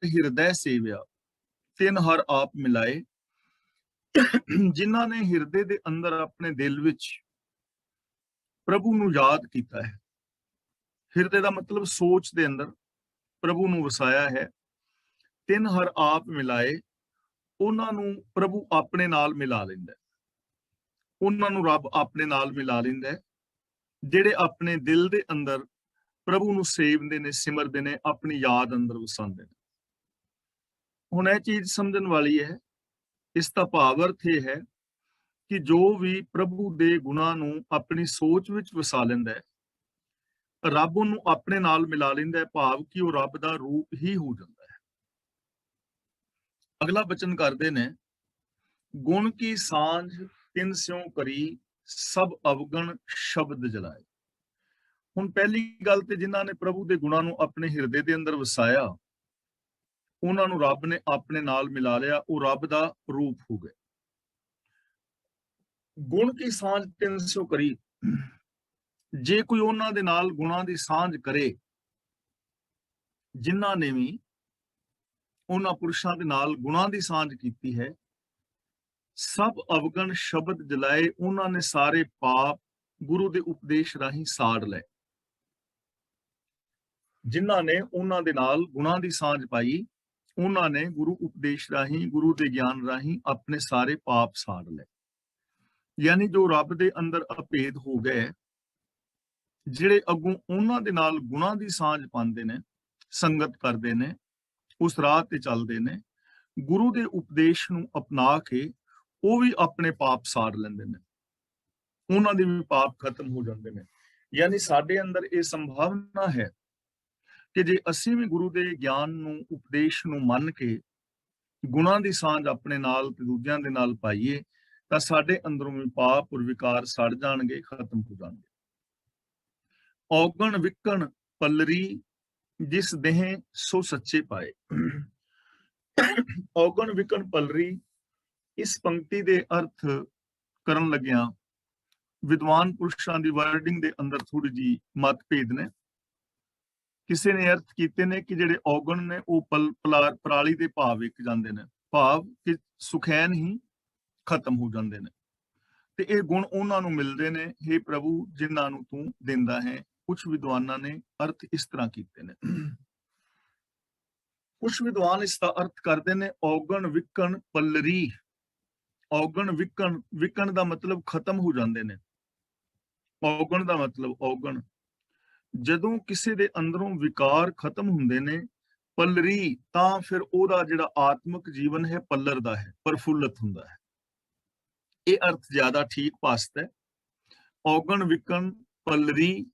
ਹਿਰਦੈ ਸੇਵਿਆ ਤਿਨ ਹਰ ਆਪ ਮਿਲਾਏ। ਜਿਨ੍ਹਾਂ ਨੇ ਹਿਰਦੇ ਦੇ ਅੰਦਰ ਆਪਣੇ ਦਿਲ ਵਿੱਚ ਪ੍ਰਭੂ ਨੂੰ ਯਾਦ ਕੀਤਾ ਹੈ। ਹਿਰਦੇ ਦਾ ਮਤਲਬ ਸੋਚ ਦੇ ਅੰਦਰ ਪ੍ਰਭੂ ਨੂੰ ਵਸਾਇਆ ਹੈ। ਤਿਨ ਹਰ ਆਪ ਮਿਲਾਏ, ਉਹਨਾਂ ਨੂੰ ਪ੍ਰਭੂ ਆਪਣੇ ਨਾਲ ਮਿਲਾ ਲੈਂਦਾ, ਉਹਨਾਂ ਨੂੰ ਰੱਬ ਆਪਣੇ ਨਾਲ ਮਿਲਾ ਲੈਂਦਾ, ਜਿਹੜੇ ਆਪਣੇ ਦਿਲ ਦੇ ਅੰਦਰ ਪ੍ਰਭੂ ਨੂੰ ਸੇਵਦੇ ਨੇ, ਸਿਮਰਦੇ ਨੇ, ਆਪਣੀ ਯਾਦ ਅੰਦਰ ਵਸਾਉਂਦੇ ਨੇ। ਹੁਣ ਇਹ ਚੀਜ਼ ਸਮਝਣ ਵਾਲੀ ਹੈ। ਇਸ ਦਾ ਭਾਵ ਅਰਥ ਇਹ ਹੈ ਕਿ ਜੋ ਵੀ ਪ੍ਰਭੂ ਦੇ ਗੁਣਾਂ ਨੂੰ ਆਪਣੀ ਸੋਚ ਵਿੱਚ ਵਸਾ ਲੈਂਦਾ ਹੈ, ਰੱਬ ਉਹਨੂੰ ਆਪਣੇ ਨਾਲ ਮਿਲਾ ਲੈਂਦਾ ਹੈ, ਭਾਵ ਕਿ ਉਹ ਰੱਬ ਦਾ ਰੂਪ ਹੀ ਹੋ ਜਾਂਦਾ ਹੈ। ਅਗਲਾ ਬਚਨ ਕਰਦੇ ਨੇ, ਗੁਣ ਕੀ ਸਾਂਝ ਤਿਨ ਸਿਉ ਕਰੀ, ਸਭ ਅਵਗਣ ਸ਼ਬਦ ਜਲਾਏ। ਹੁਣ ਪਹਿਲੀ ਗੱਲ ਤੇ ਜਿਨ੍ਹਾਂ ਨੇ ਪ੍ਰਭੂ ਦੇ ਗੁਣਾਂ ਨੂੰ ਆਪਣੇ ਹਿਰਦੇ ਦੇ ਅੰਦਰ ਵਸਾਇਆ, ਉਹਨਾਂ ਨੂੰ ਰੱਬ ਨੇ ਆਪਣੇ ਨਾਲ ਮਿਲਾ ਲਿਆ, ਉਹ ਰੱਬ ਦਾ ਰੂਪ ਹੋ ਗਏ। ਗੁਣ ਕੀ ਸਾਂਝ ਤਿਨ ਸਿਉ ਕਰੀ, ਜੇ ਕੋਈ ਉਹਨਾਂ ਦੇ ਨਾਲ ਗੁਣਾਂ ਦੀ ਸਾਂਝ ਕਰੇ, ਜਿਨ੍ਹਾਂ ਨੇ ਵੀ ਉਹਨਾਂ ਪੁਰਸ਼ਾਂ ਦੇ ਨਾਲ ਗੁਣਾਂ ਦੀ ਸਾਂਝ ਕੀਤੀ ਹੈ, ਸਭ ਅਵਗਣ ਸ਼ਬਦ ਜਲਾਏ, ਉਹਨਾਂ ਨੇ ਸਾਰੇ ਪਾਪ ਗੁਰੂ ਦੇ ਉਪਦੇਸ਼ ਰਾਹੀਂ ਸਾੜ ਲਏ। ਜਿਨ੍ਹਾਂ ਨੇ ਉਹਨਾਂ ਦੇ ਨਾਲ ਗੁਣਾਂ ਦੀ ਸਾਂਝ ਪਾਈ, ਉਹਨਾਂ ਨੇ ਗੁਰੂ ਉਪਦੇਸ਼ ਰਾਹੀਂ, ਗੁਰੂ ਦੇ ਗਿਆਨ ਰਾਹੀਂ ਆਪਣੇ ਸਾਰੇ ਪਾਪ ਸਾੜ ਲਏ। ਯਾਨੀ ਜੋ ਰੱਬ ਦੇ ਅੰਦਰ ਅਭੇਦ ਹੋ ਗਏ, ਜਿਹੜੇ ਅੱਗੋਂ ਉਹਨਾਂ ਦੇ ਨਾਲ ਗੁਣਾਂ ਦੀ ਸਾਂਝ ਪਾਉਂਦੇ ਨੇ, ਸੰਗਤ ਕਰਦੇ ਨੇ, ਉਸ ਰਾਹ ਤੇ ਚੱਲਦੇ ਨੇ, ਗੁਰੂ ਦੇ ਉਪਦੇਸ਼ ਨੂੰ ਅਪਣਾ ਕੇ ਉਹ ਵੀ ਆਪਣੇ ਪਾਪ ਸਾੜ ਲੈਂਦੇ ਨੇ, ਉਹਨਾਂ ਦੇ ਵੀ ਪਾਪ ਖਤਮ ਹੋ ਜਾਂਦੇ ਨੇ। ਯਾਨੀ ਸਾਡੇ ਅੰਦਰ ਇਹ ਸੰਭਾਵਨਾ ਹੈ ਕਿ ਜੇ ਅਸੀਂ ਵੀ ਗੁਰੂ ਦੇ ਗਿਆਨ ਨੂੰ, ਉਪਦੇਸ਼ ਨੂੰ ਮੰਨ ਕੇ ਗੁਣਾਂ ਦੀ ਸਾਂਝ ਆਪਣੇ ਨਾਲ ਤੇ ਦੂਜਿਆਂ ਦੇ ਨਾਲ ਪਾਈਏ, ਤਾਂ ਸਾਡੇ ਅੰਦਰੋਂ ਵੀ ਪਾਪ ਔਰ ਵਿਕਾਰ ਸੜ ਜਾਣਗੇ, ਖਤਮ ਹੋ ਜਾਣਗੇ। ਔਗਣ ਵਿਕਣ ਪੱਲਰੀ, ਜਿਸ ਦੇਹ ਸੋ ਸੱਚੇ ਪਾਏ। ਔਗਣ ਵਿਕਣ ਪੱਲਰੀ, ਇਸ ਪੰਕਤੀ ਦੇ ਅਰਥ ਕਰਨ ਲੱਗਿਆਂ ਵਿਦਵਾਨ ਪੁਰਸ਼ਾਂ ਦੀ ਵਰਡਿੰਗ ਦੇ ਅੰਦਰ ਥੋੜੀ ਜੀ ਮਤਭੇਦ ਨੇ। ਕਿਸੇ ਨੇ ਅਰਥ ਕੀਤੇ ਨੇ ਕਿ ਜਿਹੜੇ ਔਗਣ ਨੇ ਉਹ ਪਰਾਲੀ ਦੇ ਭਾਵ ਵਿਕ ਜਾਂਦੇ ਨੇ, ਭਾਵ ਕਿ ਸੁਖੈਨ ਹੀ ਖਤਮ ਹੋ ਜਾਂਦੇ ਨੇ, ਤੇ ਇਹ ਗੁਣ ਉਹਨਾਂ ਨੂੰ ਮਿਲਦੇ ਨੇ, ਹੇ ਪ੍ਰਭੂ, ਜਿਨ੍ਹਾਂ ਨੂੰ ਤੂੰ ਦਿੰਦਾ ਹੈ। ਕੁਝ ਵਿਦਵਾਨਾਂ ਨੇ ਅਰਥ ਇਸ ਤਰ੍ਹਾਂ ਕੀਤੇ ਨੇ। ਕੁਝ ਵਿਦਵਾਨ ਇਸ ਦਾ ਅਰਥ ਕਰਦੇ ਨੇ ਔਗਣ ਵਿਕਣ ਪੱਲਰੀ। ਔਗਣ ਵਿਕਣ, ਵਿਕਣ ਦਾ ਮਤਲਬ ਖਤਮ ਹੋ ਜਾਂਦੇ ਨੇ। ਔਗਣ ਦਾ ਮਤਲਬ ਔਗਣ, ਜਦੋਂ ਕਿਸੇ ਦੇ ਅੰਦਰੋਂ ਵਿਕਾਰ ਖਤਮ ਹੁੰਦੇ ਨੇ, ਪੱਲਰੀ, ਤਾਂ ਫਿਰ ਉਹਦਾ ਜਿਹੜਾ ਆਤਮਿਕ ਜੀਵਨ ਹੈ ਪੱਲਰਦਾ ਹੈ, ਪ੍ਰਫੁੱਲਤ ਹੁੰਦਾ ਹੈ। ਇਹ ਅਰਥ ਜ਼ਿਆਦਾ ਠੀਕ ਭਾਸਤ ਹੈ। ਔਗਣ ਵਿਕਣ ਪੱਲਰੀ,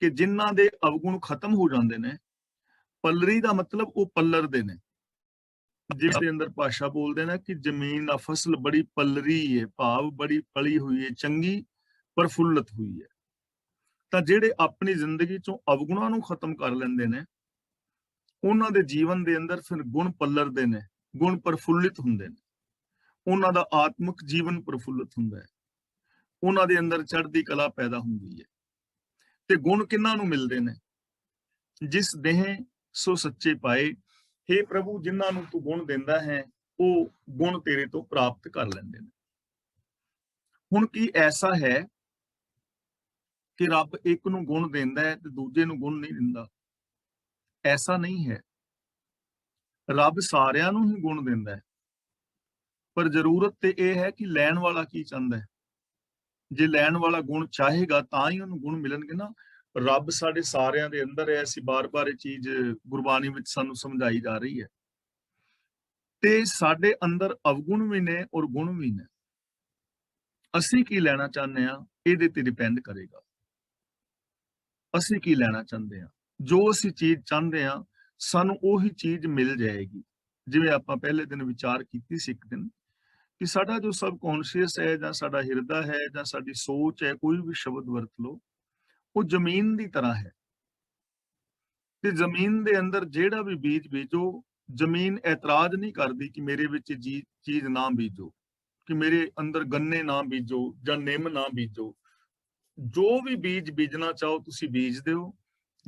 ਕਿ ਜਿਨ੍ਹਾਂ ਦੇ ਅਵਗੁਣ ਖਤਮ ਹੋ ਜਾਂਦੇ ਨੇ। ਪੱਲਰੀ ਦਾ ਮਤਲਬ ਉਹ ਪੱਲਰਦੇ ਨੇ, ਜਿਸ ਦੇ ਅੰਦਰ ਭਾਸ਼ਾ ਬੋਲਦੇ ਨੇ ਕਿ ਜ਼ਮੀਨ ਦਾ ਫਸਲ ਬੜੀ ਪੱਲਰੀ ਹੈ, ਭਾਵ ਬੜੀ ਫਲੀ ਹੋਈ ਹੈ, ਚੰਗੀ ਪ੍ਰਫੁੱਲਤ ਹੋਈ ਹੈ। ਤਾਂ ਜਿਹੜੇ ਆਪਣੀ ਜ਼ਿੰਦਗੀ ਚੋਂ ਅਵਗੁਣਾਂ ਨੂੰ ਖਤਮ ਕਰ ਲੈਂਦੇ ਨੇ, ਉਹਨਾਂ ਦੇ ਜੀਵਨ ਦੇ ਅੰਦਰ ਫਿਰ ਗੁਣ ਪੱਲਰਦੇ ਨੇ, ਗੁਣ ਪ੍ਰਫੁੱਲਿਤ ਹੁੰਦੇ ਨੇ, ਉਹਨਾਂ ਦਾ ਆਤਮਿਕ ਜੀਵਨ ਪ੍ਰਫੁੱਲਿਤ ਹੁੰਦਾ ਹੈ, ਉਹਨਾਂ ਦੇ ਅੰਦਰ ਚੜ੍ਹਦੀ ਕਲਾ ਪੈਦਾ ਹੁੰਦੀ ਹੈ। ਤੇ ਗੁਣ ਕਿਹਨਾਂ ਨੂੰ ਮਿਲਦੇ ਨੇ? ਜਿਸ ਦੇਹ ਸੋ ਸੱਚੇ ਪਾਏ। ਹੇ ਪ੍ਰਭੂ, ਜਿਨ੍ਹਾਂ ਨੂੰ ਤੂੰ ਗੁਣ ਦਿੰਦਾ ਹੈ, ਉਹ ਗੁਣ ਤੇਰੇ ਤੋਂ ਪ੍ਰਾਪਤ ਕਰ ਲੈਂਦੇ ਨੇ। ਹੁਣ ਕੀ ਐਸਾ ਹੈ ਕਿ ਰੱਬ ਇੱਕ ਨੂੰ ਗੁਣ ਦਿੰਦਾ ਹੈ ਤੇ ਦੂਜੇ ਨੂੰ ਗੁਣ ਨਹੀਂ ਦਿੰਦਾ? ਐਸਾ ਨਹੀਂ ਹੈ। ਰੱਬ ਸਾਰਿਆਂ ਨੂੰ ਹੀ ਗੁਣ ਦਿੰਦਾ ਹੈ, ਪਰ ਜ਼ਰੂਰਤ ਤੇ ਇਹ ਹੈ ਕਿ ਲੈਣ ਵਾਲਾ ਕੀ ਚਾਹੁੰਦਾ ਹੈ। ਜੇ ਲੈਣ ਵਾਲਾ ਗੁਣ ਚਾਹੇਗਾ ਤਾਂ ਹੀ ਉਹਨੂੰ ਗੁਣ ਮਿਲਣਗੇ ਨਾ। ਰੱਬ ਸਾਡੇ ਸਾਰਿਆਂ ਦੇ ਅੰਦਰ ਹੈ। ਅਸੀਂ ਬਾਰ-ਬਾਰ ਇਹ ਚੀਜ਼ ਗੁਰਬਾਣੀ ਵਿੱਚ ਸਾਨੂੰ ਸਮਝਾਈ ਜਾ ਰਹੀ ਹੈ। ਤੇ ਸਾਡੇ ਅੰਦਰ ਅਵਗੁਣ ਵੀ ਨੇ ਔਰ ਗੁਣ ਵੀ ਨੇ। ਅਸੀਂ ਕੀ ਲੈਣਾ ਚਾਹੁੰਦੇ ਹਾਂ, ਇਹਦੇ ਤੇ ਡਿਪੈਂਡ ਕਰੇਗਾ। ਅਸੀਂ ਕੀ ਲੈਣਾ ਚਾਹੁੰਦੇ ਹਾਂ, ਜੋ ਅਸੀਂ ਚੀਜ਼ ਚਾਹੁੰਦੇ ਹਾਂ, ਸਾਨੂੰ ਉਹੀ ਚੀਜ਼ ਮਿਲ ਜਾਏਗੀ। ਜਿਵੇਂ ਆਪਾਂ ਪਹਿਲੇ ਦਿਨ ਵਿਚਾਰ ਕੀਤੀ ਸੀ ਇੱਕ ਦਿਨ, ਕਿ ਸਾਡਾ ਜੋ ਸਬਕੌਂਸ਼ੀਅਸ ਹੈ, ਜਾਂ ਸਾਡਾ ਹਿਰਦਾ ਹੈ, ਜਾਂ ਸਾਡੀ ਸੋਚ ਹੈ, ਕੋਈ ਵੀ ਸ਼ਬਦ ਵਰਤ ਲਓ, ਉਹ ਜ਼ਮੀਨ ਦੀ ਤਰ੍ਹਾਂ ਹੈ। ਤੇ ਜ਼ਮੀਨ ਦੇ ਅੰਦਰ ਜਿਹੜਾ ਵੀ ਬੀਜ ਬੀਜੋ, ਜ਼ਮੀਨ ਐਤਰਾਜ਼ ਨਹੀਂ ਕਰਦੀ ਕਿ ਮੇਰੇ ਵਿੱਚ ਚੀਜ਼ ਨਾ ਬੀਜੋ, ਕਿ ਮੇਰੇ ਅੰਦਰ ਗੰਨੇ ਨਾ ਬੀਜੋ ਜਾਂ ਨਿੰਮ ਨਾ ਬੀਜੋ। ਜੋ ਵੀ ਬੀਜ ਬੀਜਣਾ ਚਾਹੋ ਤੁਸੀਂ ਬੀਜ ਦਿਓ।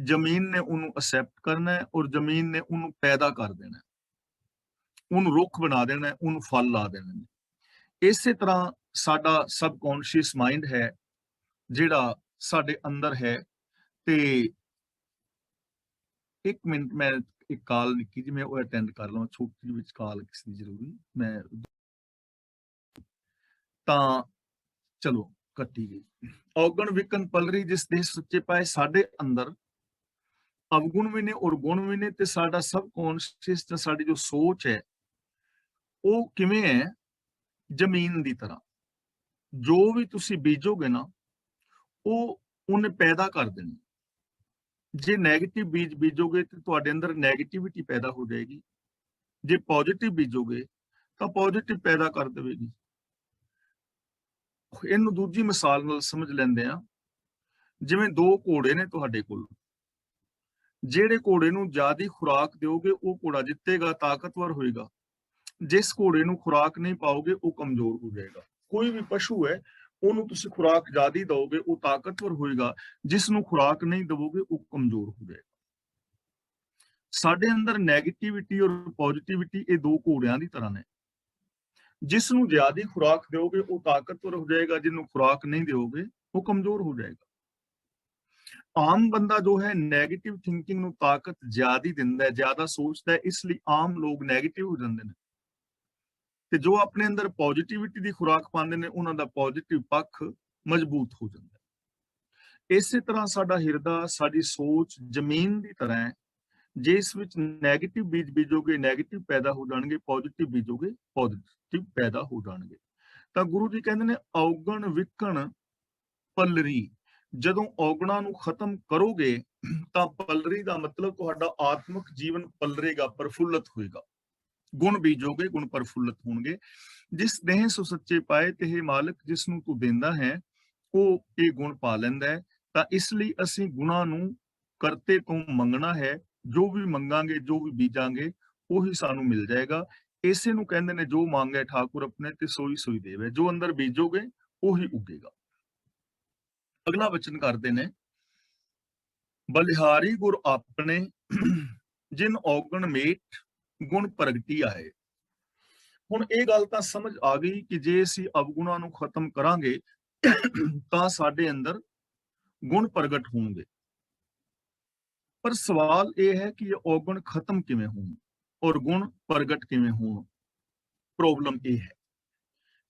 ਜ਼ਮੀਨ ਨੇ ਉਹਨੂੰ ਅਸੈਪਟ ਕਰਨਾ ਹੈ ਔਰ ਜ਼ਮੀਨ ਨੇ ਉਹਨੂੰ ਪੈਦਾ ਕਰ ਦੇਣਾ ਹੈ, ਉਹਨੂੰ ਰੁੱਖ ਬਣਾ ਦੇਣਾ ਹੈ, ਉਹਨੂੰ ਫਲ ਲਾ ਦੇਣੇ ਨੇ। ਇਸੇ ਤਰ੍ਹਾਂ ਸਾਡਾ ਸਬਕੌਂਸ਼ੀਅਸ ਮਾਈਂਡ ਹੈ ਜਿਹੜਾ ਸਾਡੇ ਅੰਦਰ ਹੈ। ਤੇ ਇੱਕ ਮਿੰਟ, ਮੈਂ ਇੱਕ ਕਾਲ ਨਿੱਕੀ ਜੀ ਮੈਂ ਉਹ ਅਟੈਂਡ ਕਰ ਲਵਾਂ, ਛੋਟੀ ਜਿਹੀ ਵਿੱਚ ਕਾਲ ਕਿਸੇ ਦੀ ਜ਼ਰੂਰੀ, ਮੈਂ ਤਾਂ ਚਲੋ ਕੱਟੀ ਗਈ। ਔਗਣ ਵਿਕਨ ਪਲਰੀ ਜਿਸ ਦੇ ਸੱਚੇ ਪਾਏ, ਸਾਡੇ ਅੰਦਰ ਅਵਗੁਣ ਵੀ ਨੇ ਔਰ ਗੁਣ ਵੀ ਨੇ। ਤੇ ਸਾਡਾ ਸਬਕੌਂਸ਼ੀਅਸ ਤੇ ਸਾਡੀ ਜੋ ਸੋਚ ਹੈ ਉਹ ਕਿਵੇਂ ਹੈ, ਜ਼ਮੀਨ ਦੀ ਤਰ੍ਹਾਂ। ਜੋ ਵੀ ਤੁਸੀਂ ਬੀਜੋਗੇ ਨਾ ਉਹ ਉਹਨੇ ਪੈਦਾ ਕਰ ਦੇਣੀ। ਜੇ ਨੈਗੇਟਿਵ ਬੀਜ ਬੀਜੋਗੇ ਤੇ ਤੁਹਾਡੇ ਅੰਦਰ ਨੈਗੇਟਿਵਿਟੀ ਪੈਦਾ ਹੋ ਜਾਏਗੀ, ਜੇ ਪੋਜ਼ਿਟਿਵ ਬੀਜੋਗੇ ਤਾਂ ਪੋਜ਼ਿਟਿਵ ਪੈਦਾ ਕਰ ਦੇਵੇਗੀ। ਇਹਨੂੰ ਦੂਜੀ ਮਿਸਾਲ ਨਾਲ ਸਮਝ ਲੈਂਦੇ ਆ। ਜਿਵੇਂ ਦੋ ਘੋੜੇ ਨੇ ਤੁਹਾਡੇ ਕੋਲ, ਜਿਹੜੇ ਘੋੜੇ ਨੂੰ ਜ਼ਿਆਦਾ ਖੁਰਾਕ ਦਿਓਗੇ ਉਹ ਘੋੜਾ ਜਿੱਤੇਗਾ, ਤਾਕਤਵਰ ਹੋਏਗਾ। ਜਿਸ ਘੋੜੇ ਨੂੰ ਖੁਰਾਕ ਨਹੀਂ ਪਾਓਗੇ ਉਹ ਕਮਜ਼ੋਰ ਹੋ ਜਾਏਗਾ। ਕੋਈ ਵੀ ਪਸ਼ੂ ਹੈ, ਉਹਨੂੰ ਤੁਸੀਂ ਖੁਰਾਕ ਜ਼ਿਆਦਾ ਦਿਓਗੇ ਉਹ ਤਾਕਤਵਰ ਹੋਏਗਾ, ਜਿਸ ਨੂੰ ਖੁਰਾਕ ਨਹੀਂ ਦਿਓਗੇ ਉਹ ਕਮਜ਼ੋਰ ਹੋ ਜਾਏਗਾ। ਸਾਡੇ ਅੰਦਰ ਨੈਗੇਟਿਵਿਟੀ ਔਰ ਪੋਜ਼ਿਟਿਵਿਟੀ ਇਹ ਦੋ ਘੋੜਿਆਂ ਦੀ ਤਰ੍ਹਾਂ ਨੇ। ਜਿਸ ਨੂੰ ਜ਼ਿਆਦਾ ਖੁਰਾਕ ਦਿਓਗੇ ਉਹ ਤਾਕਤਵਰ ਹੋ ਜਾਏਗਾ, ਜਿਹਨੂੰ ਖੁਰਾਕ ਨਹੀਂ ਦਿਓਗੇ ਉਹ ਕਮਜ਼ੋਰ ਹੋ ਜਾਏਗਾ। ਆਮ ਬੰਦਾ ਜੋ ਹੈ ਨੈਗੇਟਿਵ ਥਿੰਕਿੰਗ ਨੂੰ ਤਾਕਤ ਜ਼ਿਆਦਾ ਦਿੰਦਾ ਹੈ, ਜ਼ਿਆਦਾ ਸੋਚਦਾ ਹੈ, ਇਸ ਲਈ ਆਮ ਲੋਕ ਨੈਗੇਟਿਵ ਹੋ ਜਾਂਦੇ ਨੇ। ਤੇ ਜੋ ਆਪਣੇ ਅੰਦਰ ਪੋਜ਼ਿਟਿਵਿਟੀ ਦੀ ਖੁਰਾਕ ਪਾਉਂਦੇ ਨੇ ਉਹਨਾਂ ਦਾ ਪੋਜ਼ਿਟਿਵ ਪੱਖ ਮਜ਼ਬੂਤ ਹੋ ਜਾਂਦਾ ਹੈ। ਇਸੇ ਤਰ੍ਹਾਂ ਸਾਡਾ ਹਿਰਦਾ, ਸਾਡੀ ਸੋਚ ਜ਼ਮੀਨ ਦੀ ਤਰ੍ਹਾਂ ਹੈ। ਜੇ ਇਸ ਵਿੱਚ ਨੈਗੇਟਿਵ ਬੀਜ ਬੀਜੋਗੇ ਨੈਗੇਟਿਵ ਪੈਦਾ ਹੋ ਜਾਣਗੇ, ਪੋਜ਼ਿਟਿਵ ਬੀਜੋਗੇ ਪੋਜ਼ਿਟਿਵ ਪੈਦਾ ਹੋ ਜਾਣਗੇ। ਤਾਂ ਗੁਰੂ ਜੀ ਕਹਿੰਦੇ ਨੇ ਔਗਣ ਵਿਕਣ ਪੱਲਰੀ। ਜਦੋਂ ਔਗਣਾਂ ਨੂੰ ਖਤਮ ਕਰੋਗੇ ਤਾਂ ਪੱਲਰੀ ਦਾ ਮਤਲਬ ਤੁਹਾਡਾ ਆਤਮਿਕ ਜੀਵਨ ਪੱਲਰੇਗਾ, ਪ੍ਰਫੁੱਲਤ ਹੋਏਗਾ। ਗੁਣ ਬੀਜੋਗੇ ਗੁਣ ਪ੍ਰਫੁੱਲਤ ਹੋਣਗੇ। ਜਿਸ ਦੇਹ ਸੋ ਸੱਚੇ ਪਾਏ ਤੇ ਮਾਲਕ, ਜਿਸ ਨੂੰ ਤੂੰ ਦਿੰਦਾ ਹੈ ਉਹ ਇਹ ਗੁਣ ਪਾ ਲੈਂਦਾ ਹੈ। ਤਾਂ ਇਸ ਲਈ ਅਸੀਂ ਗੁਣਾਂ ਨੂੰ ਕਰਤੇ ਤੋਂ ਮੰਗਣਾ ਹੈ। ਜੋ ਵੀ ਮੰਗਾਂਗੇ, ਜੋ ਵੀ ਬੀਜਾਂਗੇ ਉਹੀ ਸਾਨੂੰ ਮਿਲ ਜਾਏਗਾ। ਇਸੇ ਨੂੰ ਕਹਿੰਦੇ ਨੇ ਜੋ ਮੰਗੇ ਠਾਕੁਰ ਆਪਣੇ ਤੇ ਸੋਈ ਸੋਈ ਦੇਵੇ। ਜੋ ਅੰਦਰ ਬੀਜੋਗੇ ਉਹੀ ਉੱਗੇਗਾ। ਅਗਲਾ ਵਚਨ ਕਰਦੇ ਨੇ, ਬਲਿਹਾਰੀ ਗੁਰ ਆਪਣੇ ਜਿਨ ਔਗਣ ਮੇਟ ਗੁਣ ਪ੍ਰਗਟੀ ਆਏ। ਹੁਣ ਇਹ ਗੱਲ ਤਾਂ ਸਮਝ ਆ ਗਈ ਕਿ ਜੇ ਅਸੀਂ ਅਵਗੁਣਾਂ ਨੂੰ ਖਤਮ ਕਰਾਂਗੇ ਤਾਂ ਸਾਡੇ ਅੰਦਰ ਗੁਣ ਪ੍ਰਗਟ ਹੋਣਗੇ। ਪਰ ਸਵਾਲ ਇਹ ਹੈ ਕਿ ਇਹ ਔਗਣ ਖਤਮ ਕਿਵੇਂ ਹੋਣ ਔਰ ਗੁਣ ਪ੍ਰਗਟ ਕਿਵੇਂ ਹੋਣ। ਪ੍ਰੋਬਲਮ ਇਹ ਹੈ,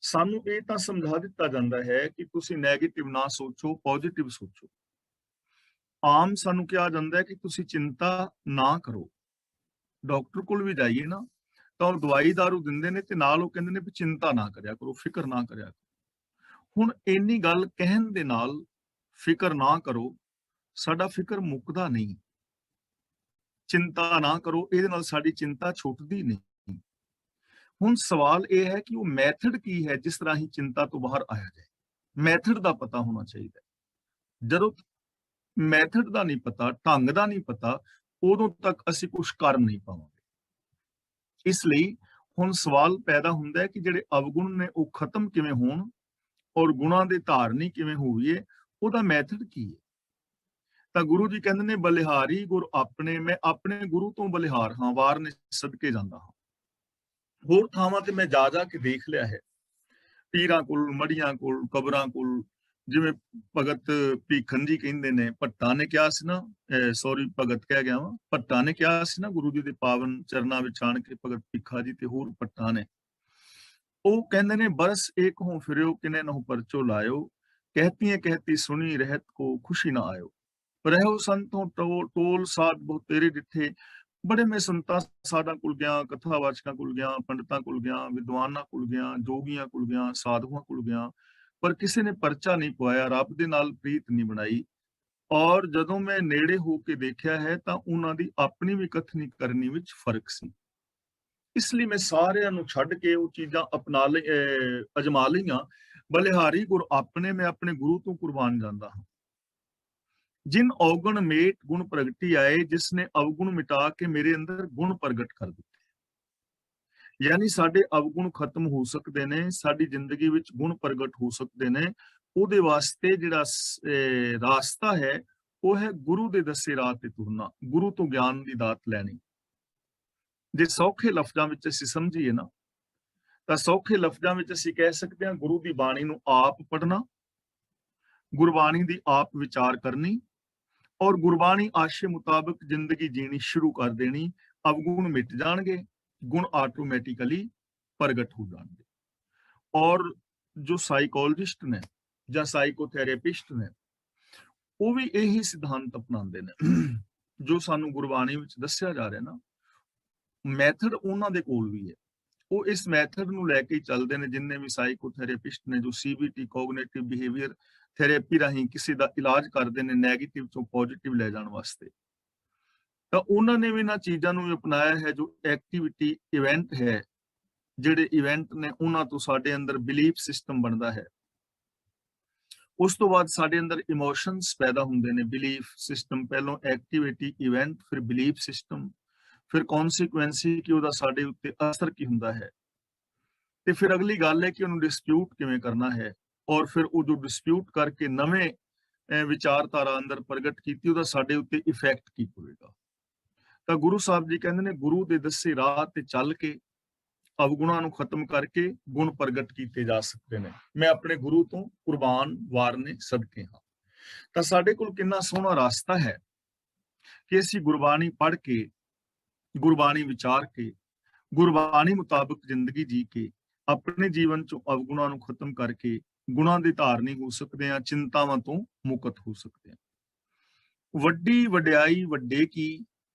ਸਾਨੂੰ ਇਹ ਤਾਂ ਸਮਝਾ ਦਿੱਤਾ ਜਾਂਦਾ ਹੈ ਕਿ ਤੁਸੀਂ ਨੈਗੇਟਿਵ ਨਾ ਸੋਚੋ, ਪੋਜ਼ਿਟਿਵ ਸੋਚੋ। ਆਮ ਸਾਨੂੰ ਕਿਹਾ ਜਾਂਦਾ ਹੈ ਕਿ ਤੁਸੀਂ ਚਿੰਤਾ ਨਾ ਕਰੋ। ਡਾਕਟਰ ਕੋਲ ਵੀ ਜਾਈਏ ਨਾ ਤਾਂ ਉਹ ਦਵਾਈ ਦਾਰੂ ਦਿੰਦੇ ਨੇ ਤੇ ਨਾਲ ਉਹ ਕਹਿੰਦੇ ਨੇ ਵੀ ਚਿੰਤਾ ਨਾ ਕਰਿਆ ਕਰੋ, ਫਿਕਰ ਨਾ ਕਰਿਆ ਕਰੋ। ਹੁਣ ਇੰਨੀ ਗੱਲ ਕਹਿਣ ਦੇ ਨਾਲ ਫਿਕਰ ਨਾ ਕਰੋ, ਸਾਡਾ ਫਿਕਰ ਮੁੱਕਦਾ ਨਹੀਂ। ਚਿੰਤਾ ਨਾ ਕਰੋ, ਇਹਦੇ ਨਾਲ ਸਾਡੀ ਚਿੰਤਾ ਛੁੱਟਦੀ ਨਹੀਂ। ਹੁਣ ਸਵਾਲ ਇਹ ਹੈ ਕਿ ਉਹ ਮੈਥਡ ਕੀ ਹੈ ਜਿਸ ਰਾਹੀਂ ਚਿੰਤਾ ਤੋਂ ਬਾਹਰ ਆਇਆ ਜਾਏ। ਮੈਥਡ ਦਾ ਪਤਾ ਹੋਣਾ ਚਾਹੀਦਾ। ਜਦੋਂ ਮੈਥਡ ਦਾ ਨਹੀਂ ਪਤਾ, ਢੰਗ ਦਾ ਨਹੀਂ ਪਤਾ, ਉਦੋਂ ਤੱਕ ਅਸੀਂ ਕੁਝ ਕਰ ਨਹੀਂ ਪਾਵਾਂਗੇ। ਇਸ ਲਈ ਹੁਣ ਸਵਾਲ ਪੈਦਾ ਹੁੰਦਾ ਹੈ ਕਿ ਜਿਹੜੇ ਅਵਗੁਣ ਨੇ ਉਹ ਖਤਮ ਕਿਵੇਂ ਹੋਣ ਔਰ ਗੁਣਾਂ ਦੇ ਧਾਰਨੀ ਕਿਵੇਂ ਹੋਈਏ, ਉਹਦਾ ਮੈਥਡ ਕੀ ਹੈ। ਤਾਂ ਗੁਰੂ ਜੀ ਕਹਿੰਦੇ ਨੇ, ਬਲਿਹਾਰੀ ਗੁਰ ਆਪਣੇ, ਮੈਂ ਆਪਣੇ ਗੁਰੂ ਤੋਂ ਬਲਿਹਾਰ ਹਾਂ, ਵਾਰ ਨੇ ਸਦਕੇ ਜਾਂਦਾ ਹਾਂ। ਹੋਰ ਥਾਵਾਂ ਤੇ ਮੈਂ ਜਾ ਜਾ ਕੇ ਦੇਖ ਲਿਆ ਹੈ, ਪੀਰਾਂ ਕੋਲ, ਮੜੀਆਂ ਕੋਲ, ਕਬਰਾਂ ਕੋਲ। ਜਿਵੇਂ ਭਗਤ ਭੀਖਨ ਜੀ ਕਹਿੰਦੇ ਨੇ, ਭੱਟਾਂ ਨੇ ਕਿਹਾ ਸੀ ਨਾ, ਸੌਰੀ ਭਗਤ ਕਹਿ ਗਿਆ ਵਾਂ, ਭੱਟਾਂ ਨੇ ਕਿਹਾ ਸੀ ਨਾ ਗੁਰੂ ਜੀ ਦੇ ਪਾਵਨ ਚਰਨਾਂ ਵਿੱਚ ਆਣ ਕੇ, ਭਗਤ ਭੀਖਾ ਜੀ ਤੇ ਹੋਰ ਭੱਟਾਂ ਨੇ। ਉਹ ਕਹਿੰਦੇ ਨੇ, ਬਰਸ ਏਕ ਹੋਂ ਫਿਰਿਓ ਕਿਨੇ ਨਹੁ ਪਰਚੋ ਲਾਇਓ, ਕਹਿਤੀਏ ਕਹਿਤੀ ਸੁਣੀ ਰਹਿਤ ਕੋ ਖੁਸ਼ੀ ਨਾ ਆਇਓ। ਰਹਿਓ ਸੰਤੋਂ ਟੋਲ ਸਾਧ ਬਹੁ ਤੇਰੇ ਡਿੱਠੇ। ਬੜੇ ਮੈਂ ਸੰਤਾਂ ਸਾਧਾਂ ਕੋਲ ਗਿਆ, ਕਥਾਵਾਚਕਾਂ ਕੋਲ ਗਿਆ, ਪੰਡਤਾਂ ਕੋਲ ਗਿਆ, ਵਿਦਵਾਨਾਂ ਕੋਲ ਗਿਆ, ਜੋਗੀਆਂ ਕੋਲ ਗਿਆ, ਸਾਧੂਆਂ ਕੋਲ ਗਿਆ, ਪਰ ਕਿਸੇ ਨੇ ਪਰਚਾ ਨਹੀਂ ਪਵਾਇਆ, ਰੱਬ ਦੇ ਨਾਲ ਪ੍ਰੀਤ ਨਹੀਂ ਬਣਾਈ। ਔਰ ਜਦੋਂ ਮੈਂ ਨੇੜੇ ਹੋ ਕੇ ਦੇਖਿਆ ਹੈ ਤਾਂ ਉਹਨਾਂ ਦੀ ਆਪਣੀ ਵੀ ਕਥਨੀ ਕਰਨੀ ਵਿੱਚ ਫਰਕ ਸੀ। ਇਸ ਲਈ ਮੈਂ ਸਾਰਿਆਂ ਨੂੰ ਛੱਡ ਕੇ ਉਹ ਚੀਜ਼ਾਂ ਅਪਣਾ ਲਈ, ਅਜਮਾ ਲਈਆਂ। ਬਲਿਹਾਰੀ ਗੁਰ ਆਪਣੇ, ਮੈਂ ਆਪਣੇ ਗੁਰੂ ਤੋਂ ਕੁਰਬਾਨ ਜਾਂਦਾ ਹਾਂ। ਜਿਨ ਔਗਣ ਮੇਟ ਗੁਣ ਪ੍ਰਗਟੀ ਆਏ, ਜਿਸ ਨੇ ਅਵਗੁਣ ਮਿਟਾ ਕੇ ਮੇਰੇ ਅੰਦਰ ਗੁਣ ਪ੍ਰਗਟ ਕਰ ਦਿੱਤੇ। ਯਾਨੀ ਸਾਡੇ ਅਵਗੁਣ ਖਤਮ ਹੋ ਸਕਦੇ ਨੇ, ਸਾਡੀ ਜ਼ਿੰਦਗੀ ਵਿੱਚ ਗੁਣ ਪ੍ਰਗਟ ਹੋ ਸਕਦੇ ਨੇ। ਉਹਦੇ ਵਾਸਤੇ ਜਿਹੜਾ ਰਾਸਤਾ ਹੈ ਉਹ ਹੈ ਗੁਰੂ ਦੇ ਦੱਸੇ ਰਾਹ ਤੇ ਤੁਰਨਾ, ਗੁਰੂ ਤੋਂ ਗਿਆਨ ਦੀ ਦਾਤ ਲੈਣੀ। ਜੇ ਸੌਖੇ ਲਫ਼ਜ਼ਾਂ ਵਿੱਚ ਅਸੀਂ ਸਮਝੀਏ ਨਾ, ਤਾਂ ਸੌਖੇ ਲਫ਼ਜ਼ਾਂ ਵਿੱਚ ਅਸੀਂ ਕਹਿ ਸਕਦੇ ਹਾਂ ਗੁਰੂ ਦੀ ਬਾਣੀ ਨੂੰ ਆਪ ਪੜ੍ਹਨਾ, ਗੁਰਬਾਣੀ ਦੀ ਆਪ ਵਿਚਾਰ ਕਰਨੀ ਔਰ ਗੁਰਬਾਣੀ ਆਸ਼ੇ ਮੁਤਾਬਕ ਜ਼ਿੰਦਗੀ ਜੀਣੀ ਸ਼ੁਰੂ ਕਰ ਦੇਣੀ। ਅਵਗੁਣ ਮਿਟ ਜਾਣਗੇ, ਗੁਣ ਆਟੋਮੈਟਿਕਲੀ ਪ੍ਰਗਟ ਹੋ ਜਾਣਗੇ। ਔਰ ਜੋ ਸਾਈਕੋਲੋਜਿਸਟ ਨੇ ਜਾਂ ਸਾਈਕੋਥੈਰੇਪਿਸਟ ਨੇ, ਉਹ ਵੀ ਇਹੀ ਸਿਧਾਂਤ ਅਪਣਾਉਂਦੇ ਨੇ ਜੋ ਸਾਨੂੰ ਗੁਰਬਾਣੀ ਵਿੱਚ ਦੱਸਿਆ ਜਾ ਰਿਹਾ ਨਾ। ਮੈਥਡ ਉਹਨਾਂ ਦੇ ਕੋਲ ਵੀ ਹੈ, ਉਹ ਇਸ ਮੈਥਡ ਨੂੰ ਲੈ ਕੇ ਹੀ ਚੱਲਦੇ ਨੇ। ਜਿੰਨੇ ਵੀ ਸਾਈਕੋਥੈਰੇਪਿਸਟ ਨੇ ਜੋ CBT ਕੋਗਨੀਟਿਵ ਬਿਹੇਵੀਅਰ ਥੈਰੇਪੀ ਰਾਹੀਂ ਕਿਸੇ ਦਾ ਇਲਾਜ ਕਰਦੇ ਨੇ ਨੈਗੇਟਿਵ ਤੋਂ ਪੋਜ਼ਿਟਿਵ ਲੈ ਜਾਣ ਵਾਸਤੇ, ਤਾਂ ਉਹਨਾਂ ਨੇ ਵੀ ਇਹਨਾਂ ਚੀਜ਼ਾਂ ਨੂੰ ਅਪਣਾਇਆ ਹੈ। ਜੋ ਐਕਟੀਵਿਟੀ ਇਵੈਂਟ ਹੈ, ਜਿਹੜੇ ਇਵੈਂਟ ਨੇ ਉਹਨਾਂ ਤੋਂ ਸਾਡੇ ਅੰਦਰ ਬਿਲੀਫ ਸਿਸਟਮ ਬਣਦਾ ਹੈ। ਉਸ ਤੋਂ ਬਾਅਦ ਸਾਡੇ ਅੰਦਰ ਇਮੋਸ਼ਨਸ ਪੈਦਾ ਹੁੰਦੇ ਨੇ। ਬਿਲੀਫ ਸਿਸਟਮ ਪਹਿਲਾਂ ਐਕਟੀਵਿਟੀ ਇਵੈਂਟ, ਫਿਰ ਬਿਲੀਫ ਸਿਸਟਮ, ਫਿਰ ਕੌਨਸੀਕੁਐਂਸੀ ਕਿ ਉਹਦਾ ਸਾਡੇ ਉੱਤੇ ਅਸਰ ਕੀ ਹੁੰਦਾ ਹੈ, ਤੇ ਫਿਰ ਅਗਲੀ ਗੱਲ ਹੈ ਕਿ ਉਹਨੂੰ ਡਿਸਪਿਊਟ ਕਿਵੇਂ ਕਰਨਾ ਹੈ, ਔਰ ਫਿਰ ਉਹ ਜੋ ਡਿਸਪਿਊਟ ਕਰਕੇ ਨਵੇਂ ਵਿਚਾਰਧਾਰਾ ਅੰਦਰ ਪ੍ਰਗਟ ਕੀਤੀ ਉਹਦਾ ਸਾਡੇ ਉੱਤੇ ਇਫੈਕਟ ਕੀ ਹੋਵੇਗਾ। ਤਾਂ ਗੁਰੂ ਸਾਹਿਬ ਜੀ ਕਹਿੰਦੇ ਨੇ ਗੁਰੂ ਦੇ ਦੱਸੇ ਰਾਹ ਤੇ ਚੱਲ ਕੇ ਅਵਗੁਣਾਂ ਨੂੰ ਖਤਮ ਕਰਕੇ ਗੁਣ ਪ੍ਰਗਟ ਕੀਤੇ ਜਾ ਸਕਦੇ ਨੇ। ਮੈਂ ਆਪਣੇ ਗੁਰੂ ਤੋਂ ਕੁਰਬਾਨ ਵਾਰਨੇ ਸਦਕੇ ਹਾਂ। ਤਾਂ ਸਾਡੇ ਕੋਲ ਕਿੰਨਾ ਸੋਹਣਾ ਰਸਤਾ ਹੈ ਕਿ ਅਸੀਂ ਗੁਰਬਾਣੀ ਪੜ੍ਹ ਕੇ, ਗੁਰਬਾਣੀ ਵਿਚਾਰ ਕੇ, ਗੁਰਬਾਣੀ ਮੁਤਾਬਕ ਜ਼ਿੰਦਗੀ ਜੀ ਕੇ ਆਪਣੇ ਜੀਵਨ ਚੋਂ ਅਵਗੁਣਾਂ ਨੂੰ ਖਤਮ ਕਰਕੇ ਗੁਣਾਂ ਦੇ ਧਾਰਨੀ ਹੋ ਸਕਦੇ ਹਾਂ, ਚਿੰਤਾਵਾਂ ਤੋਂ ਮੁਕਤ ਹੋ ਸਕਦੇ ਹਾਂ। ਵੱਡੀ ਵਡਿਆਈ ਵੱਡੇ ਕੀ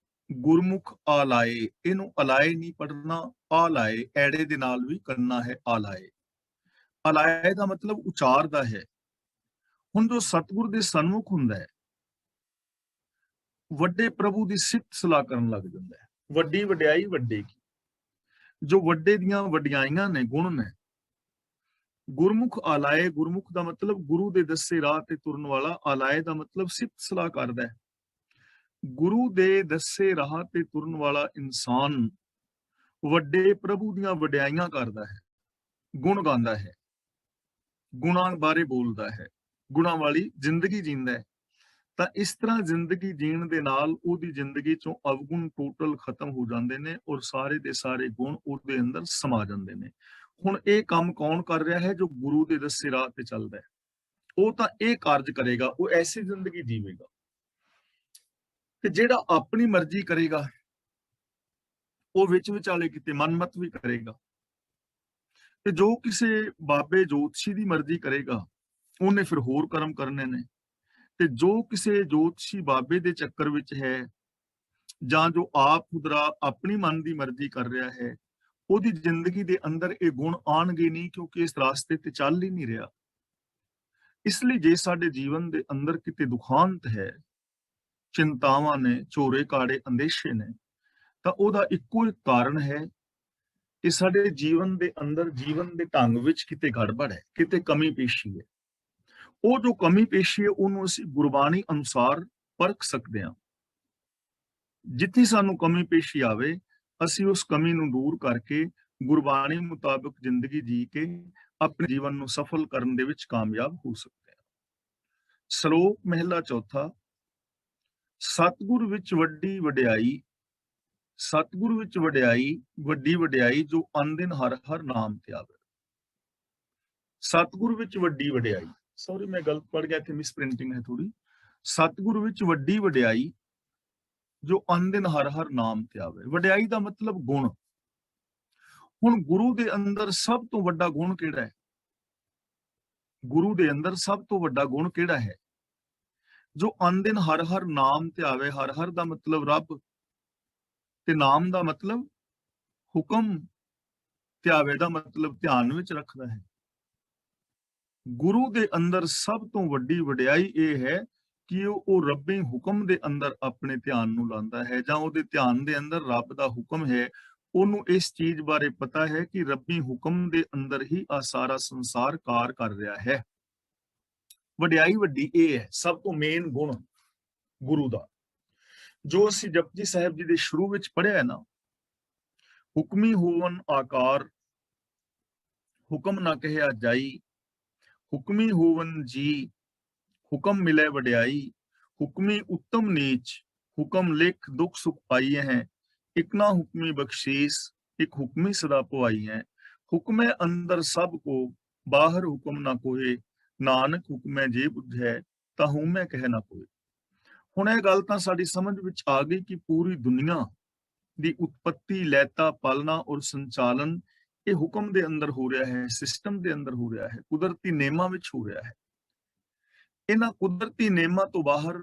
ਗੁਰਮੁਖ ਆਲਾਏ, ਇਹਨੂੰ ਅਲਾਏ ਨਹੀਂ ਪੜ੍ਹਨਾ, ਆਲਾਏ ਐੜੇ ਦੇ ਨਾਲ ਵੀ ਕਰਨਾ ਹੈ। ਆਲਾਏ, ਅਲਾਏ ਦਾ ਮਤਲਬ ਉਚਾਰਦਾ ਹੈ। ਹੁਣ ਜੋ ਸਤਿਗੁਰ ਦੇ ਸਨਮੁਖ ਹੁੰਦਾ ਹੈ, ਵੱਡੇ ਪ੍ਰਭੂ ਦੀ ਸਿਫਤ ਸਲਾਹ ਕਰਨ ਲੱਗ ਜਾਂਦਾ ਹੈ। ਵੱਡੀ ਵਡਿਆਈ ਵੱਡੇ ਕੀ, ਜੋ ਵੱਡੇ ਦੀਆਂ ਵਡਿਆਈਆਂ ਨੇ, ਗੁਣ ਨੇ। ਗੁਰਮੁਖ ਆਲਾਏ, ਗੁਰਮੁਖ ਦਾ ਮਤਲਬ ਗੁਰੂ ਦੇ ਦੱਸੇ ਰਾਹ ਤੇ ਤੁਰਨ ਵਾਲਾ। ਆਲਾਏ ਦਾ ਮਤਲਬ ਸਿਫਤ ਸਲਾਹ ਕਰਦਾ ਹੈ। ਗੁਰੂ ਦੇ ਦੱਸੇ ਰਾਹ ਤੇ ਤੁਰਨ ਵਾਲਾ ਇਨਸਾਨ ਵੱਡੇ ਪ੍ਰਭੂ ਦੀਆਂ ਵਡਿਆਈਆਂ ਕਰਦਾ ਹੈ, ਗੁਣ ਗਾਉਂਦਾ ਹੈ, ਗੁਣਾਂ ਬਾਰੇ ਬੋਲਦਾ ਹੈ, ਗੁਣਾਂ ਵਾਲੀ ਜ਼ਿੰਦਗੀ ਜੀਂਦਾ ਹੈ। ਤਾਂ ਇਸ ਤਰ੍ਹਾਂ ਜ਼ਿੰਦਗੀ ਜੀਣ ਦੇ ਨਾਲ ਉਹਦੀ ਜ਼ਿੰਦਗੀ ਚੋਂ ਅਵਗੁਣ ਟੋਟਲ ਖਤਮ ਹੋ ਜਾਂਦੇ ਨੇ ਔਰ ਸਾਰੇ ਦੇ ਸਾਰੇ ਗੁਣ ਉਹਦੇ ਅੰਦਰ ਸਮਾ ਜਾਂਦੇ ਨੇ। ਹੁਣ ਇਹ ਕੰਮ ਕੌਣ ਕਰ ਰਿਹਾ ਹੈ? ਜੋ ਗੁਰੂ ਦੇ ਦੱਸੇ ਰਾਹ ਤੇ ਚੱਲਦਾ ਹੈ, ਉਹ ਤਾਂ ਇਹ ਕਾਰਜ ਕਰੇਗਾ, ਉਹ ਐਸੀ ਜ਼ਿੰਦਗੀ ਜੀਵੇਗਾ। ਤੇ ਜਿਹੜਾ ਆਪਣੀ ਮਰਜ਼ੀ ਕਰੇਗਾ ਉਹ ਵਿੱਚ ਵਿਚਾਲੇ ਕਿਤੇ ਮਨਮਤ ਵੀ ਕਰੇਗਾ। ਤੇ ਜੋ ਕਿਸੇ ਬਾਬੇ ਜੋਤਸ਼ੀ ਦੀ ਮਰਜ਼ੀ ਕਰੇਗਾ ਉਹਨੇ ਫਿਰ ਹੋਰ ਕਰਮ ਕਰਨੇ ਨੇ। ਤੇ ਜੋ ਕਿਸੇ ਜੋਤਸ਼ੀ ਬਾਬੇ ਦੇ ਚੱਕਰ ਵਿੱਚ ਹੈ ਜਾਂ ਜੋ ਆਪ ਖੁਦਰਾ ਆਪਣੀ ਮਨ ਦੀ ਮਰਜ਼ੀ ਕਰ ਰਿਹਾ ਹੈ, ਉਹਦੀ ਜ਼ਿੰਦਗੀ ਦੇ ਅੰਦਰ ਇਹ ਗੁਣ ਆਣਗੇ ਨਹੀਂ, ਕਿਉਂਕਿ ਇਸ ਰਾਸਤੇ ਤੇ ਚੱਲ ਹੀ ਨਹੀਂ ਰਿਹਾ। ਇਸ ਲਈ ਜੇ ਸਾਡੇ ਜੀਵਨ ਦੇ ਅੰਦਰ ਕਿਤੇ ਦੁਖਾਂਤ ਹੈ, ਚਿੰਤਾਵਾਂ ਨੇ, ਚੋਰੇ ਕਾੜੇ ਅੰਦੇਸ਼ੇ ਨੇ, ਤਾਂ ਉਹਦਾ ਇੱਕੋ ਇੱਕ ਕਾਰਨ ਹੈ ਕਿ ਸਾਡੇ ਜੀਵਨ ਦੇ ਅੰਦਰ, ਜੀਵਨ ਦੇ ਢੰਗ ਵਿੱਚ ਕਿਤੇ ਗੜਬੜ ਹੈ, ਕਿਤੇ ਕਮੀ ਪੇਸ਼ੀ ਹੈ। ਉਹ ਜੋ ਕਮੀ ਪੇਸ਼ੀ ਹੈ ਉਹਨੂੰ ਅਸੀਂ ਗੁਰਬਾਣੀ ਅਨੁਸਾਰ ਪਰਖ ਸਕਦੇ ਹਾਂ। ਜਿੱਥੇ ਸਾਨੂੰ ਕਮੀ ਪੇਸ਼ੀ ਆਵੇ ਅਸੀਂ ਉਸ ਕਮੀ ਨੂੰ ਦੂਰ ਕਰਕੇ ਗੁਰਬਾਣੀ ਮੁਤਾਬਕ ਜ਼ਿੰਦਗੀ ਜੀ ਕੇ ਆਪਣੇ ਜੀਵਨ ਨੂੰ ਸਫਲ ਕਰਨ ਦੇ ਵਿੱਚ ਕਾਮਯਾਬ ਹੋ ਸਕਦੇ ਹਾਂ। ਸ਼ਲੋਕ ਮਹਿਲਾ ਚੌਥਾ। ਸਤਿਗੁਰ ਵਿੱਚ ਵੱਡੀ ਵਡਿਆਈ, ਸਤਿਗੁਰ ਵਿੱਚ ਵਡਿਆਈ, ਵੱਡੀ ਵਡਿਆਈ ਜੋ ਅਨਦਿਨ ਹਰ ਹਰ ਨਾਮ ਤੇ ਆਵੇ। ਸਤਿਗੁਰ ਵਿੱਚ ਵੱਡੀ ਵਡਿਆਈ, ਸੌਰੀ ਮੈਂ ਗਲਤ ਪੜ ਗਿਆ, ਇੱਥੇ ਮਿਸਪ੍ਰਿੰਟਿੰਗ ਹੈ ਥੋੜੀ। ਸਤਿਗੁਰ ਵਿੱਚ ਵੱਡੀ ਵਡਿਆਈ ਜੋ ਅਨਦਿਨ ਹਰ ਹਰ ਨਾਮ ਤੇ ਆਵੇ। ਵਡਿਆਈ ਦਾ ਮਤਲਬ ਗੁਣ। ਹੁਣ ਗੁਰੂ ਦੇ ਅੰਦਰ ਸਭ ਤੋਂ ਵੱਡਾ ਗੁਣ ਕਿਹੜਾ ਹੈ? ਗੁਰੂ ਦੇ ਅੰਦਰ ਸਭ ਤੋਂ ਵੱਡਾ ਗੁਣ ਕਿਹੜਾ ਹੈ? ਜੋ ਅਨਦਿਨ ਹਰ ਹਰ ਨਾਮ ਤੇ ਆਵੇ। ਹਰ ਹਰ ਦਾ ਮਤਲਬ ਰੱਬ, ਤੇ ਨਾਮ ਦਾ ਮਤਲਬ ਹੁਕਮ, ਤੇ ਆਵੇ ਦਾ ਮਤਲਬ ਧਿਆਨ ਵਿੱਚ ਰੱਖਦਾ ਹੈ। ਗੁਰੂ ਦੇ ਅੰਦਰ ਸਭ ਤੋਂ ਵੱਡੀ ਵਡਿਆਈ ਇਹ ਹੈ ਕਿ ਉਹ ਰੱਬੀ ਹੁਕਮ ਦੇ ਅੰਦਰ ਆਪਣੇ ਧਿਆਨ ਨੂੰ ਲਾਉਂਦਾ ਹੈ, ਜਾਂ ਉਹਦੇ ਧਿਆਨ ਦੇ ਅੰਦਰ ਰੱਬ ਦਾ ਹੁਕਮ ਹੈ। ਉਹਨੂੰ ਇਸ ਚੀਜ਼ ਬਾਰੇ ਪਤਾ ਹੈ ਕਿ ਰੱਬੀ ਹੁਕਮ ਦੇ ਅੰਦਰ ਹੀ ਆ ਸਾਰਾ ਸੰਸਾਰ ਕਾਰ ਕਰ ਰਿਹਾ ਹੈ। ਵਡਿਆਈ ਵੱਡੀ ਇਹ ਹੈ, ਸਭ ਤੋਂ ਮੇਨ ਗੁਣ ਗੁਰੂ ਦਾ। ਜੋ ਅਸੀਂ ਜਪਜੀ ਸਾਹਿਬ ਜੀ ਦੇ ਸ਼ੁਰੂ ਵਿੱਚ ਪੜ੍ਹਿਆ ਹੈ ਨਾ, ਹੁਕਮੀ ਹੋਵਨ ਆਕਾਰ, ਹੁਕਮ ਨਾ ਕਹਿਆ ਜਾਈ, ਹੁਕਮੀ ਹੋਵਨ ਜੀ, ਹੁਕਮ ਮਿਲੇ ਵਡਿਆਈ, हुक्मी उत्तम नीच, हुक्म लिख दुख सुख पाई है। एक ना हुक्मी बख्शीस, एक हुक्मी सदा पुआई है। हुक्मे अंदर सब को, बाहर हुक्म ना कोई। नानक हुक्मे जे बुझै, ताहू मैं कह ना कोई। ਹੁਣ ਇਹ ਗੱਲ ਤਾਂ ਸਾਡੀ ਸਮਝ ਵਿੱਚ ਆ ਗਈ ਕਿ ਪੂਰੀ ਦੁਨੀਆ ਦੀ ਉਤਪत्ति, ਲੈਤਾ, ਪਾਲਣਾ ਔਰ ਸੰਚਾਲਨ ਇਹ ਹੁਕਮ ਦੇ ਅੰਦਰ ਹੋ ਰਿਹਾ ਹੈ, ਸਿਸਟਮ ਦੇ ਅੰਦਰ ਹੋ ਰਿਹਾ ਹੈ, ਕੁਦਰਤੀ ਨੇਮਾਂ ਵਿੱਚ ਹੋ ਰਿਹਾ ਹੈ। ਇਹਨਾਂ ਕੁਦਰਤੀ ਨੇਮਾਂ ਤੋਂ ਬਾਹਰ,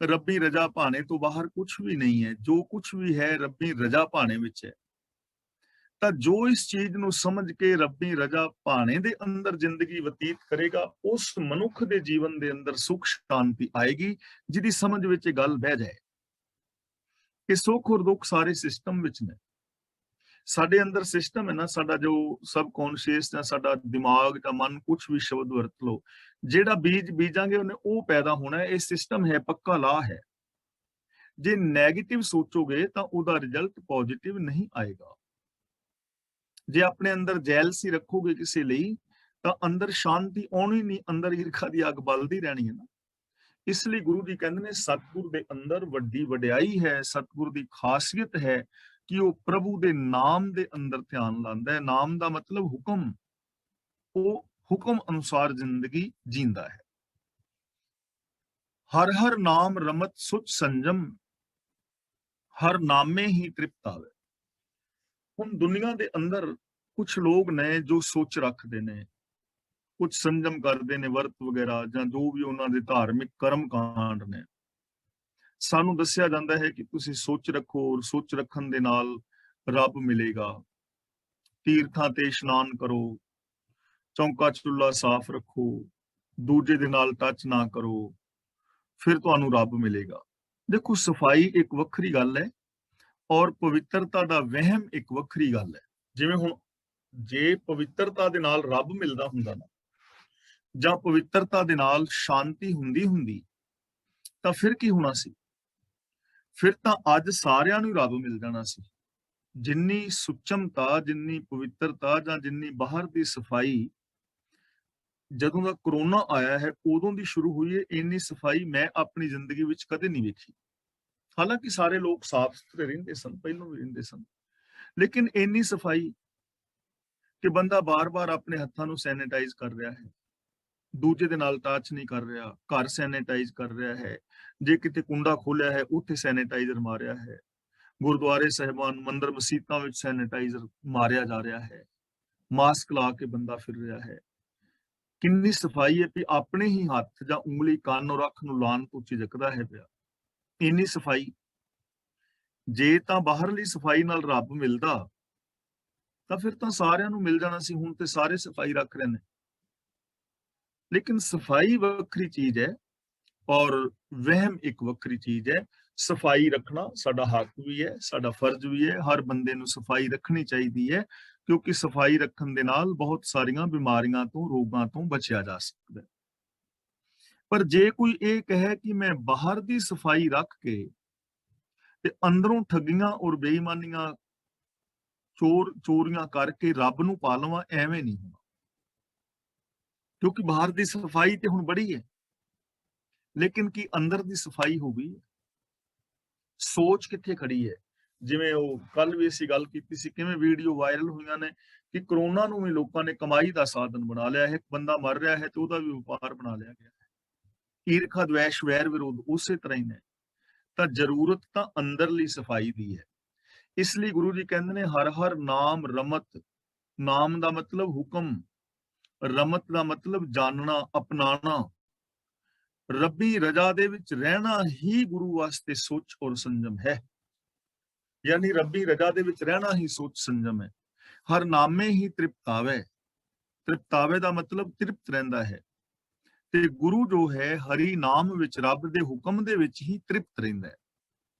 ਰੱਬੀ ਰਜ਼ਾ ਭਾਣੇ ਤੋਂ ਬਾਹਰ ਕੁਝ ਵੀ ਨਹੀਂ ਹੈ। ਜੋ ਕੁਝ ਵੀ ਹੈ ਰੱਬੀ ਰਜ਼ਾ ਭਾਣੇ ਵਿੱਚ ਹੈ। ਤਾਂ ਜੋ ਇਸ ਚੀਜ਼ ਨੂੰ ਸਮਝ ਕੇ ਰੱਬੀ ਰਜ਼ਾ ਭਾਣੇ ਦੇ ਅੰਦਰ ਜ਼ਿੰਦਗੀ ਬਤੀਤ ਕਰੇਗਾ, ਉਸ ਮਨੁੱਖ ਦੇ ਜੀਵਨ ਦੇ ਅੰਦਰ ਸੁਖ ਸ਼ਾਂਤੀ ਆਏਗੀ, ਜਿਹਦੀ ਸਮਝ ਵਿੱਚ ਇਹ ਗੱਲ ਬਹਿ ਜਾਏ ਕਿ ਸੁੱਖ ਔਰ ਦੁੱਖ ਸਾਰੇ ਸਿਸਟਮ ਵਿੱਚ ਨੇ। ਸਾਡੇ ਅੰਦਰ ਸਿਸਟਮ ਹੈ ਨਾ, ਸਾਡਾ ਜੋ ਸਬਕੌਂਸ਼ੀਅਸ ਜਾਂ ਸਾਡਾ ਦਿਮਾਗ ਜਾਂ ਮਨ, ਕੁਝ ਵੀ ਸ਼ਬਦ ਵਰਤ ਲਓ, ਜਿਹੜਾ ਬੀਜ ਬੀਜਾਂਗੇ ਉਹਨੇ ਉਹ ਪੈਦਾ ਹੋਣਾ ਹੈ। ਇਹ ਸਿਸਟਮ ਹੈ, ਪੱਕਾ ਲਾ ਹੈ। ਜੇ ਨੈਗੇਟਿਵ ਸੋਚੋਗੇ ਤਾਂ ਉਹਦਾ ਰਿਜ਼ਲਟ ਪੋਜ਼ਿਟਿਵ ਨਹੀਂ ਆਏਗਾ। ਜੇ ਆਪਣੇ ਅੰਦਰ ਜੈਲਸੀ ਰੱਖੋਗੇ ਕਿਸੇ ਲਈ ਤਾਂ ਅੰਦਰ ਸ਼ਾਂਤੀ ਆਉਣੀ ਨਹੀਂ, ਅੰਦਰ ਈਰਖਾ ਦੀ ਅੱਗ ਬਲਦੀ ਰਹਿਣੀ ਹੈ ਨਾ। ਇਸ ਲਈ ਗੁਰੂ ਜੀ ਕਹਿੰਦੇ ਨੇ ਸਤਿਗੁਰ ਦੇ ਅੰਦਰ ਵੱਡੀ ਵਡਿਆਈ ਹੈ, ਸਤਿਗੁਰ ਦੀ ਖਾਸੀਅਤ ਹੈ ਕਿ ਉਹ ਪ੍ਰਭੂ ਦੇ ਨਾਮ ਦੇ ਅੰਦਰ ਧਿਆਨ ਲਾਉਂਦਾ ਹੈ। ਨਾਮ ਦਾ ਮਤਲਬ ਹੁਕਮ, ਉਹ ਹੁਕਮ ਅਨੁਸਾਰ ਜ਼ਿੰਦਗੀ ਜੀਂਦਾ ਹੈ। ਹਰ ਹਰ ਨਾਮ ਰਮਤ ਸੁਚ ਸੰਜਮ, ਹਰ ਨਾਮੇ ਹੀ ਤ੍ਰਿਪਤ ਆਵੇ। ਹੁਣ ਦੁਨੀਆ ਦੇ ਅੰਦਰ ਕੁਝ ਲੋਕ ਨੇ ਜੋ ਸੋਚ ਰੱਖਦੇ ਨੇ, ਕੁਝ ਸੰਜਮ ਕਰਦੇ ਨੇ, ਵਰਤ ਵਗੈਰਾ ਜਾਂ ਜੋ ਵੀ ਉਹਨਾਂ ਦੇ ਧਾਰਮਿਕ ਕਰਮ ਕਾਂਡ ਨੇ। ਸਾਨੂੰ ਦੱਸਿਆ ਜਾਂਦਾ ਹੈ ਕਿ ਤੁਸੀਂ ਸੋਚ ਰੱਖੋ, ਔਰ ਸੋਚ ਰੱਖਣ ਦੇ ਨਾਲ ਰੱਬ ਮਿਲੇਗਾ। ਤੀਰਥਾਂ ਤੇ ਇਸ਼ਨਾਨ ਕਰੋ, ਚੌਂਕਾ ਚੁੱਲ੍ਹਾ ਸਾਫ਼ ਰੱਖੋ, ਦੂਜੇ ਦੇ ਨਾਲ ਟੱਚ ਨਾ ਕਰੋ, ਫਿਰ ਤੁਹਾਨੂੰ ਰੱਬ ਮਿਲੇਗਾ। ਦੇਖੋ, ਸਫਾਈ ਇੱਕ ਵੱਖਰੀ ਗੱਲ ਹੈ ਔਰ ਪਵਿੱਤਰਤਾ ਦਾ ਵਹਿਮ ਇੱਕ ਵੱਖਰੀ ਗੱਲ ਹੈ। ਜਿਵੇਂ ਹੁਣ ਜੇ ਪਵਿੱਤਰਤਾ ਦੇ ਨਾਲ ਰੱਬ ਮਿਲਦਾ ਹੁੰਦਾ ਨਾ, ਜਾਂ ਪਵਿੱਤਰਤਾ ਦੇ ਨਾਲ ਸ਼ਾਂਤੀ ਹੁੰਦੀ ਤਾਂ ਫਿਰ ਕੀ ਹੋਣਾ ਸੀ? ਫਿਰ ਤਾਂ ਅੱਜ ਸਾਰਿਆਂ ਨੂੰ ਰੱਬ ਮਿਲ ਜਾਣਾ ਸੀ। ਜਿੰਨੀ ਸੁਚਮਤਾ, ਜਿੰਨੀ ਪਵਿੱਤਰਤਾ ਜਾਂ ਜਿੰਨੀ ਬਾਹਰ ਦੀ ਸਫਾਈ ਜਦੋਂ ਦਾ ਕਰੋਨਾ ਆਇਆ ਹੈ ਉਦੋਂ ਦੀ ਸ਼ੁਰੂ ਹੋਈ ਹੈ, ਇੰਨੀ ਸਫਾਈ ਮੈਂ ਆਪਣੀ ਜ਼ਿੰਦਗੀ ਵਿੱਚ ਕਦੇ ਨਹੀਂ ਵੇਖੀ। ਹਾਲਾਂਕਿ ਸਾਰੇ ਲੋਕ ਸਾਫ਼ ਸੁਥਰੇ ਰਹਿੰਦੇ ਸਨ, ਪਹਿਲਾਂ ਵੀ ਰਹਿੰਦੇ ਸਨ, ਲੇਕਿਨ ਇੰਨੀ ਸਫਾਈ ਕਿ ਬੰਦਾ ਬਾਰ-ਬਾਰ ਆਪਣੇ ਹੱਥਾਂ ਨੂੰ ਸੈਨੀਟਾਈਜ਼ ਕਰ ਰਿਹਾ ਹੈ, ਦੂਜੇ ਦੇ ਨਾਲ ਟੱਚ ਨਹੀਂ ਕਰ ਰਿਹਾ, ਘਰ ਸੈਨੀਟਾਈਜ਼ ਕਰ ਰਿਹਾ ਹੈ, ਜੇ ਕਿਤੇ ਕੁੰਡਾ ਖੋਲਿਆ ਹੈ ਉੱਥੇ ਸੈਨੀਟਾਈਜ਼ਰ ਮਾਰਿਆ ਹੈ, ਗੁਰਦੁਆਰੇ ਸਾਹਿਬਾਨ, ਮੰਦਰ ਮਸੀਤਾਂ ਵਿੱਚ ਸੈਨੀਟਾਈਜ਼ਰ ਮਾਰਿਆ ਜਾ ਰਿਹਾ ਹੈ, ਮਾਸਕ ਲਾ ਕੇ ਬੰਦਾ ਫਿਰ ਰਿਹਾ ਹੈ। ਕਿੰਨੀ ਸਫਾਈ ਹੈ ਕਿ ਆਪਣੇ ਹੀ ਹੱਥ ਜਾਂ ਉਂਗਲੀ ਕੰਨ ਔਰ ਅੱਖ ਨੂੰ ਲਾਉਣ ਤੋਂ ਝਿਜਕਦਾ ਹੈ ਪਿਆ। ਇੰਨੀ ਸਫਾਈ। ਜੇ ਤਾਂ ਬਾਹਰਲੀ ਸਫਾਈ ਨਾਲ ਰੱਬ ਮਿਲਦਾ ਤਾਂ ਫਿਰ ਤਾਂ ਸਾਰਿਆਂ ਨੂੰ ਮਿਲ ਜਾਣਾ ਸੀ। ਹੁਣ ਤੇ ਸਾਰੇ ਸਫਾਈ ਰੱਖ ਰਹੇ ਨੇ, ਲੇਕਿਨ ਸਫਾਈ ਵੱਖਰੀ ਚੀਜ਼ ਹੈ ਔਰ ਵਹਿਮ ਇੱਕ ਵੱਖਰੀ ਚੀਜ਼ ਹੈ। ਸਫਾਈ ਰੱਖਣਾ ਸਾਡਾ ਹੱਕ ਵੀ ਹੈ, ਸਾਡਾ ਫਰਜ਼ ਵੀ ਹੈ। ਹਰ ਬੰਦੇ ਨੂੰ ਸਫਾਈ ਰੱਖਣੀ ਚਾਹੀਦੀ ਹੈ, ਕਿਉਂਕਿ ਸਫਾਈ ਰੱਖਣ ਦੇ ਨਾਲ ਬਹੁਤ ਸਾਰੀਆਂ ਬਿਮਾਰੀਆਂ ਤੋਂ, ਰੋਗਾਂ ਤੋਂ ਬਚਿਆ ਜਾ ਸਕਦਾ ਹੈ। ਪਰ ਜੇ ਕੋਈ ਇਹ ਕਹੇ ਕਿ ਮੈਂ ਬਾਹਰ ਦੀ ਸਫਾਈ ਰੱਖ ਕੇ ਤੇ ਅੰਦਰੋਂ ਠੱਗੀਆਂ ਔਰ ਬੇਈਮਾਨੀਆਂ, ਚੋਰੀਆਂ ਕਰਕੇ ਰੱਬ ਨੂੰ ਪਾ ਲਵਾਂ, ਐਵੇਂ ਨਹੀਂ ਹੋਣਾ। ਕਿਉਂਕਿ ਬਾਹਰ ਦੀ ਸਫਾਈ ਤੇ ਹੁਣ ਬੜੀ ਹੈ, ਲੇਕਿਨ ਕੀ ਅੰਦਰ ਦੀ ਸਫਾਈ ਹੋ ਗਈ? ਸੋਚ ਕਿੱਥੇ ਖੜੀ ਹੈ? ਜਿਵੇਂ ਉਹ ਕੱਲ ਵੀ ਅਸੀਂ ਗੱਲ ਕੀਤੀ ਸੀ, ਕਿਵੇਂ ਵੀਡੀਓ ਵਾਇਰਲ ਹੋਈਆਂ ਨੇ ਕਿ ਕਰੋਨਾ ਨੂੰ ਵੀ ਲੋਕਾਂ ਨੇ ਕਮਾਈ ਦਾ ਸਾਧਨ ਬਣਾ ਲਿਆ ਹੈ। ਇੱਕ ਬੰਦਾ ਮਰ ਰਿਹਾ ਹੈ ਤੇ ਉਹਦਾ ਵੀ ਵਪਾਰ ਬਣਾ ਲਿਆ ਗਿਆ ਹੈ। ਈਰਖਾ, ਦਵੈਸ਼, ਵੈਰ, ਵਿਰੋਧ ਉਸੇ ਤਰ੍ਹਾਂ ਹੀ ਨੇ। ਤਾਂ ਜ਼ਰੂਰਤ ਤਾਂ ਅੰਦਰਲੀ ਸਫਾਈ ਦੀ ਹੈ। ਇਸ ਲਈ ਗੁਰੂ ਜੀ ਕਹਿੰਦੇ ਨੇ ਹਰ ਹਰ ਨਾਮ ਰਮਤ। ਨਾਮ ਦਾ ਮਤਲਬ ਹੁਕਮ, ਰਮਤ ਦਾ ਮਤਲਬ ਜਾਣਨਾ, ਅਪਣਾਣਾ। ਰੱਬੀ ਰਜ਼ਾ ਦੇ ਵਿੱਚ ਰਹਿਣਾ ਹੀ ਗੁਰੂ ਵਾਸਤੇ ਸੋਚ ਔਰ ਸੰਜਮ ਹੈ। ਯਾਨੀ ਰੱਬੀ ਰਜ਼ਾ ਦੇ ਵਿੱਚ ਰਹਿਣਾ ਹੀ ਸੋਚ ਸੰਜਮ ਹੈ। ਹਰ ਨਾਮੇ ਹੀ ਤ੍ਰਿਪਤਾਵੇ। ਤ੍ਰਿਪਤਾਵੇ ਦਾ ਮਤਲਬ ਤ੍ਰਿਪਤ ਰਹਿੰਦਾ ਹੈ। ਤੇ ਗੁਰੂ ਜੋ ਹੈ ਹਰੀ ਨਾਮ ਵਿੱਚ, ਰੱਬ ਦੇ ਹੁਕਮ ਦੇ ਵਿੱਚ ਹੀ ਤ੍ਰਿਪਤ ਰਹਿੰਦਾ ਹੈ।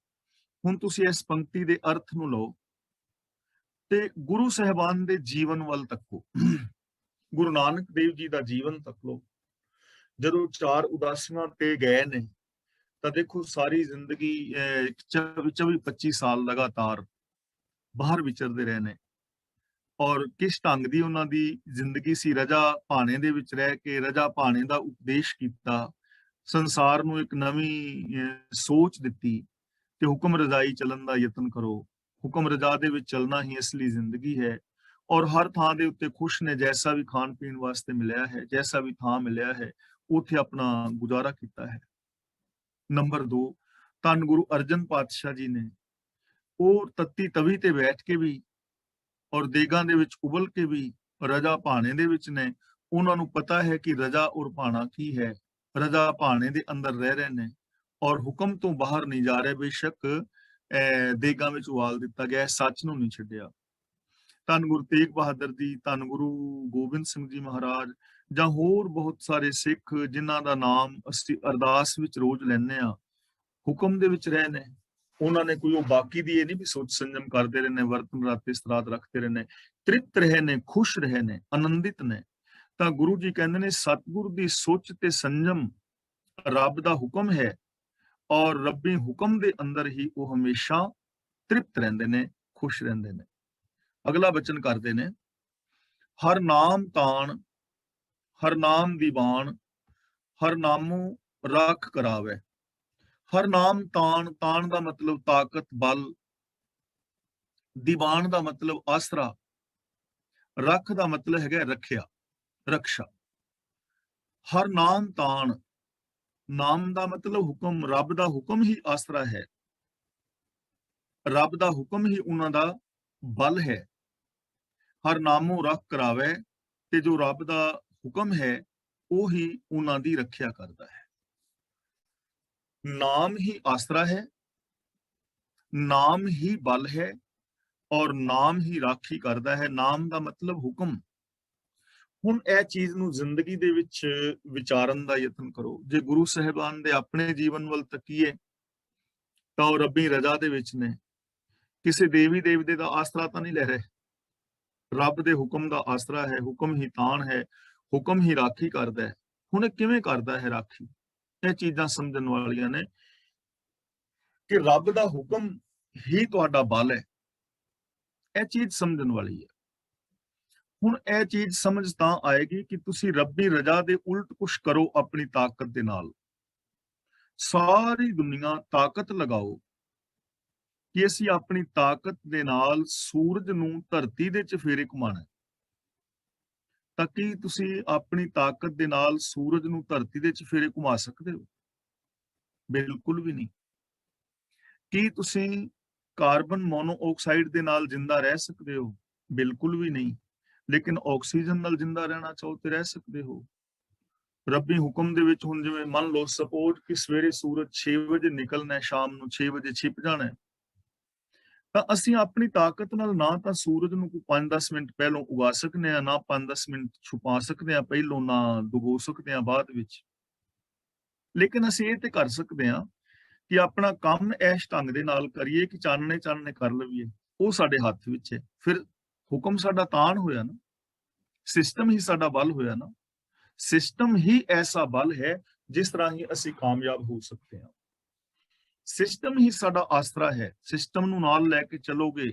ਹੁਣ ਤੁਸੀਂ ਇਸ ਪੰਕਤੀ ਦੇ ਅਰਥ ਨੂੰ ਲਓ ਤੇ ਗੁਰੂ ਸਾਹਿਬਾਨ ਦੇ ਜੀਵਨ ਵੱਲ ਤੱਕੋ। ਗੁਰੂ ਨਾਨਕ ਦੇਵ ਜੀ ਦਾ ਜੀਵਨ ਤੱਕ ਲਓ। ਜਦੋਂ 4 ਉਦਾਸੀਆਂ ਤੇ ਗਏ ਨੇ ਤਾਂ ਦੇਖੋ ਸਾਰੀ ਜ਼ਿੰਦਗੀ 24-25 ਸਾਲ ਲਗਾਤਾਰ ਬਾਹਰ ਵਿਚਰਦੇ ਰਹੇ ਨੇ ਔਰ ਕਿਸ ਢੰਗ ਦੀ ਉਹਨਾਂ ਦੀ ਜ਼ਿੰਦਗੀ ਸੀ। ਰਜਾ ਭਾਣੇ ਦੇ ਵਿੱਚ ਰਹਿ ਕੇ ਰਜਾ ਭਾਣੇ ਦਾ ਉਪਦੇਸ਼ ਕੀਤਾ, ਸੰਸਾਰ ਨੂੰ ਇੱਕ ਨਵੀਂ ਸੋਚ ਦਿੱਤੀ ਕਿ ਹੁਕਮ ਰਜ਼ਾਈ ਚੱਲਣ ਦਾ ਯਤਨ ਕਰੋ। ਹੁਕਮ ਰਜ਼ਾ ਦੇ ਵਿੱਚ ਚੱਲਣਾ ਹੀ ਅਸਲੀ ਜ਼ਿੰਦਗੀ ਹੈ। ਔਰ ਹਰ ਥਾਂ ਦੇ ਉੱਤੇ ਖੁਸ਼ ਨੇ, ਜੈਸਾ ਵੀ ਖਾਣ ਪੀਣ ਵਾਸਤੇ ਮਿਲਿਆ ਹੈ, ਜੈਸਾ ਵੀ ਥਾਂ ਮਿਲਿਆ ਹੈ, ਉੱਥੇ ਆਪਣਾ ਗੁਜ਼ਾਰਾ ਕੀਤਾ ਹੈ। ਨੰਬਰ 2, ਧੰਨ ਗੁਰੂ ਅਰਜਨ ਪਾਤਸ਼ਾਹ ਜੀ ਨੇ ਉਹ ਤੱਤੀ ਤਵੀ ਤੇ ਬੈਠ ਕੇ ਵੀ ਔਰ ਦੇਗਾਂ ਦੇ ਵਿੱਚ ਉਬਲ ਕੇ ਵੀ ਰਜਾ ਭਾਣੇ ਦੇ ਵਿੱਚ ਨੇ। ਉਹਨਾਂ ਨੂੰ ਪਤਾ ਹੈ ਕਿ ਰਜਾ ਔਰ ਭਾਣਾ ਕੀ ਹੈ। ਰਜਾ ਭਾਣੇ ਦੇ ਅੰਦਰ ਰਹਿ ਰਹੇ ਨੇ ਔਰ ਹੁਕਮ ਤੋਂ ਬਾਹਰ ਨਹੀਂ ਜਾ ਰਹੇ। ਬੇਸ਼ੱਕ ਦੇਗਾਂ ਵਿੱਚ ਉਬਾਲ ਦਿੱਤਾ ਗਿਆ, ਸੱਚ ਨੂੰ ਨਹੀਂ ਛੱਡਿਆ। ਧੰਨ ਗੁਰੂ ਤੇਗ ਬਹਾਦਰ ਜੀ, ਧੰਨ ਗੁਰੂ ਗੋਬਿੰਦ ਸਿੰਘ ਜੀ ਮਹਾਰਾਜ, ਜਾਂ ਹੋਰ ਬਹੁਤ ਸਾਰੇ ਸਿੱਖ ਜਿਨ੍ਹਾਂ ਦਾ ਨਾਮ ਅਸੀਂ ਅਰਦਾਸ ਵਿੱਚ ਰੋਜ਼ ਲੈਂਦੇ ਆ, ਹੁਕਮ ਦੇ ਵਿੱਚ ਰਹੇ ਨੇ। ਉਹਨਾਂ ਨੇ ਕੋਈ ਉਹ ਬਾਕੀ ਦੀ ਇਹ ਨਹੀਂ ਵੀ ਸੋਚ ਸੰਜਮ ਕਰਦੇ ਰਹੇ ਨੇ, ਵਰਤਨ ਰਾਤੇ ਸਤਰਾਤ ਰੱਖਦੇ ਰਹੇ ਨੇ, ਤ੍ਰਿਪਤ ਰਹੇ ਨੇ, ਖੁਸ਼ ਰਹੇ ਨੇ, ਆਨੰਦਿਤ ਨੇ। ਤਾਂ ਗੁਰੂ ਜੀ ਕਹਿੰਦੇ ਨੇ ਸਤਿਗੁਰ ਦੀ ਸੋਚ ਤੇ ਸੰਜਮ ਰੱਬ ਦਾ ਹੁਕਮ ਹੈ ਔਰ ਰੱਬੀ ਹੁਕਮ ਦੇ ਅੰਦਰ ਹੀ ਉਹ ਹਮੇਸ਼ਾ ਤ੍ਰਿਪਤ ਰਹਿੰਦੇ ਨੇ, ਖੁਸ਼ ਰਹਿੰਦੇ ਨੇ। ਅਗਲਾ ਬਚਨ ਕਰਦੇ ਨੇ, ਹਰ ਨਾਮ ਤਾਣ, ਹਰ ਨਾਮ ਦੀਵਾਨ, ਹਰ ਨਾਮੂ ਰਾਖ ਕਰਾਵੇ। ਹਰ ਨਾਮ ਤਾਣ, ਤਾਣ ਦਾ ਮਤਲਬ ਤਾਕਤ, ਬਲ। ਦੀਵਾਨ ਦਾ ਮਤਲਬ ਆਸਰਾ। ਰੱਖ ਦਾ ਮਤਲਬ ਹੈਗਾ ਰੱਖਿਆ, ਰਕਸ਼ਾ। ਹਰ ਨਾਮ ਤਾਣ, ਨਾਮ ਦਾ ਮਤਲਬ ਹੁਕਮ, ਰੱਬ ਦਾ ਹੁਕਮ ਹੀ ਆਸਰਾ ਹੈ, ਰੱਬ ਦਾ ਹੁਕਮ ਹੀ ਉਹਨਾਂ ਦਾ ਬਲ ਹੈ। ਹਰ ਨਾਮੋਂ ਰੱਖ ਕਰਾਵੇ, ਤੇ ਜੋ ਰੱਬ ਦਾ ਹੁਕਮ ਹੈ ਉਹ ਹੀ ਉਹਨਾਂ ਦੀ ਰੱਖਿਆ ਕਰਦਾ ਹੈ। ਨਾਮ ਹੀ ਆਸਰਾ ਹੈ, ਨਾਮ ਹੀ ਬਲ ਹੈ ਔਰ ਨਾਮ ਹੀ ਰਾਖੀ ਕਰਦਾ ਹੈ। ਨਾਮ ਦਾ ਮਤਲਬ ਹੁਕਮ। ਹੁਣ ਇਹ ਚੀਜ਼ ਨੂੰ ਜ਼ਿੰਦਗੀ ਦੇ ਵਿੱਚ ਵਿਚਾਰਨ ਦਾ ਯਤਨ ਕਰੋ। ਜੇ ਗੁਰੂ ਸਾਹਿਬਾਨ ਦੇ ਆਪਣੇ ਜੀਵਨ ਵੱਲ ਤੱਕੀਏ ਤਾਂ ਉਹ ਰੱਬੀ ਰਜ਼ਾ ਦੇ ਵਿੱਚ ਨੇ, ਕਿਸੇ ਦੇਵੀ ਦੇਵਤੇ ਦਾ ਆਸਰਾ ਤਾਂ ਨਹੀਂ ਲੈ ਰਹੇ। ਰੱਬ ਦੇ ਹੁਕਮ ਦਾ ਆਸਰਾ ਹੈ, ਹੁਕਮ ਹੀ ਤਾਣ ਹੈ, ਹੁਕਮ ਹੀ ਰਾਖੀ ਕਰਦਾ ਹੈ। ਹੁਣ ਇਹ ਕਿਵੇਂ ਕਰਦਾ ਹੈ ਰਾਖੀ? ਇਹ ਚੀਜ਼ਾਂ ਸਮਝਣ ਵਾਲੀਆਂ ਨੇ ਕਿ ਰੱਬ ਦਾ ਹੁਕਮ ਹੀ ਤੁਹਾਡਾ ਬਲ ਹੈ। ਇਹ ਚੀਜ਼ ਸਮਝਣ ਵਾਲੀ ਹੈ। ਹੁਣ ਇਹ ਚੀਜ਼ ਸਮਝ ਤਾਂ ਆਏਗੀ ਕਿ ਤੁਸੀਂ ਰੱਬੀ ਰਜ਼ਾ ਦੇ ਉਲਟ ਕੁਛ ਕਰੋ ਆਪਣੀ ਤਾਕਤ ਦੇ ਨਾਲ। ਸਾਰੀ ਦੁਨੀਆ ਤਾਕਤ ਲਗਾਓ ਕਿ ਅਸੀਂ ਆਪਣੀ ਤਾਕਤ ਦੇ ਨਾਲ ਸੂਰਜ ਨੂੰ ਧਰਤੀ ਦੇ ਚਫੇਰੇ ਘੁਮਾਣਾ। ਤਾਂ ਕੀ ਤੁਸੀਂ ਆਪਣੀ ਤਾਕਤ ਦੇ ਨਾਲ ਸੂਰਜ ਨੂੰ ਧਰਤੀ ਦੇ ਚਫੇਰੇ ਘੁਮਾ ਸਕਦੇ ਹੋ? ਬਿਲਕੁਲ ਵੀ ਨਹੀਂ। ਕੀ ਤੁਸੀਂ ਕਾਰਬਨ ਮੋਨੋਆਕਸਾਈਡ ਦੇ ਨਾਲ ਜਿੰਦਾ ਰਹਿ ਸਕਦੇ ਹੋ? ਬਿਲਕੁਲ ਵੀ ਨਹੀਂ। ਲੇਕਿਨ ਆਕਸੀਜਨ ਨਾਲ ਜਿੰਦਾ ਰਹਿਣਾ ਚਾਹੋ ਤੇ ਰਹਿ ਸਕਦੇ ਹੋ। ਰੱਬੀ ਹੁਕਮ ਦੇ ਵਿੱਚ ਹੁਣ ਜਿਵੇਂ ਮੰਨ ਲਓ ਸਪੋਜ਼ ਕਿ ਸਵੇਰੇ ਸੂਰਜ 6 ਵਜੇ ਨਿਕਲਣਾ ਹੈ, ਸ਼ਾਮ ਨੂੰ 6 ਵਜੇ ਛਿਪ ਜਾਣਾ ਹੈ, ਤਾਂ ਅਸੀਂ ਆਪਣੀ ਤਾਕਤ ਨਾਲ ਨਾ ਤਾਂ ਸੂਰਜ ਨੂੰ ਕੋਈ 5-10 ਮਿੰਟ ਪਹਿਲੋਂ ਉਗਾ ਸਕਦੇ ਆ, ਨਾ 5-10 ਮਿੰਟ ਛੁਪਾ ਸਕਦੇ ਆ ਪਹਿਲੋਂ, ਨਾ ਡੁਬੋ ਸਕਦੇ ਆ ਬਾਅਦ ਵਿੱਚ। ਲੇਕਿਨ ਅਸੀਂ ਇਹ ਤੇ ਕਰ ਸਕਦੇ ਆ ਕਿ ਆਪਣਾ ਕੰਮ ਐਸ਼ ਢੰਗ ਦੇ ਨਾਲ ਕਰੀਏ ਕਿ ਚਾਨਣੇ ਚਾਨਣੇ ਕਰ ਲਈਏ। ਉਹ ਸਾਡੇ ਹੱਥ ਵਿੱਚ ਹੈ। ਫਿਰ ਹੁਕਮ ਸਾਡਾ ਤਾਣ ਹੋਇਆ ਨਾ, ਸਿਸਟਮ ਹੀ ਸਾਡਾ ਬਲ ਹੋਇਆ ਨਾ। ਸਿਸਟਮ ਹੀ ਐਸਾ ਬਲ ਹੈ ਜਿਸ ਤਰ੍ਹਾਂ ਹੀ ਅਸੀਂ ਕਾਮਯਾਬ ਹੋ ਸਕਦੇ ਹਾਂ। ਸਿਸਟਮ ਹੀ ਸਾਡਾ ਆਸਰਾ ਹੈ। ਸਿਸਟਮ ਨੂੰ ਨਾਲ ਲੈ ਕੇ ਚੱਲੋਗੇ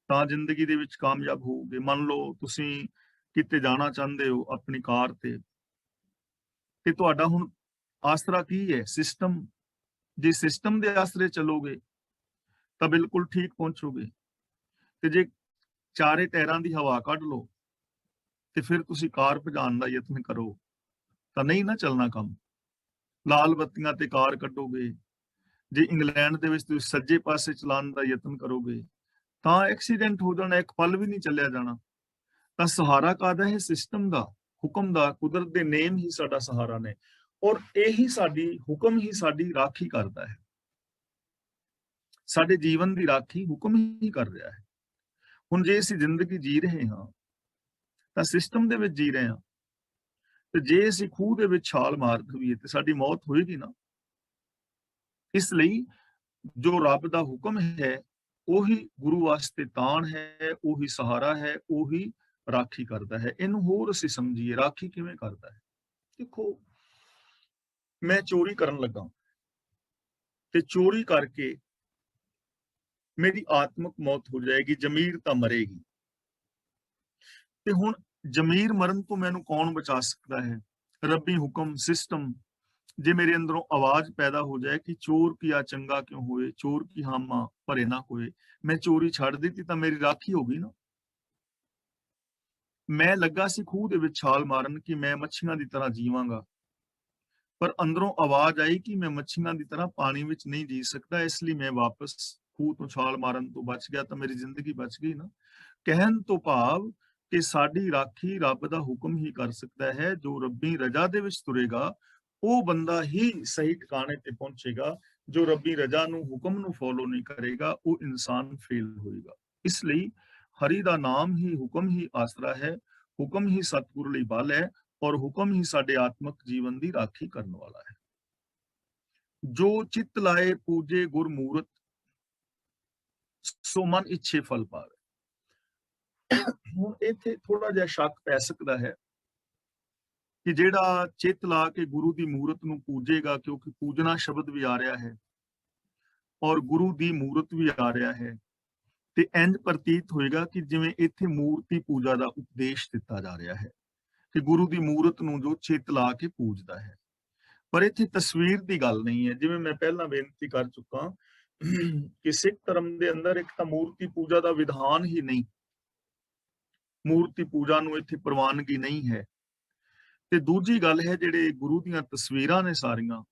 ਤਾਂ ਜ਼ਿੰਦਗੀ ਦੇ ਵਿੱਚ ਕਾਮਯਾਬ ਹੋਵੋਗੇ। ਮੰਨ ਲਓ ਤੁਸੀਂ ਕਿਤੇ ਜਾਣਾ ਚਾਹੁੰਦੇ ਹੋ ਆਪਣੀ ਕਾਰ ਤੇ ਤੁਹਾਡਾ ਹੁਣ ਆਸਰਾ ਕੀ ਹੈ? ਸਿਸਟਮ। ਜੇ ਸਿਸਟਮ ਦੇ ਆਸਰੇ ਚੱਲੋਗੇ ਤਾਂ ਬਿਲਕੁਲ ਠੀਕ ਪਹੁੰਚੋਗੇ, ਤੇ ਜੇ ਚਾਰੇ ਟਾਇਰਾਂ ਦੀ ਹਵਾ ਕੱਢ ਲਓ ਤੇ ਫਿਰ ਤੁਸੀਂ ਕਾਰ ਭਜਾਉਣ ਦਾ ਯਤਨ ਕਰੋ ਤਾਂ ਨਹੀਂ ਨਾ ਚੱਲਣਾ ਕੰਮ। ਲਾਲ ਬੱਤੀਆਂ ਤੇ ਕਾਰ ਕੱਢੋਗੇ, ਜੇ ਇੰਗਲੈਂਡ ਦੇ ਵਿੱਚ ਤੁਸੀਂ ਸੱਜੇ ਪਾਸੇ ਚਲਾਉਣ ਦਾ ਯਤਨ ਕਰੋਗੇ ਤਾਂ ਐਕਸੀਡੈਂਟ ਹੋ ਜਾਣਾ, ਇੱਕ ਪਲ ਵੀ ਨਹੀਂ ਚੱਲਿਆ ਜਾਣਾ। ਤਾਂ ਸਹਾਰਾ ਕਾਹਦਾ ਹੈ? ਸਿਸਟਮ ਦਾ, ਹੁਕਮ ਦਾ। ਕੁਦਰਤ ਦੇ ਨੇਮ ਹੀ ਸਾਡਾ ਸਹਾਰਾ ਨੇ ਔਰ ਇਹੀ ਸਾਡੀ ਹੁਕਮ ਹੀ ਸਾਡੀ ਰਾਖੀ ਕਰਦਾ ਹੈ। ਸਾਡੇ ਜੀਵਨ ਦੀ ਰਾਖੀ ਹੁਕਮ ਹੀ ਕਰ ਰਿਹਾ ਹੈ। ਹੁਣ ਜੇ ਅਸੀਂ ਜ਼ਿੰਦਗੀ ਜੀ ਰਹੇ ਹਾਂ ਤਾਂ ਸਿਸਟਮ ਦੇ ਵਿੱਚ ਜੀ ਰਹੇ ਹਾਂ, ਤੇ ਜੇ ਅਸੀਂ ਖੂਹ ਦੇ ਵਿੱਚ ਛਾਲ ਮਾਰ ਦਈਏ ਤੇ ਸਾਡੀ ਮੌਤ ਹੋਏਗੀ ਨਾ। ਇਸ ਲਈ ਜੋ ਰੱਬ ਦਾ ਹੁਕਮ ਹੈ ਉਹੀ ਗੁਰੂ ਵਾਸਤੇ ਤਾਣ ਹੈ, ਉਹੀ ਸਹਾਰਾ ਹੈ, ਉਹੀ ਰਾਖੀ ਕਰਦਾ ਹੈ। ਇਹਨੂੰ ਹੋਰ ਅਸੀਂ ਸਮਝੀਏ, ਰਾਖੀ ਕਿਵੇਂ ਕਰਦਾ ਹੈ। ਦੇਖੋ, ਮੈਂ ਚੋਰੀ ਕਰਨ ਲੱਗਾ ਤੇ ਚੋਰੀ ਕਰਕੇ ਮੇਰੀ ਆਤਮਿਕ ਮੌਤ ਹੋ ਜਾਏਗੀ, ਜ਼ਮੀਰ ਤਾਂ ਮਰੇਗੀ। ਤੇ ਹੁਣ ਜ਼ਮੀਰ ਮਰਨ ਤੋਂ ਮੈਨੂੰ ਕੌਣ ਬਚਾ ਸਕਦਾ ਹੈ? ਰੱਬੀ ਹੁਕਮ, ਸਿਸਟਮ। जे मेरे अंदरों आवाज पैदा हो जाए कि चोर किया चंगा क्यों होए, चोर की हामा भरे ना कोए, मैं चोरी छੱਡ ਦਿੱਤੀ ਤਾਂ ਮੇਰੀ ਰਾਖੀ ਹੋ ਗਈ ਨਾ। ਮੈਂ ਲੱਗਾ ਸੀ ਖੂਹ ਦੇ ਵਿੱਚ ਛਾਲ ਮਾਰਨ ਕਿ ਮੈਂ ਮੱਛੀਆਂ ਦੀ ਤਰ੍ਹਾਂ ਜੀਵਾਂਗਾ, ਪਰ ਅੰਦਰੋਂ ਆਵਾਜ਼ ਆਈ ਕਿ ਮੈਂ ਮੱਛੀਆਂ ਦੀ ਤਰ੍ਹਾਂ ਪਾਣੀ ਵਿੱਚ ਨਹੀਂ ਜੀ ਸਕਦਾ, ਇਸ ਲਈ ਮੈਂ ਵਾਪਸ ਖੂਹ ਤੋਂ ਛਾਲ ਮਾਰਨ ਤੋਂ ਬਚ ਗਿਆ ਤਾਂ ਮੇਰੀ ਜ਼ਿੰਦਗੀ ਬਚ ਗਈ ਨਾ। ਕਹਿਣ ਤੋਂ ਭਾਵ ਕਿ ਸਾਡੀ ਰਾਖੀ ਰੱਬ ਦਾ ਹੁਕਮ ਹੀ ਕਰ ਸਕਦਾ ਹੈ। ਜੋ ਰੱਬੀ ਰਜ਼ਾ ਦੇ ਵਿੱਚ ਤੁਰੇਗਾ ਉਹ ਬੰਦਾ ਹੀ ਸਹੀ ਟਿਕਾਣੇ ਤੇ ਪਹੁੰਚੇਗਾ। ਜੋ ਰੱਬੀ ਰਜ਼ਾ ਨੂੰ ਹੁਕਮ ਨੂੰ ਫੋਲੋ ਨਹੀਂ ਕਰੇਗਾ ਉਹ ਇਨਸਾਨ ਫੇਲ ਹੋਏਗਾ। ਇਸ ਲਈ ਹਰੀ ਦਾ ਨਾਮ ਹੀ ਹੁਕਮ ਹੀ ਆਸਰਾ ਹੈ, ਹੁਕਮ ਹੀ ਸਤਿਗੁਰ ਲਈ ਬਲ ਹੈ ਔਰ ਹੁਕਮ ਹੀ ਸਾਡੇ ਆਤਮਿਕ ਜੀਵਨ ਦੀ ਰਾਖੀ ਕਰਨ ਵਾਲਾ ਹੈ। ਜੋ ਚਿੱਤ ਲਾਏ ਪੂਜੇ ਗੁਰ ਮੂਰਤ, ਸੋ ਮਨ ਇੱਛੇ ਫਲ ਪਾਵੇ। ਹੁਣ ਇੱਥੇ ਥੋੜਾ ਜਿਹਾ ਸ਼ੱਕ ਪੈ ਸਕਦਾ ਹੈ ਕਿ ਜਿਹੜਾ ਚਿੱਤ ਲਾ ਕੇ ਗੁਰੂ ਦੀ ਮੂਰਤ ਨੂੰ ਪੂਜੇਗਾ, ਕਿਉਂਕਿ ਪੂਜਣਾ ਸ਼ਬਦ ਵੀ ਆ ਰਿਹਾ ਹੈ ਔਰ ਗੁਰੂ ਦੀ ਮੂਰਤ ਵੀ ਆ ਰਿਹਾ ਹੈ, ਤੇ ਇੰਜ ਪ੍ਰਤੀਤ ਹੋਏਗਾ ਕਿ ਜਿਵੇਂ ਇੱਥੇ ਮੂਰਤੀ ਪੂਜਾ ਦਾ ਉਪਦੇਸ਼ ਦਿੱਤਾ ਜਾ ਰਿਹਾ ਹੈ ਕਿ ਗੁਰੂ ਦੀ ਮੂਰਤ ਨੂੰ ਜੋ ਚਿੱਤ ਲਾ ਕੇ ਪੂਜਦਾ ਹੈ। ਪਰ ਇੱਥੇ ਤਸਵੀਰ ਦੀ ਗੱਲ ਨਹੀਂ ਹੈ। ਜਿਵੇਂ ਮੈਂ ਪਹਿਲਾਂ ਬੇਨਤੀ ਕਰ ਚੁੱਕਾ ਕਿ ਸਿੱਖ ਧਰਮ ਦੇ ਅੰਦਰ ਇੱਕ ਤਾਂ ਮੂਰਤੀ ਪੂਜਾ ਦਾ ਵਿਧਾਨ ਹੀ ਨਹੀਂ, ਮੂਰਤੀ ਪੂਜਾ ਨੂੰ ਇੱਥੇ ਪ੍ਰਵਾਨਗੀ ਨਹੀਂ ਹੈ। ਤੇ ਦੂਜੀ ਗੱਲ ਹੈ ਜਿਹੜੇ ਗੁਰੂ ਦੀਆਂ ਤਸਵੀਰਾਂ ਨੇ ਸਾਰੀਆਂ,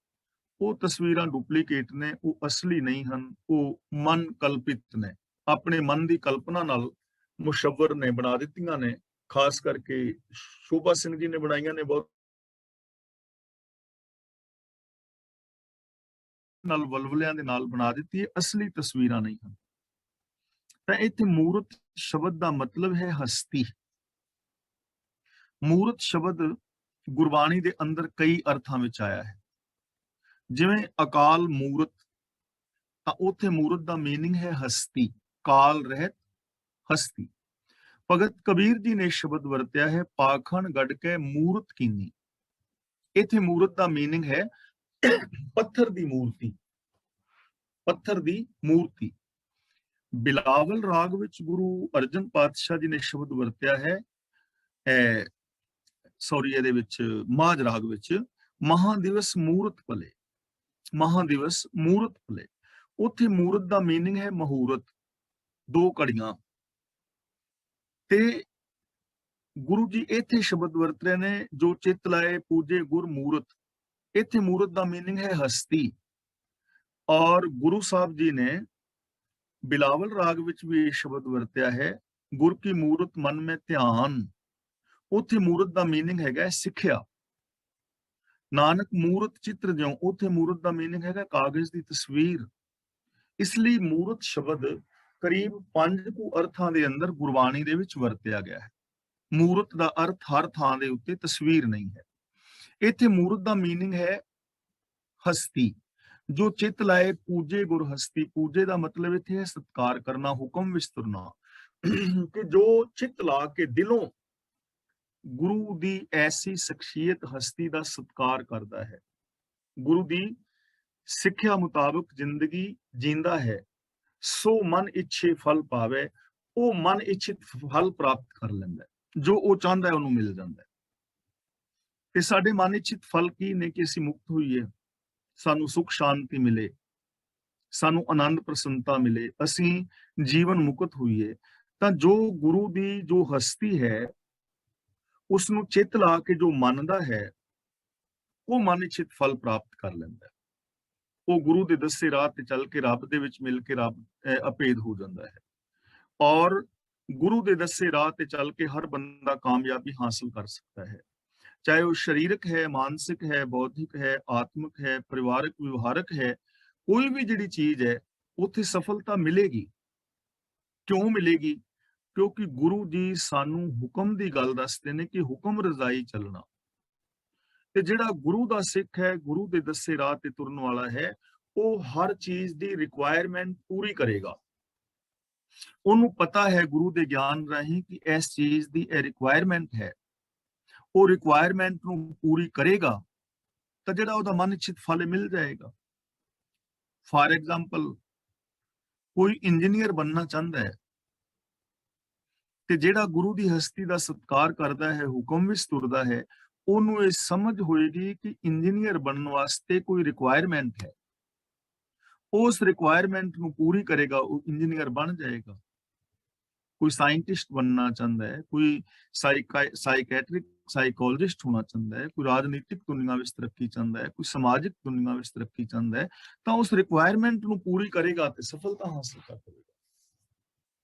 ਉਹ ਤਸਵੀਰਾਂ ਡੁਪਲੀਕੇਟ ਨੇ, ਉਹ ਅਸਲੀ ਨਹੀਂ ਹਨ, ਉਹ ਮਨ ਕਲਪਿਤ ਨੇ, ਆਪਣੇ ਮਨ ਦੀ ਕਲਪਨਾ ਨਾਲ ਮੁਸ਼ੱਵਰ ਨੇ ਬਣਾ ਦਿੱਤੀਆਂ ਨੇ। ਖਾਸ ਕਰਕੇ ਸ਼ੋਭਾ ਸਿੰਘ ਜੀ ਨੇ ਬਣਾਈਆਂ ਨੇ, ਬਹੁਤ ਨਾਲ ਵਲਵਲਿਆਂ ਦੇ ਨਾਲ ਬਣਾ ਦਿੱਤੀ ਹੈ, ਅਸਲੀ ਤਸਵੀਰਾਂ ਨਹੀਂ ਹਨ। ਤਾਂ ਇੱਥੇ ਮੂਰਤ ਸ਼ਬਦ ਦਾ ਮਤਲਬ ਹੈ ਹਸਤੀ। ਮੂਰਤ ਸ਼ਬਦ ਗੁਰਬਾਣੀ ਦੇ ਅੰਦਰ ਕਈ ਅਰਥਾਂ ਵਿੱਚ ਆਇਆ ਹੈ। ਜਿਵੇਂ ਅਕਾਲ ਮੂਰਤ, ਤਾਂ ਉੱਥੇ ਮੂਰਤ ਦਾ ਮੀਨਿੰਗ ਹੈ ਹਸਤੀ, ਕਾਲ ਰਹਿਤ ਹਸਤੀ। ਭਗਤ ਕਬੀਰ ਜੀ ਨੇ ਸ਼ਬਦ ਵਰਤਿਆ ਹੈ ਪਾਖਣ ਗੱਡ ਕੇ ਮੂਰਤ ਕੀਨੀ। ਇੱਥੇ ਮੂਰਤ ਦਾ ਮੀਨਿੰਗ ਹੈ ਪੱਥਰ ਦੀ ਮੂਰਤੀ, ਪੱਥਰ ਦੀ ਮੂਰਤੀ। ਬਿਲਾਵਲ ਰਾਗ ਵਿੱਚ ਗੁਰੂ ਅਰਜਨ ਪਾਤਸ਼ਾਹ ਜੀ ਨੇ ਸ਼ਬਦ ਵਰਤਿਆ ਹੈ, ਇਹਦੇ ਵਿੱਚ ਮਾਝ ਰਾਗ ਵਿੱਚ, ਮਹਾਦਿਵਸ ਮੂਰਤ ਭਲੇ, ਮਹਾਦਿਵਸ ਮੂਰਤ ਭਲੇ। ਉੱਥੇ ਮੂਰਤ ਦਾ ਮੀਨਿੰਗ ਹੈ ਮਹੂਰਤ, ਦੋ ਘੜੀਆਂ। ਤੇ ਗੁਰੂ ਜੀ ਇੱਥੇ ਸ਼ਬਦ ਵਰਤ ਰਹੇ ਨੇ ਜੋ ਚਿੱਤ ਲਾਏ ਪੂਜੇ ਗੁਰ ਮੂਰਤ। ਇੱਥੇ ਮੂਰਤ ਦਾ ਮੀਨਿੰਗ ਹੈ ਹਸਤੀ। ਔਰ ਗੁਰੂ ਸਾਹਿਬ ਜੀ ਨੇ ਬਿਲਾਵਲ ਰਾਗ ਵਿੱਚ ਵੀ ਇਹ ਸ਼ਬਦ ਵਰਤਿਆ ਹੈ ਗੁਰ ਕੀ ਮੂਰਤ ਮਨ ਮੈਂ ਧਿਆਨ। ਉੱਥੇ ਮੂਰਤ ਦਾ ਮੀਨਿੰਗ ਹੈਗਾ ਸਿੱਖਿਆ। ਨਾਨਕ ਮੂਰਤ ਚਿੱਤਰ ਜਿਉ, ਉੱਥੇ ਮੂਰਤ ਦਾ ਮੀਨਿੰਗ ਹੈਗਾ ਕਾਗਜ਼ ਦੀ ਤਸਵੀਰ। ਇਸ ਲਈ ਮੂਰਤ ਸ਼ਬਦ ਕਰੀਬ 5 ਕੁ ਅਰਥਾਂ ਦੇ ਅੰਦਰ ਗੁਰਬਾਣੀ ਦੇ ਵਿੱਚ ਵਰਤਿਆ ਗਿਆ ਹੈ। ਮੂਰਤ ਦਾ ਅਰਥ ਹਰ ਥਾਂ ਦੇ ਉੱਤੇ ਤਸਵੀਰ ਨਹੀਂ ਹੈ। ਇੱਥੇ ਮੂਰਤ ਦਾ ਮੀਨਿੰਗ ਹੈ ਹਸਤੀ। ਜੋ ਚਿੱਤ ਲਾਏ ਪੂਜੇ ਗੁਰ ਹਸਤੀ, ਪੂਜੇ ਦਾ ਮਤਲਬ ਇੱਥੇ ਹੈ ਸਤਕਾਰ ਕਰਨਾ, ਹੁਕਮ ਵਿੱਚ ਤੁਰਨਾ। ਕਿ ਜੋ ਚਿੱਤ ਲਾ ਕੇ ਦਿਲੋਂ ਗੁਰੂ ਦੀ ਐਸੀ ਸ਼ਖਸੀਅਤ ਹਸਤੀ ਦਾ ਸਤਕਾਰ ਕਰਦਾ ਹੈ, ਗੁਰੂ ਦੀ ਸਿੱਖਿਆ ਮੁਤਾਬਕ ਜ਼ਿੰਦਗੀ ਜੀਂਦਾ ਹੈ, ਸੋ ਮਨ ਇੱਛੇ ਫਲ ਪਾਵੇ, ਉਹ ਮਨ ਇੱਛਿਤ ਫਲ ਪ੍ਰਾਪਤ ਕਰ ਲੈਂਦਾ, ਜੋ ਉਹ ਚਾਹੁੰਦਾ ਹੈ ਉਹਨੂੰ ਮਿਲ ਜਾਂਦਾ ਹੈ। ਤੇ ਸਾਡੇ ਮਨ ਇੱਛਿਤ ਫਲ ਕੀ ਨੇ? ਕਿ ਅਸੀਂ ਮੁਕਤ ਹੋਈਏ, ਸਾਨੂੰ ਸੁਖ ਸ਼ਾਂਤੀ ਮਿਲੇ, ਸਾਨੂੰ ਆਨੰਦ ਪ੍ਰਸੰਨਤਾ ਮਿਲੇ, ਅਸੀਂ ਜੀਵਨ ਮੁਕਤ ਹੋਈਏ। ਤਾਂ ਜੋ ਗੁਰੂ ਦੀ ਜੋ ਹਸਤੀ ਹੈ ਉਸ ਨੂੰ ਚਿੱਤ ਲਾ ਕੇ ਜੋ ਮੰਨਦਾ ਹੈ ਉਹ ਮਨ ਇੱਛਿਤ ਫਲ ਪ੍ਰਾਪਤ ਕਰ ਲੈਂਦਾ ਹੈ। ਉਹ ਗੁਰੂ ਦੇ ਦੱਸੇ ਰਾਹ ਤੇ ਚੱਲ ਕੇ ਰੱਬ ਦੇ ਵਿੱਚ ਮਿਲ ਕੇ ਰੱਬ ਅਭੇਦ ਹੋ ਜਾਂਦਾ ਹੈ। ਔਰ ਗੁਰੂ ਦੇ ਦੱਸੇ ਰਾਹ ਤੇ ਚੱਲ ਕੇ ਹਰ ਬੰਦਾ ਕਾਮਯਾਬੀ ਹਾਸਲ ਕਰ ਸਕਦਾ ਹੈ, ਚਾਹੇ ਉਹ ਸਰੀਰਕ ਹੈ, ਮਾਨਸਿਕ ਹੈ, ਬੌਧਿਕ ਹੈ, ਆਤਮਿਕ ਹੈ, ਪਰਿਵਾਰਕ ਵਿਵਹਾਰਕ ਹੈ। ਕੋਈ ਵੀ ਜਿਹੜੀ ਚੀਜ਼ ਹੈ ਉੱਥੇ ਸਫਲਤਾ ਮਿਲੇਗੀ। ਕਿਉਂ ਮਿਲੇਗੀ? ਕਿਉਂਕਿ ਗੁਰੂ ਜੀ ਸਾਨੂੰ ਹੁਕਮ ਦੀ ਗੱਲ ਦੱਸਦੇ ਨੇ ਕਿ ਹੁਕਮ ਰਜ਼ਾਈ ਚੱਲਣਾ। ਤੇ ਜਿਹੜਾ ਗੁਰੂ ਦਾ ਸਿੱਖ ਹੈ, ਗੁਰੂ ਦੇ ਦੱਸੇ ਰਾਹ ਤੇ ਤੁਰਨ ਵਾਲਾ ਹੈ, ਉਹ ਹਰ ਚੀਜ਼ ਦੀ ਰਿਕੁਆਇਰਮੈਂਟ ਪੂਰੀ ਕਰੇਗਾ। ਉਹਨੂੰ ਪਤਾ ਹੈ ਗੁਰੂ ਦੇ ਗਿਆਨ ਰਾਹੀਂ ਕਿ ਇਸ ਚੀਜ਼ ਦੀ ਇਹ ਰਿਕੁਆਇਰਮੈਂਟ ਹੈ, ਉਹ ਰਿਕੁਆਇਰਮੈਂਟ ਨੂੰ ਪੂਰੀ ਕਰੇਗਾ ਤਾਂ ਜਿਹੜਾ ਉਹਦਾ ਮਨ ਇੱਛਿਤ ਫਲ ਮਿਲ ਜਾਏਗਾ। ਫਾਰ ਐਗਜ਼ਾਮਪਲ, ਕੋਈ ਇੰਜੀਨੀਅਰ ਬਣਨਾ ਚਾਹੁੰਦਾ ਹੈ ਤੇ ਜਿਹੜਾ ਗੁਰੂ ਦੀ ਹਸਤੀ ਦਾ ਸਤਿਕਾਰ ਕਰਦਾ ਹੈ, ਹੁਕਮ ਵਿੱਚ ਤੁਰਦਾ ਹੈ, ਉਹਨੂੰ ਇਹ ਸਮਝ ਹੋਏਗੀ ਕਿ ਇੰਜੀਨੀਅਰ ਬਣਨ ਵਾਸਤੇ ਕੋਈ ਰਿਕੁਆਇਰਮੈਂਟ ਹੈ, ਉਸ ਰਿਕੁਆਇਰਮੈਂਟ ਨੂੰ ਪੂਰੀ ਕਰੇਗਾ ਉਹ ਇੰਜੀਨੀਅਰ ਬਣ ਜਾਏਗਾ। ਕੋਈ ਸਾਇੰਟਿਸਟ बनना ਚਾਹੁੰਦਾ ਹੈ, ਕੋਈ ਸਾਈਕੈਟ੍ਰਿਕ ਸਾਈਕੋਲੋਜਿਸਟ ਹੋਣਾ ਚਾਹੁੰਦਾ ਹੈ, ਕੋਈ ਰਾਜਨੀਤਿਕ ਦੁਨੀਆ ਵਿੱਚ ਤਰੱਕੀ ਚਾਹੁੰਦਾ ਹੈ, ਕੋਈ ਸਮਾਜਿਕ ਦੁਨੀਆ ਵਿੱਚ ਤਰੱਕੀ ਚਾਹੁੰਦਾ ਹੈ, ਤਾਂ ਉਸ ਰਿਕੁਆਇਰਮੈਂਟ ਨੂੰ ਪੂਰੀ ਕਰੇਗਾ ਤੇ ਸਫਲਤਾ ਹਾਸਲ ਕਰ ਲਵੇਗਾ।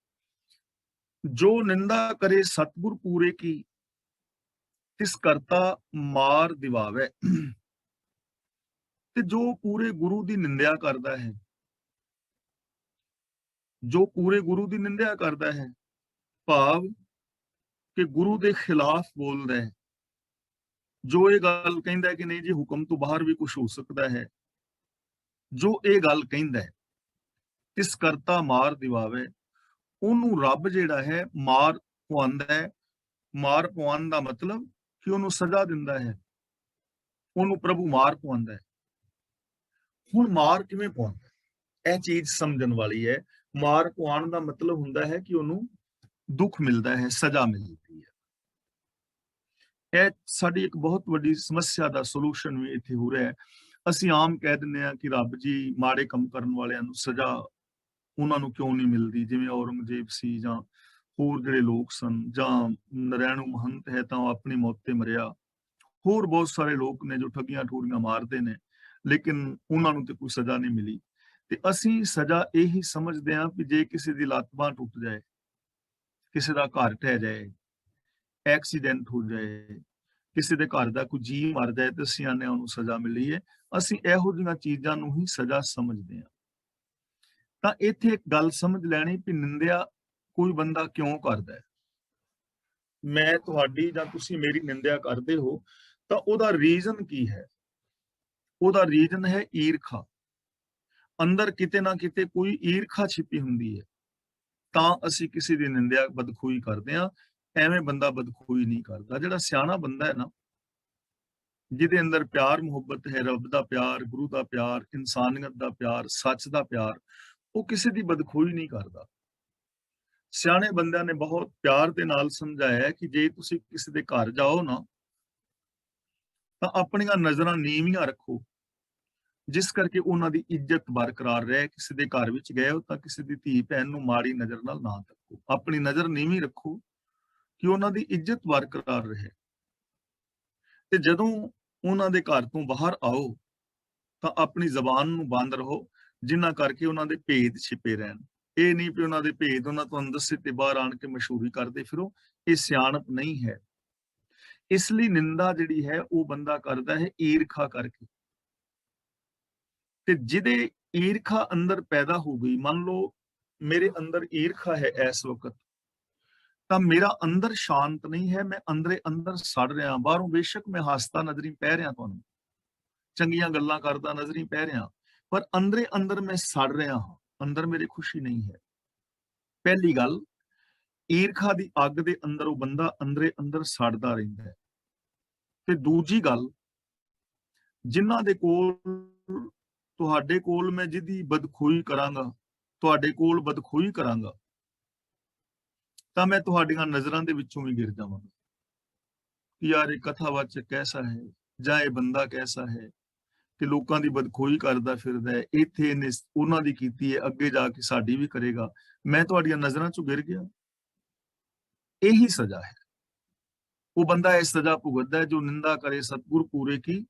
जो निंदा करे सतगुर पूरे की, तिस करता मार दिवावे। ते जो पूरे गुरु दी निंदा करता है, जो पूरे गुरु दी निंदा करता है, भाव कि गुरु दे खिलाफ बोलदा है, जो ये गल कहंदा है कि नहीं जी हुक्म तो बाहर भी कुछ हो सकता है, जो ये गल कहंदा है तिस करता मार दिवावे, ਉਹਨੂੰ ਰੱਬ ਜਿਹੜਾ ਹੈ ਮਾਰ ਪਵਾਉਂਦਾ ਹੈ। ਮਾਰ ਪਵਾਉਣ ਦਾ ਮਤਲਬ ਕਿ ਉਹਨੂੰ ਸਜ਼ਾ ਦਿੰਦਾ ਹੈ, ਉਹਨੂੰ ਪ੍ਰਭੂ ਮਾਰ ਪਵਾਉਂਦਾ ਹੈ। ਹੁਣ ਮਾਰ ਕਿਵੇਂ ਪਵਾਉਂਦਾ, ਇਹ ਚੀਜ਼ ਸਮਝਣ ਵਾਲੀ ਹੈ। ਮਾਰ ਪਵਾਉਣ ਦਾ ਮਤਲਬ ਹੁੰਦਾ ਹੈ ਕਿ ਉਹਨੂੰ ਦੁੱਖ ਮਿਲਦਾ ਹੈ, ਸਜ਼ਾ ਮਿਲਦੀ ਹੈ। ਇਹ ਸਾਡੀ ਇੱਕ ਬਹੁਤ ਵੱਡੀ ਸਮੱਸਿਆ ਦਾ ਸੋਲੂਸ਼ਨ ਵੀ ਇੱਥੇ ਹੋ ਰਿਹਾ ਹੈ। ਅਸੀਂ ਆਮ ਕਹਿ ਦਿੰਦੇ ਹਾਂ ਕਿ ਰੱਬ ਜੀ ਮਾੜੇ ਕੰਮ ਕਰਨ ਵਾਲਿਆਂ ਨੂੰ ਸਜ਼ਾ ਉਹਨਾਂ ਨੂੰ ਕਿਉਂ ਨਹੀਂ ਮਿਲਦੀ, ਜਿਵੇਂ ਔਰੰਗਜ਼ੇਬ ਸੀ ਜਾਂ ਹੋਰ ਜਿਹੜੇ ਲੋਕ ਸਨ, ਜਾਂ ਨਰੈਣੂ ਮਹੰਤ ਹੈ ਤਾਂ ਉਹ ਆਪਣੀ ਮੌਤ ਤੇ ਮਰਿਆ। ਹੋਰ ਬਹੁਤ ਸਾਰੇ ਲੋਕ ਨੇ ਜੋ ਠੱਗੀਆਂ ਠੋਰੀਆਂ ਮਾਰਦੇ ਨੇ, ਲੇਕਿਨ ਉਹਨਾਂ ਨੂੰ ਤੇ ਕੋਈ ਸਜ਼ਾ ਨਹੀਂ ਮਿਲੀ। ਤੇ ਅਸੀਂ ਸਜ਼ਾ ਇਹੀ ਸਮਝਦੇ ਹਾਂ ਕਿ ਜੇ ਕਿਸੇ ਦੀ ਲੱਤ ਬਾਂਹ ਟੁੱਟ ਜਾਏ, ਕਿਸੇ ਦਾ ਘਰ ਢਹਿ ਜਾਏ, ਐਕਸੀਡੈਂਟ ਹੋ ਜਾਏ, ਕਿਸੇ ਦੇ ਘਰ ਦਾ ਕੋਈ ਜੀਅ ਮਰ ਜਾਏ ਤੇ ਅਸੀਂ ਆਨੇ ਉਹਨੂੰ ਸਜ਼ਾ ਮਿਲੀ ਹੈ। ਅਸੀਂ ਇਹੋ ਜਿਹੀਆਂ ਚੀਜ਼ਾਂ ਨੂੰ ਹੀ ਸਜ਼ਾ ਸਮਝਦੇ ਹਾਂ। ਤਾਂ ਇੱਥੇ ਇੱਕ ਗੱਲ ਸਮਝ ਲੈਣੀ ਕਿ ਨਿੰਦਿਆ ਕੋਈ ਬੰਦਾ ਕਿਉਂ ਕਰਦਾ ਹੈ। ਮੈਂ ਤੁਹਾਡੀ ਜਾਂ ਤੁਸੀਂ ਮੇਰੀ ਨਿੰਦਿਆ ਕਰਦੇ ਹੋ ਤਾਂ ਉਹਦਾ ਰੀਜ਼ਨ ਕੀ ਹੈ? ਉਹਦਾ ਰੀਜ਼ਨ ਹੈ ਈਰਖਾ। ਅੰਦਰ ਕਿਤੇ ਨਾ ਕਿਤੇ ਕੋਈ ਈਰਖਾ ਛਿਪੀ ਹੁੰਦੀ ਹੈ, ਤਾਂ ਅਸੀਂ ਕਿਸੇ ਦੀ ਨਿੰਦਿਆ ਬਦਖੋਈ ਕਰਦੇ ਹਾਂ। ਐਵੇਂ ਬੰਦਾ ਬਦਖੋਈ ਨਹੀਂ ਕਰਦਾ। ਜਿਹੜਾ ਸਿਆਣਾ ਬੰਦਾ ਹੈ ਨਾ, ਜਿਹਦੇ ਅੰਦਰ ਪਿਆਰ ਮੁਹੱਬਤ ਹੈ, ਰੱਬ ਦਾ ਪਿਆਰ, ਗੁਰੂ ਦਾ ਪਿਆਰ, ਇਨਸਾਨੀਅਤ ਦਾ ਪਿਆਰ, ਸੱਚ ਦਾ ਪਿਆਰ, ਉਹ ਕਿਸੇ ਦੀ ਬਦਖੋਈ ਨਹੀਂ ਕਰਦਾ। ਸਿਆਣੇ ਬੰਦਿਆਂ ਨੇ ਬਹੁਤ ਪਿਆਰ ਦੇ ਨਾਲ ਸਮਝਾਇਆ ਕਿ ਜੇ ਤੁਸੀਂ ਕਿਸੇ ਦੇ ਘਰ ਜਾਓ ਨਾ ਤਾਂ ਆਪਣੀਆਂ ਨਜ਼ਰਾਂ ਨੀਵੀਆਂ ਰੱਖੋ, ਜਿਸ ਕਰਕੇ ਉਹਨਾਂ ਦੀ ਇੱਜ਼ਤ ਬਰਕਰਾਰ ਰਹੇ। ਕਿਸੇ ਦੇ ਘਰ ਵਿੱਚ ਗਏ ਹੋ ਤਾਂ ਕਿਸੇ ਦੀ ਧੀ ਭੈਣ ਨੂੰ ਮਾੜੀ ਨਜ਼ਰ ਨਾਲ ਨਾ ਤੱਕੋ, ਆਪਣੀ ਨਜ਼ਰ ਨੀਵੀਂ ਰੱਖੋ ਕਿ ਉਹਨਾਂ ਦੀ ਇੱਜ਼ਤ ਬਰਕਰਾਰ ਰਹੇ। ਤੇ ਜਦੋਂ ਉਹਨਾਂ ਦੇ ਘਰ ਤੋਂ ਬਾਹਰ ਆਓ ਤਾਂ ਆਪਣੀ ਜ਼ਬਾਨ ਨੂੰ ਬੰਦ ਰਹੋ, ਜਿਨ੍ਹਾਂ ਕਰਕੇ ਉਹਨਾਂ ਦੇ ਭੇਦ ਛਿਪੇ ਰਹਿਣ। ਇਹ ਨਹੀਂ ਵੀ ਉਹਨਾਂ ਦੇ ਭੇਦ ਉਹਨਾਂ ਤੋਂ ਅੰਦਰ ਸੇ ਤੇ ਬਾਹਰ ਆਣ ਕੇ ਮਸ਼ਹੂਰੀ ਕਰਦੇ ਫਿਰੋ, ਇਹ ਸਿਆਣਪ ਨਹੀਂ ਹੈ। ਇਸ ਲਈ ਨਿੰਦਾ ਜਿਹੜੀ ਹੈ ਉਹ ਬੰਦਾ ਕਰਦਾ ਹੈ ਈਰਖਾ ਕਰਕੇ। ਤੇ ਜਿਹਦੇ ਈਰਖਾ ਅੰਦਰ ਪੈਦਾ ਹੋ ਗਈ, ਮੰਨ ਲਓ ਮੇਰੇ ਅੰਦਰ ਈਰਖਾ ਹੈ ਇਸ ਵਕਤ, ਤਾਂ ਮੇਰਾ ਅੰਦਰ ਸ਼ਾਂਤ ਨਹੀਂ ਹੈ, ਮੈਂ ਅੰਦਰੇ ਅੰਦਰ ਸੜ ਰਿਹਾ। ਬਾਹਰੋਂ ਬੇਸ਼ੱਕ ਮੈਂ ਹੱਸਦਾ ਨਜ਼ਰੀ ਪੈ ਰਿਹਾ, ਤੁਹਾਨੂੰ ਚੰਗੀਆਂ ਗੱਲਾਂ ਕਰਦਾ ਨਜ਼ਰੀ ਪੈ ਰਿਹਾ, ਪਰ ਅੰਦਰੇ ਅੰਦਰ ਮੈਂ ਸੜ ਰਿਹਾ ਹਾਂ, ਅੰਦਰ ਮੇਰੇ ਖੁਸ਼ੀ ਨਹੀਂ ਹੈ। ਪਹਿਲੀ ਗੱਲ, ਈਰਖਾ ਦੀ ਅੱਗ ਦੇ ਅੰਦਰ ਉਹ ਬੰਦਾ ਅੰਦਰੇ ਅੰਦਰ ਸੜਦਾ ਰਹਿੰਦਾ ਹੈ। ਤੇ ਦੂਜੀ ਗੱਲ, ਜਿਨ੍ਹਾਂ ਦੇ ਕੋਲ ਤੁਹਾਡੇ ਕੋਲ ਮੈਂ ਜਿਹਦੀ ਬਦਖੋਈ ਕਰਾਂਗਾ, ਤੁਹਾਡੇ ਕੋਲ ਬਦਖੋਈ ਕਰਾਂਗਾ, ਤਾਂ ਮੈਂ ਤੁਹਾਡੀਆਂ ਨਜ਼ਰਾਂ ਦੇ ਵਿੱਚੋਂ ਵੀ ਗਿਰ ਜਾਵਾਂਗਾ ਕਿ ਯਾਰ ਇਹ ਕਥਾਵਾਚਕ ਕੈਸਾ ਹੈ, ਜਾਂ ਇਹ ਬੰਦਾ ਕੈਸਾ ਹੈ ਕਿ ਲੋਕਾਂ ਦੀ ਬਦਖੋਈ ਕਰਦਾ ਫਿਰਦਾ ਹੈ। ਇੱਥੇ ਇਹਨੇ ਉਹਨਾਂ ਦੀ ਕੀਤੀ ਹੈ, ਅੱਗੇ ਜਾ ਕੇ ਸਾਡੀ ਵੀ ਕਰੇਗਾ, ਮੈਂ ਤੁਹਾਡੀਆਂ ਨਜ਼ਰਾਂ ਚੋਂ ਗਿਰ ਗਿਆ। ਇਹੀ ਸਜ਼ਾ ਹੈ। ਉਹ ਬੰਦਾ ਇਹ ਸਜ਼ਾ ਭੁਗਤਦਾ ਹੈ ਜੋ ਨਿੰਦਾ ਕਰੇ ਸਤਿਗੁਰ ਪੂਰੇ ਕੀ,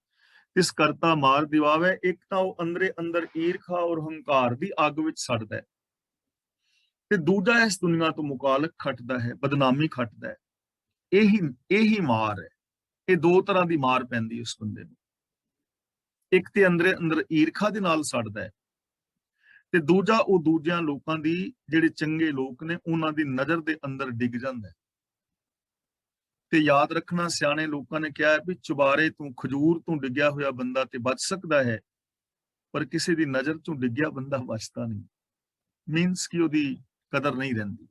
ਤਿਸ ਕਰਤਾ ਮਾਰ ਦਿਵਾਵੇ। ਇੱਕ ਤਾਂ ਉਹ ਅੰਦਰੇ ਅੰਦਰ ਈਰਖਾ ਔਰ ਹੰਕਾਰ ਦੀ ਅੱਗ ਵਿੱਚ ਸੜਦਾ ਹੈ, ਤੇ ਦੂਜਾ ਇਸ ਦੁਨੀਆ ਤੋਂ ਮੁਕਾਲਕ ਖੱਟਦਾ ਹੈ, ਬਦਨਾਮੀ ਖੱਟਦਾ ਹੈ। ਇਹੀ ਮਾਰ ਹੈ। ਇਹ ਦੋ ਤਰ੍ਹਾਂ ਦੀ ਮਾਰ ਪੈਂਦੀ ਉਸ ਬੰਦੇ ਨੂੰ। ਇੱਕ ਤੇ ਅੰਦਰੇ ਅੰਦਰ ਈਰਖਾ ਦੇ ਨਾਲ ਸੜਦਾ ਹੈ, ਤੇ ਦੂਜਾ ਉਹ ਦੂਜਿਆਂ ਲੋਕਾਂ ਦੀ, ਜਿਹੜੇ ਚੰਗੇ ਲੋਕ ਨੇ, ਉਹਨਾਂ ਦੀ ਨਜ਼ਰ ਦੇ ਅੰਦਰ ਡਿੱਗ ਜਾਂਦਾ ਹੈ। ਤੇ ਯਾਦ ਰੱਖਣਾ, ਸਿਆਣੇ ਲੋਕਾਂ ਨੇ ਕਿਹਾ ਹੈ ਵੀ ਚੁਬਾਰੇ ਤੋਂ, ਖਜੂਰ ਤੋਂ ਡਿੱਗਿਆ ਹੋਇਆ ਬੰਦਾ ਤੇ ਬਚ ਸਕਦਾ ਹੈ, ਪਰ ਕਿਸੇ ਦੀ ਨਜ਼ਰ ਚੋਂ ਡਿੱਗਿਆ ਬੰਦਾ ਬਚਦਾ ਨਹੀਂ। ਮੀਨਸ ਕਿ ਉਹਦੀ ਕਦਰ ਨਹੀਂ ਰਹਿੰਦੀ।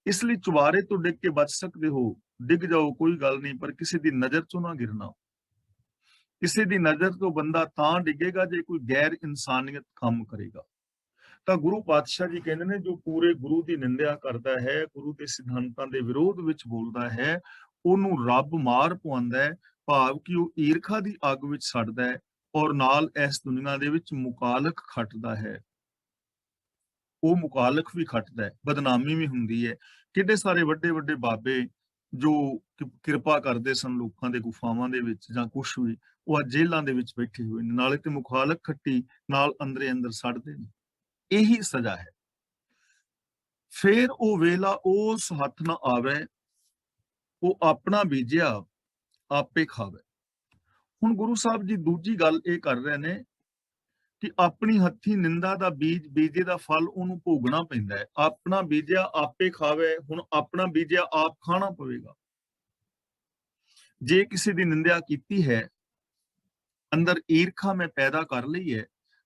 ਇਸ ਲਈ ਚੁਬਾਰੇ ਤੋਂ ਡਿੱਗ ਕੇ ਬਚ ਸਕਦੇ ਹੋ, ਡਿੱਗ ਜਾਓ, ਕੋਈ ਗੱਲ ਨਹੀਂ, ਪਰ ਕਿਸੇ ਦੀ ਨਜ਼ਰ ਚੋਂ ਨਾ ਗਿਰਨਾ। ਕਿਸੇ ਦੀ ਨਜ਼ਰ ਤੋਂ ਬੰਦਾ ਤਾਂ ਡਿੱਗੇਗਾ ਜੇ ਕੋਈ ਗੈਰ ਇਨਸਾਨੀਅਤ ਕੰਮ ਕਰੇਗਾ। ਤਾਂ ਗੁਰੂ ਪਾਤਸ਼ਾਹ ਜੀ ਕਹਿੰਦੇ ਨੇ, ਜੋ ਪੂਰੇ ਗੁਰੂ ਦੀ ਨਿੰਦਿਆ ਕਰਦਾ ਹੈ, ਗੁਰੂ ਦੇ ਸਿਧਾਂਤਾਂ ਦੇ ਵਿਰੋਧ ਵਿੱਚ ਬੋਲਦਾ ਹੈ, ਉਹਨੂੰ ਰੱਬ ਮਾਰ ਪਵਾਉਂਦਾ ਹੈ, ਭਾਵ ਕਿ ਉਹ ਈਰਖਾ ਦੀ ਅੱਗ ਵਿੱਚ ਸੜਦਾ ਹੈ ਔਰ ਨਾਲ ਇਸ ਦੁਨੀਆ ਦੇ ਵਿੱਚ ਮੁਕਾਲਕ ਖੱਟਦਾ ਹੈ। ਉਹ ਮੁਕਾਲਕ ਵੀ ਖੱਟਦਾ ਹੈ, ਬਦਨਾਮੀ ਵੀ ਹੁੰਦੀ ਹੈ। ਕਿੰਨੇ ਸਾਰੇ ਵੱਡੇ ਵੱਡੇ ਬਾਬੇ ਜੋ ਕਿਰਪਾ ਕਰਦੇ ਸਨ ਲੋਕਾਂ ਦੇ ਗੁਫਾਵਾਂ ਦੇ ਵਿੱਚ ਜਾਂ ਕੁਛ ਵੀ, ਉਹ ਅੱਜ ਜੇਲ੍ਹਾਂ ਦੇ ਵਿੱਚ ਬੈਠੇ ਹੋਏ ਨੇ, ਨਾਲੇ ਤੇ ਮੁਖਾਲਕ ਖੱਟੀ, ਨਾਲ ਅੰਦਰੇ ਅੰਦਰ ਸੜਦੇ ਨੇ। ਇਹੀ ਸਜ਼ਾ ਹੈ। ਫੇਰ ਉਹ ਵੇਲਾ ਉਸ ਹੱਥ ਨਾ ਆਵੇ, ਉਹ ਆਪਣਾ ਬੀਜਿਆ ਆਪੇ ਖਾਵੇ। ਹੁਣ ਗੁਰੂ ਸਾਹਿਬ ਜੀ ਦੂਜੀ ਗੱਲ ਇਹ ਕਰ ਰਹੇ ਨੇ ਕਿ ਆਪਣੀ ਹੱਥੀ ਨਿੰਦਾ ਦਾ ਬੀਜ ਬੀਜੇ ਦਾ ਫਲ ਉਹਨੂੰ ਭੋਗਣਾ ਪੈਂਦਾ ਹੈ। ਆਪਣਾ ਬੀਜਿਆ ਆਪੇ ਖਾਵੇ। ਹੁਣ ਆਪਣਾ ਬੀਜਿਆ ਆਪ ਖਾਣਾ ਪਵੇਗਾ। ਜੇ ਕਿਸੇ ਦੀ ਨਿੰਦਿਆ ਕੀਤੀ ਹੈ, ਅੰਦਰ ਈਰਖਾ ਮੈਂ ਪੈਦਾ ਕਰ ਲਈ ਹੈ,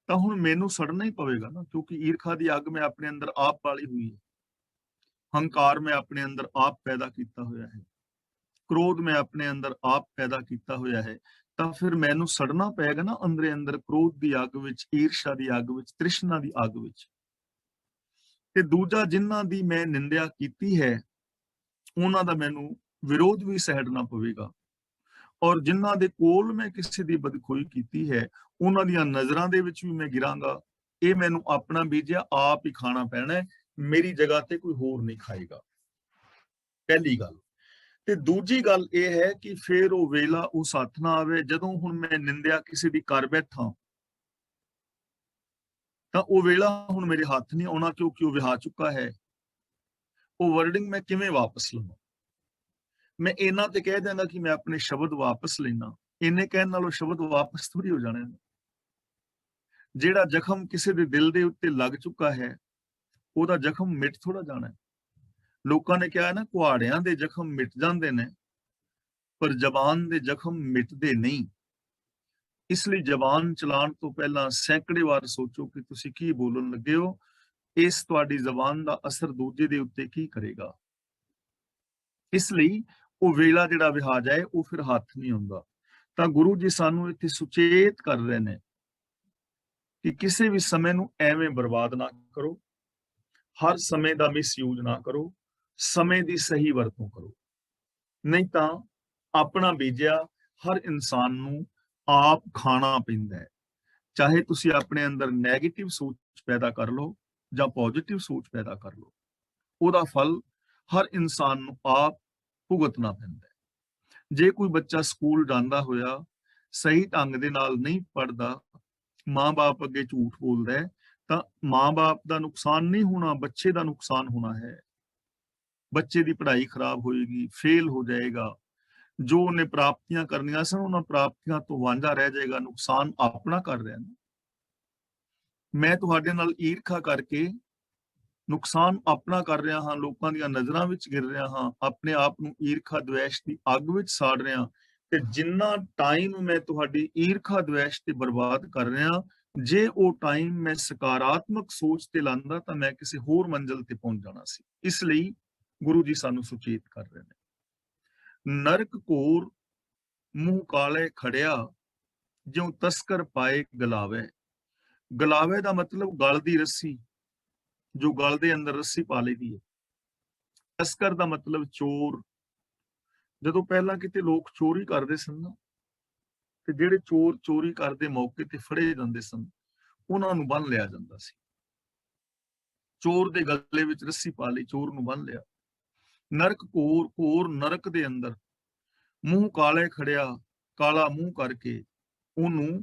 ਤਾਂ ਹੁਣ ਮੈਨੂੰ ਸੜਨਾ ਹੀ ਪਵੇਗਾ ਨਾ, ਕਿਉਂਕਿ ਈਰਖਾ ਦੀ ਅੱਗ ਮੈਂ ਆਪਣੇ ਅੰਦਰ ਆਪ ਪਾਲੀ ਹੋਈ ਹੈ। ਹੰਕਾਰ ਮੈਂ ਆਪਣੇ ਅੰਦਰ ਆਪ ਪੈਦਾ ਕੀਤਾ ਹੋਇਆ ਹੈ। ਕ੍ਰੋਧ ਮੈਂ ਆਪਣੇ ਅੰਦਰ ਆਪ ਪੈਦਾ ਕੀਤਾ ਹੋਇਆ ਹੈ। ਤਾਂ ਫਿਰ ਮੈਨੂੰ ਸੜਨਾ ਪਏਗਾ ਨਾ ਅੰਦਰੇ ਅੰਦਰ, ਕ੍ਰੋਧ ਦੀ ਅੱਗ ਵਿੱਚ, ਈਰਸ਼ਾ ਦੀ ਅੱਗ ਵਿੱਚ, ਤ੍ਰਿਸ਼ਨਾ ਦੀ ਅੱਗ ਵਿੱਚ। ਤੇ ਦੂਜਾ, ਜਿਨ੍ਹਾਂ ਦੀ ਮੈਂ ਨਿੰਦਿਆ ਕੀਤੀ ਹੈ ਉਹਨਾਂ ਦਾ ਮੈਨੂੰ ਵਿਰੋਧ ਵੀ ਸਹਿਣਾ ਪਵੇਗਾ, ਔਰ ਜਿਨ੍ਹਾਂ ਦੇ ਕੋਲ ਮੈਂ ਕਿਸੇ ਦੀ ਬਦਖੋਈ ਕੀਤੀ ਹੈ ਉਹਨਾਂ ਦੀਆਂ ਨਜ਼ਰਾਂ ਦੇ ਵਿੱਚ ਵੀ ਮੈਂ ਗਿਰਾਂਗਾ। ਇਹ ਮੈਨੂੰ ਆਪਣਾ ਬੀਜਿਆ ਆਪ ਹੀ ਖਾਣਾ ਪੈਣਾ ਹੈ, ਮੇਰੀ ਜਗ੍ਹਾ ਤੇ ਕੋਈ ਹੋਰ ਨਹੀਂ ਖਾਏਗਾ। ਪਹਿਲੀ ਗੱਲ। ਤੇ ਦੂਜੀ ਗੱਲ ਇਹ ਹੈ ਕਿ ਫਿਰ ਉਹ ਵੇਲਾ ਉਸ ਹੱਥ ਨਾ ਆਵੇ ਜਦੋਂ ਹੁਣ ਮੈਂ ਨਿੰਦਿਆ ਕਿਸੇ ਦੀ ਕਰ ਬੈਠਾ, ਤਾਂ ਉਹ ਵੇਲਾ ਹੁਣ ਮੇਰੇ ਹੱਥ ਨਹੀਂ ਆਉਣਾ, ਕਿਉਂਕਿ ਉਹ ਵਿਹਾ ਚੁੱਕਾ ਹੈ। ਉਹ ਵਰਡਿੰਗ ਮੈਂ ਕਿਵੇਂ ਵਾਪਸ ਲਵਾਂ? ਮੈਂ ਇਹਨਾਂ ਤੇ ਕਹਿ ਦਿੰਦਾ ਕਿ ਮੈਂ ਆਪਣੇ ਸ਼ਬਦ ਵਾਪਸ ਲੈਣਾ, ਇਹਨੇ ਕਹਿਣ ਨਾਲੋਂ ਸ਼ਬਦ ਵਾਪਸ ਥੋੜੀ ਹੋ ਜਾਣੇ ਨੇ। ਜਿਹੜਾ ਜ਼ਖਮ ਕਿਸੇ ਦੇ ਦਿਲ ਦੇ ਉੱਤੇ ਲੱਗ ਚੁੱਕਾ ਹੈ, ਉਹਦਾ ਜ਼ਖਮ ਮਿਟ ਥੋੜਾ ਜਾਣਾ ਹੈ। ਲੋਕਾਂ ਨੇ ਕਿਹਾ ਨਾ, ਕੁਹਾੜਿਆਂ ਦੇ ਜ਼ਖਮ ਮਿਟ ਜਾਂਦੇ ਨੇ, ਪਰ ਜ਼ਬਾਨ ਦੇ ਜ਼ਖਮ ਮਿਟਦੇ ਨਹੀਂ। ਇਸ ਲਈ ਜ਼ਬਾਨ ਚਲਾਉਣ ਤੋਂ ਪਹਿਲਾਂ ਸੈਂਕੜੇ ਵਾਰ ਸੋਚੋ ਕਿ ਤੁਸੀਂ ਕੀ ਬੋਲਣ ਲੱਗੇ ਹੋ। ਇਸ ਤੁਹਾਡੀ ਜ਼ਬਾਨ ਦਾ ਅਸਰ ਦੂਜੇ ਦੇ ਉੱਤੇ ਕੀ ਕਰੇਗਾ। ਇਸ ਲਈ ਉਹ ਵੇਲਾ ਜਿਹੜਾ ਵਿਹਾ ਜਾਏ, ਉਹ ਫਿਰ ਹੱਥ ਨਹੀਂ ਹੁੰਦਾ। ਤਾਂ ਗੁਰੂ ਜੀ ਸਾਨੂੰ ਇੱਥੇ ਸੁਚੇਤ ਕਰ ਰਹੇ ਨੇ ਕਿ ਕਿਸੇ ਵੀ ਸਮੇਂ ਨੂੰ ਐਵੇਂ ਬਰਬਾਦ ਨਾ ਕਰੋ, ਹਰ ਸਮੇਂ ਦਾ ਮਿਸਯੂਜ਼ ਨਾ ਕਰੋ, ਸਮੇਂ ਦੀ ਸਹੀ ਵਰਤੋਂ ਕਰੋ। ਨਹੀਂ ਤਾਂ ਆਪਣਾ ਬੀਜਿਆ ਹਰ ਇਨਸਾਨ ਨੂੰ ਆਪ ਖਾਣਾ ਪੈਂਦਾ ਹੈ। ਚਾਹੇ ਤੁਸੀਂ ਆਪਣੇ ਅੰਦਰ ਨੈਗੇਟਿਵ ਸੋਚ ਪੈਦਾ ਕਰ ਲਓ ਜਾਂ ਪੋਜ਼ਿਟਿਵ ਸੋਚ ਪੈਦਾ ਕਰ ਲਓ, ਉਹਦਾ ਫਲ ਹਰ ਇਨਸਾਨ ਨੂੰ ਆਪ ਭੁਗਤਣਾ ਪੈਂਦਾ ਹੈ। ਜੇ ਕੋਈ ਬੱਚਾ ਸਕੂਲ ਜਾਂਦਾ ਹੋਇਆ ਸਹੀ ਢੰਗ ਦੇ ਨਾਲ ਨਹੀਂ ਪੜ੍ਹਦਾ, ਮਾਂ-ਬਾਪ ਅੱਗੇ ਝੂਠ ਬੋਲਦਾ ਹੈ, ਤਾਂ ਮਾਂ-ਬਾਪ ਦਾ ਨੁਕਸਾਨ ਨਹੀਂ ਹੋਣਾ, ਬੱਚੇ ਦਾ ਨੁਕਸਾਨ ਹੋਣਾ ਹੈ। ਬੱਚੇ ਦੀ ਪੜ੍ਹਾਈ ਖਰਾਬ ਹੋਏਗੀ, ਫੇਲ ਹੋ ਜਾਏਗਾ। ਜੋ ਉਹਨੇ ਪ੍ਰਾਪਤੀਆਂ ਕਰਨੀਆਂ ਸਨ, ਉਹਨਾਂ ਪ੍ਰਾਪਤੀਆਂ ਤੋਂ ਵਾਂਝਾ ਰਹਿ ਜਾਏਗਾ। ਨੁਕਸਾਨ ਆਪਣਾ ਕਰ ਰਿਹਾ ਨਾ। ਮੈਂ ਤੁਹਾਡੇ ਨਾਲ ਈਰਖਾ ਕਰਕੇ ਨੁਕਸਾਨ ਆਪਣਾ ਕਰ ਰਿਹਾ ਹਾਂ, ਲੋਕਾਂ ਦੀਆਂ ਨਜ਼ਰਾਂ ਵਿੱਚ ਗਿਰ ਰਿਹਾ ਹਾਂ, ਆਪਣੇ ਆਪ ਨੂੰ ਈਰਖਾ ਦਵੇਸ਼ ਦੀ ਅੱਗ ਵਿੱਚ ਸਾੜ ਰਿਹਾ। ਤੇ ਜਿੰਨਾ ਟਾਈਮ ਮੈਂ ਤੁਹਾਡੀ ਈਰਖਾ ਦਵੇਸ਼ ਤੇ ਬਰਬਾਦ ਕਰ ਰਿਹਾ, ਜੇ ਉਹ ਟਾਈਮ ਮੈਂ ਸਕਾਰਾਤਮਕ ਸੋਚ ਤੇ ਲਾਂਦਾ ਤਾਂ ਮੈਂ ਕਿਸੇ ਹੋਰ ਮੰਜ਼ਿਲ ਤੇ ਪਹੁੰਚ ਜਾਣਾ ਸੀ। ਇਸ ਲਈ ਗੁਰੂ ਜੀ ਸਾਨੂੰ ਸੁਚੇਤ ਕਰ ਰਹੇ ਨੇ। ਨਰਕ ਘੋਰ ਮੂੰਹ ਕਾਲੇ ਖੜਿਆ, ਜਿਉ ਤਸਕਰ ਪਾਏ ਗਲਾਵੇ। ਗਲਾਵੇ ਦਾ ਮਤਲਬ ਗਲ ਦੀ ਰੱਸੀ, ਜੋ ਗਲ ਦੇ ਅੰਦਰ ਰੱਸੀ ਪਾ ਲਈਦੀ ਹੈ। ਤਸਕਰ ਦਾ ਮਤਲਬ ਚੋਰ। ਜਦੋਂ ਪਹਿਲਾਂ ਕਿਤੇ ਲੋਕ ਚੋਰੀ ਕਰਦੇ ਸਨ ਨਾ, ਤੇ ਜਿਹੜੇ ਚੋਰ ਚੋਰੀ ਕਰਦੇ ਮੌਕੇ ਤੇ ਫੜੇ ਜਾਂਦੇ ਸਨ, ਉਹਨਾਂ ਨੂੰ ਬੰਨ ਲਿਆ ਜਾਂਦਾ ਸੀ। ਚੋਰ ਦੇ ਗਲੇ ਵਿੱਚ ਰੱਸੀ ਪਾ ਲਈ, ਚੋਰ ਨੂੰ ਬੰਨ ਲਿਆ। ਨਰਕ ਘੋਰ, ਘੋਰ ਨਰਕ ਦੇ ਅੰਦਰ ਮੂੰਹ ਕਾਲੇ ਖੜਿਆ, ਕਾਲਾ ਮੂੰਹ ਕਰਕੇ ਉਹਨੂੰ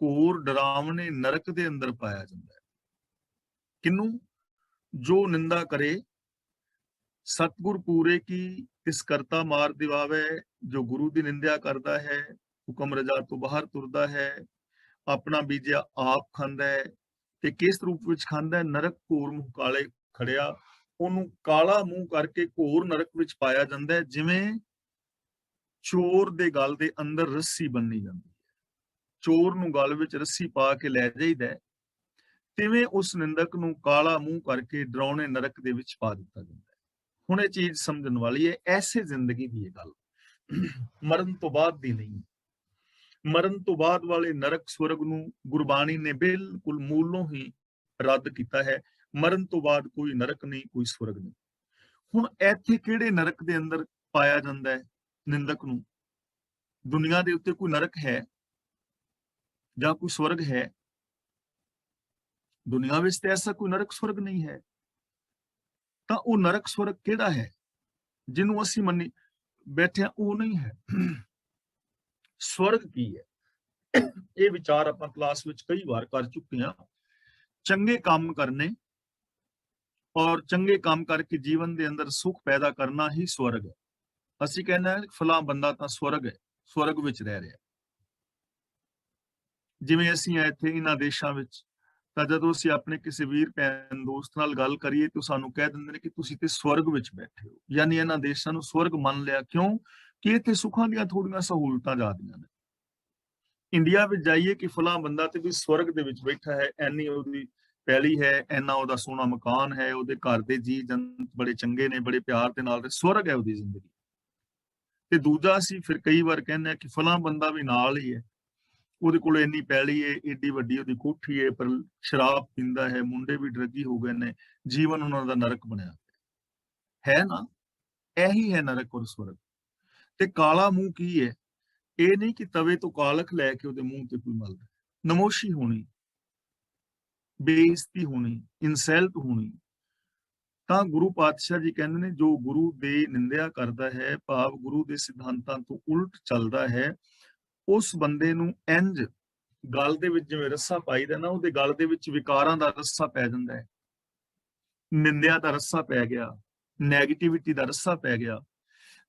ਘੋਰ ਡਰਾਵਣੇ ਨਰਕ ਦੇ ਅੰਦਰ ਪਾਇਆ ਜਾਂਦਾ ਹੈ। ਕਿਹਨੂੰ? ਜੋ ਨਿੰਦਾ ਕਰੇ। ਸਤਿਗੁਰ ਪੂਰੇ ਕੀ ਇਸ ਕਰਤਾ ਮਾਰ ਦਿਵਾਵੇ। ਜੋ ਗੁਰੂ ਦੀ ਨਿੰਦਿਆ ਕਰਦਾ ਹੈ, ਹੁਕਮ ਰਜਾ ਤੋਂ ਬਾਹਰ ਤੁਰਦਾ ਹੈ, ਆਪਣਾ ਬੀਜਿਆ ਆਪ ਖਾਂਦਾ ਹੈ। ਤੇ ਕਿਸ ਰੂਪ ਵਿੱਚ ਖਾਂਦਾ ਹੈ? ਨਰਕ ਘੋਰ ਮੂੰਹ ਕਾਲੇ ਖੜਿਆ, ਉਹਨੂੰ ਕਾਲਾ ਮੂੰਹ ਕਰਕੇ ਘੋਰ ਨਰਕ ਵਿੱਚ ਪਾਇਆ ਜਾਂਦਾ ਹੈ। ਜਿਵੇਂ ਚੋਰ ਦੇ ਗਲ ਦੇ ਅੰਦਰ ਰੱਸੀ ਬੰਨੀ ਜਾਂਦੀ ਹੈ, ਚੋਰ ਨੂੰ ਗਲ ਵਿੱਚ ਰੱਸੀ ਪਾ ਕੇ ਲੈ ਜਾਈਦਾ, ਤਿਵੇਂ ਉਸ ਨਿੰਦਕ ਨੂੰ ਕਾਲਾ ਮੂੰਹ ਕਰਕੇ ਡਰਾਉਣੇ ਨਰਕ ਦੇ ਵਿੱਚ ਪਾ ਦਿੱਤਾ ਜਾਂਦਾ ਹੈ। ਹੁਣ ਇਹ ਚੀਜ਼ ਸਮਝਣ ਵਾਲੀ ਹੈ। ਐਸੇ ਜ਼ਿੰਦਗੀ ਦੀ ਇਹ ਗੱਲ, ਮਰਨ ਤੋਂ ਬਾਅਦ ਦੀ ਨਹੀਂ। ਮਰਨ ਤੋਂ ਬਾਅਦ ਵਾਲੇ ਨਰਕ ਸਵਰਗ ਨੂੰ ਗੁਰਬਾਣੀ ਨੇ ਬਿਲਕੁਲ ਮੂਲੋਂ ਹੀ ਰੱਦ ਕੀਤਾ ਹੈ। ਮਰਨ ਤੋਂ ਬਾਅਦ ਕੋਈ ਨਰਕ ਨਹੀਂ, ਕੋਈ ਸਵਰਗ ਨਹੀਂ। ਹੁਣ ਇੱਥੇ ਕਿਹੜੇ ਨਰਕ ਦੇ ਅੰਦਰ ਪਾਇਆ ਜਾਂਦਾ ਹੈ ਨਿੰਦਕ ਨੂੰ? ਦੁਨੀਆ ਦੇ ਉੱਤੇ ਕੋਈ ਨਰਕ ਹੈ ਜਾਂ ਕੋਈ ਸਵਰਗ ਹੈ? ਦੁਨੀਆ ਵਿੱਚ ਤੇ ਐਸਾ ਕੋਈ ਨਰਕ ਸਵਰਗ ਨਹੀਂ ਹੈ। ਤਾਂ ਉਹ ਨਰਕ ਸਵਰਗ ਕਿਹੜਾ ਹੈ ਜਿਹਨੂੰ ਅਸੀਂ ਮੰਨੀ ਬੈਠੇ ਹਾਂ? ਉਹ ਨਹੀਂ ਹੈ। ਸਵਰਗ ਕੀ ਹੈ? ਇਹ ਵਿਚਾਰ ਆਪਾਂ ਕਲਾਸ ਵਿੱਚ ਕਈ ਵਾਰ ਕਰ ਚੁੱਕੇ ਹਾਂ। ਚੰਗੇ ਕੰਮ ਕਰਨੇ ਔਰ ਚੰਗੇ ਕੰਮ ਕਰਕੇ ਜੀਵਨ ਦੇ ਅੰਦਰ ਸੁੱਖ ਪੈਦਾ ਕਰਨਾ ਹੀ ਸਵਰਗ ਹੈ। ਅਸੀਂ ਕਹਿੰਦੇ ਹਾਂ ਫਲਾਂ ਬੰਦਾ ਤਾਂ ਸਵਰਗ ਹੈ, ਸਵਰਗ ਵਿੱਚ ਰਹਿ ਰਿਹਾ। ਜਿਵੇਂ ਅਸੀਂ ਇੱਥੇ ਇਹਨਾਂ ਦੇਸ਼ਾਂ ਵਿੱਚ, ਤਾਂ ਜਦੋਂ ਅਸੀਂ ਆਪਣੇ ਕਿਸੇ ਵੀਰ ਭੈਣ ਦੋਸਤ ਨਾਲ ਗੱਲ ਕਰੀਏ ਤਾਂ ਸਾਨੂੰ ਕਹਿ ਦਿੰਦੇ ਨੇ ਕਿ ਤੁਸੀਂ ਤੇ ਸਵਰਗ ਵਿੱਚ ਬੈਠੇ ਹੋ। ਯਾਨੀ ਇਹਨਾਂ ਦੇਸ਼ਾਂ ਨੂੰ ਸਵਰਗ ਮੰਨ ਲਿਆ। ਕਿਉਂ? ਕਿ ਇੱਥੇ ਸੁੱਖਾਂ ਦੀਆਂ ਥੋੜੀਆਂ ਸਹੂਲਤਾਂ ਜ਼ਿਆਦੀਆਂ ਨੇ। ਇੰਡੀਆ ਵਿੱਚ ਜਾਈਏ ਕਿ ਫਲਾਂ ਬੰਦਾ ਤੇ ਵੀ ਸਵਰਗ ਦੇ ਵਿੱਚ ਬੈਠਾ ਹੈ, ਐਨੀ ਉਹਦੀ ਪੈਲੀ ਹੈ, ਇੰਨਾ ਉਹਦਾ ਸੋਹਣਾ ਮਕਾਨ ਹੈ, ਉਹਦੇ ਘਰ ਦੇ ਜੀ ਜੰਤ ਬੜੇ ਚੰਗੇ ਨੇ, ਬੜੇ ਪਿਆਰ ਦੇ ਨਾਲ ਸਵਰਗ ਹੈ ਉਹਦੀ ਜ਼ਿੰਦਗੀ। ਤੇ ਦੂਜਾ ਅਸੀਂ ਫਿਰ ਕਈ ਵਾਰ ਕਹਿੰਦੇ ਆ ਕਿ ਫਲਾਂ ਬੰਦਾ ਵੀ ਨਾਲ ਹੀ ਹੈ, ਉਹਦੇ ਕੋਲ ਇੰਨੀ ਪੈਲੀ ਹੈ, ਏਡੀ ਵੱਡੀ ਉਹਦੀ ਕੋਠੀ ਹੈ, ਪਰ ਸ਼ਰਾਬ ਪੀਂਦਾ ਹੈ, ਮੁੰਡੇ ਵੀ ਡਰੱਗੀ ਹੋ ਗਏ ਨੇ, ਜੀਵਨ ਉਹਨਾਂ ਦਾ ਨਰਕ ਬਣਿਆ ਹੈ ਨਾ। ਇਹੀ ਹੈ ਨਰਕ ਔਰ ਸਵਰਗ। ਤੇ ਕਾਲਾ ਮੂੰਹ ਕੀ ਹੈ? ਇਹ ਨਹੀਂ ਕਿ ਤਵੇ ਤੋਂ ਕਾਲਖ ਲੈ ਕੇ ਉਹਦੇ ਮੂੰਹ ਤੇ ਕੋਈ ਮਲਦਾ। ਨਮੋਸ਼ੀ ਹੋਣੀ, ਬੇਇੱਜ਼ਤੀ ਹੋਣੀ, ਇਨਸਲਟ ਹੋਣੀ। ਤਾਂ ਗੁਰੂ ਪਾਤਸ਼ਾਹ ਜੀ ਕਹਿੰਦੇ ਨੇ ਜੋ ਗੁਰੂ ਦੇ ਨਿੰਦਿਆ ਕਰਦਾ ਹੈ, ਭਾਵ ਗੁਰੂ ਦੇ ਸਿਧਾਂਤਾਂ ਤੋਂ ਉਲਟ ਚੱਲਦਾ ਹੈ, ਉਸ ਬੰਦੇ ਨੂੰ ਇੰਜ ਗਲ ਦੇ ਵਿੱਚ ਜਿਵੇਂ ਰੱਸਾ ਪਾਈਦਾ ਨਾ, ਉਹਦੇ ਗਲ ਦੇ ਵਿੱਚ ਵਿਕਾਰਾਂ ਦਾ ਰੱਸਾ ਪੈ ਜਾਂਦਾ ਹੈ, ਨਿੰਦਿਆ ਦਾ ਰੱਸਾ ਪੈ ਗਿਆ, ਨੈਗੇਟਿਵਿਟੀ ਦਾ ਰੱਸਾ ਪੈ ਗਿਆ,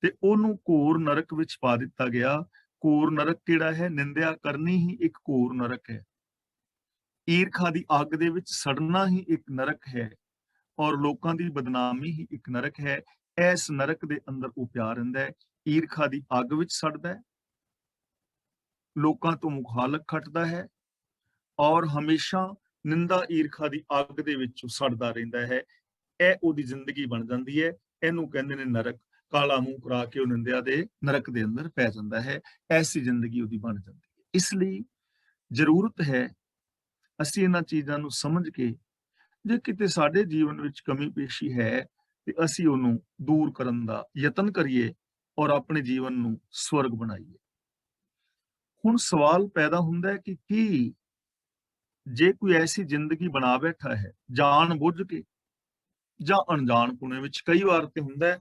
ਤੇ ਉਹਨੂੰ ਘੋਰ ਨਰਕ ਵਿੱਚ ਪਾ ਦਿੱਤਾ ਗਿਆ। ਘੋਰ ਨਰਕ ਕਿਹੜਾ ਹੈ? ਨਿੰਦਿਆ ਕਰਨੀ ਹੀ ਇੱਕ ਘੋਰ ਨਰਕ ਹੈ। ਈਰਖਾ ਦੀ ਅੱਗ ਦੇ ਵਿੱਚ ਸੜਨਾ ਹੀ ਇੱਕ ਨਰਕ ਹੈ, ਔਰ ਲੋਕਾਂ ਦੀ ਬਦਨਾਮੀ ਹੀ ਇੱਕ ਨਰਕ ਹੈ। ਇਸ ਨਰਕ ਦੇ ਅੰਦਰ ਉਹ ਪਿਆ ਰਹਿੰਦਾ ਹੈ। ਈਰਖਾ ਦੀ ਅੱਗ ਵਿੱਚ ਸੜਦਾ ਹੈ, ਲੋਕਾਂ ਤੋਂ ਮੁਖਾਲਕ ਖੱਟਦਾ ਹੈ, ਔਰ ਹਮੇਸ਼ਾ ਨਿੰਦਾ ਈਰਖਾ ਦੀ ਅੱਗ ਦੇ ਵਿੱਚ ਸੜਦਾ ਰਹਿੰਦਾ ਹੈ। ਇਹ ਉਹਦੀ ਜ਼ਿੰਦਗੀ ਬਣ ਜਾਂਦੀ ਹੈ। ਇਹਨੂੰ ਕਹਿੰਦੇ ਨੇ ਨਰਕ। ਕਾਲਾ ਮੂੰਹ ਕਰਾ ਕੇ ਉਹ ਨਿੰਦਿਆ ਦੇ ਨਰਕ ਦੇ ਅੰਦਰ ਪੈ ਜਾਂਦਾ ਹੈ। ਐਸੀ ਜ਼ਿੰਦਗੀ ਉਹਦੀ ਬਣ ਜਾਂਦੀ ਹੈ। ਇਸ ਲਈ ਜ਼ਰੂਰਤ ਹੈ ਅਸੀਂ ਇਹਨਾਂ ਚੀਜ਼ਾਂ ਨੂੰ ਸਮਝ ਕੇ, ਜੇ ਕਿਤੇ ਸਾਡੇ ਜੀਵਨ ਵਿੱਚ ਕਮੀ ਪੇਸ਼ੀ ਹੈ, ਤੇ ਅਸੀਂ ਉਹਨੂੰ ਦੂਰ ਕਰਨ ਦਾ ਯਤਨ ਕਰੀਏ ਔਰ ਆਪਣੇ ਜੀਵਨ ਨੂੰ ਸਵਰਗ ਬਣਾਈਏ। ਹੁਣ ਸਵਾਲ ਪੈਦਾ ਹੁੰਦਾ ਹੈ ਕਿ ਕੀ ਜੇ ਕੋਈ ਐਸੀ ਜ਼ਿੰਦਗੀ ਬਣਾ ਬੈਠਾ ਹੈ ਜਾਣ ਬੁੱਝ ਕੇ ਜਾਂ ਅਣਜਾਣਪੁਣੇ ਵਿੱਚ, ਕਈ ਵਾਰ ਤੇ ਹੁੰਦਾ ਹੈ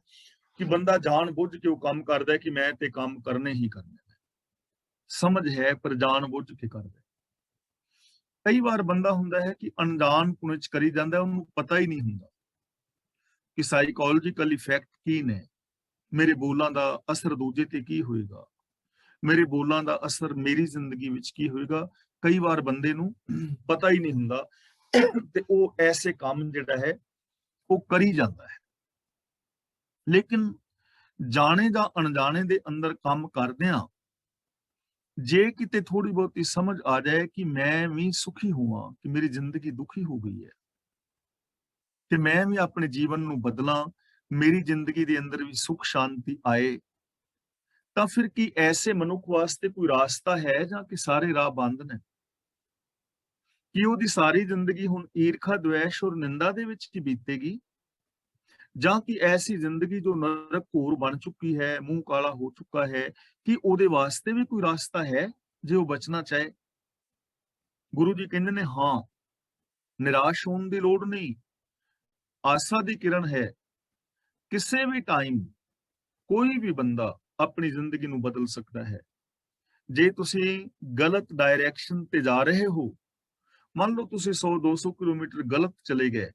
ਕਿ ਬੰਦਾ ਜਾਣ ਬੁੱਝ ਕੇ ਉਹ ਕੰਮ ਕਰਦਾ ਹੈ ਕਿ ਮੈਂ ਤੇ ਕੰਮ ਕਰਨੇ ਹੀ ਕਰਨੇ, ਸਮਝ ਹੈ ਪਰ ਜਾਣ ਬੁੱਝ ਕੇ ਕਰਦਾ। ਕਈ ਵਾਰ ਬੰਦਾ ਹੁੰਦਾ ਹੈ ਕਿ ਅਣਜਾਣਪੁਣੇ ਚ ਕਰੀ ਜਾਂਦਾ, ਉਹਨੂੰ ਪਤਾ ਹੀ ਨਹੀਂ ਹੁੰਦਾ ਕਿ ਸਾਈਕੋਲੋਜੀਕਲ ਇਫੈਕਟ ਕੀ ਨੇ, ਮੇਰੇ ਬੋਲਾਂ ਦਾ ਅਸਰ ਦੂਜੇ ਤੇ ਕੀ ਹੋਏਗਾ, ਮੇਰੇ ਬੋਲਾਂ ਦਾ ਅਸਰ ਮੇਰੀ ਜ਼ਿੰਦਗੀ ਵਿੱਚ ਕੀ ਹੋਏਗਾ। ਕਈ ਵਾਰ ਬੰਦੇ ਨੂੰ ਪਤਾ ਹੀ ਨਹੀਂ ਹੁੰਦਾ ਤੇ ਉਹ ਐਸੇ ਕੰਮ ਜਿਹੜਾ ਹੈ ਉਹ ਕਰੀ ਜਾਂਦਾ ਹੈ। ਲੇਕਿਨ ਜਾਣੇ ਜਾਂ ਅਣਜਾਣੇ ਦੇ ਅੰਦਰ ਕੰਮ ਕਰਦਿਆਂ ਜੇ ਕਿਤੇ ਥੋੜੀ ਬਹੁਤੀ ਸਮਝ ਆ ਜਾਏ ਕਿ ਮੈਂ ਵੀ ਸੁਖੀ ਹੋਵਾਂ, ਕਿ ਮੇਰੀ ਜ਼ਿੰਦਗੀ ਦੁਖੀ ਹੋ ਗਈ ਹੈ ਤੇ ਮੈਂ ਵੀ ਆਪਣੇ ਜੀਵਨ ਨੂੰ ਬਦਲਾਂ, ਮੇਰੀ ਜ਼ਿੰਦਗੀ ਦੇ ਅੰਦਰ ਵੀ ਸੁਖ ਸ਼ਾਂਤੀ ਆਏ, ਤਾਂ ਫਿਰ ਕੀ ਐਸੇ ਮਨੁੱਖ ਵਾਸਤੇ ਕੋਈ ਰਾਸਤਾ ਹੈ ਜਾਂ ਕਿ ਸਾਰੇ ਰਾਹ ਬੰਦ ਨੇ? ਕਿ ਉਹਦੀ ਸਾਰੀ ਜ਼ਿੰਦਗੀ ਹੁਣ ਈਰਖਾ, ਦੁਐਸ਼ ਔਰ ਨਿੰਦਾ ਦੇ ਵਿੱਚ ਹੀ ਬੀਤੇਗੀ, ਜਾਂ ਕਿ ਐਸੀ ਜ਼ਿੰਦਗੀ ਜੋ ਨਰਕ ਘੋਰ ਬਣ ਚੁੱਕੀ ਹੈ, ਮੂੰਹ ਕਾਲਾ ਹੋ ਚੁੱਕਾ ਹੈ, ਕਿ ਉਹਦੇ ਵਾਸਤੇ ਵੀ ਕੋਈ ਰਾਸਤਾ ਹੈ ਜੇ ਉਹ ਬਚਣਾ ਚਾਹੇ? ਗੁਰੂ ਜੀ ਕਹਿੰਦੇ ਨੇ ਹਾਂ, ਨਿਰਾਸ਼ ਹੋਣ ਦੀ ਲੋੜ ਨਹੀਂ, ਆਸਾ ਦੀ ਕਿਰਨ ਹੈ। ਕਿਸੇ ਵੀ ਟਾਈਮ ਕੋਈ ਵੀ ਬੰਦਾ ਆਪਣੀ ਜ਼ਿੰਦਗੀ ਨੂੰ ਬਦਲ ਸਕਦਾ ਹੈ। ਜੇ ਤੁਸੀਂ ਗਲਤ ਡਾਇਰੈਕਸ਼ਨ ਤੇ ਜਾ ਰਹੇ ਹੋ, ਮੰਨ ਲਓ ਤੁਸੀਂ 100-200 ਕਿਲੋਮੀਟਰ ਗਲਤ ਚਲੇ ਗਏ,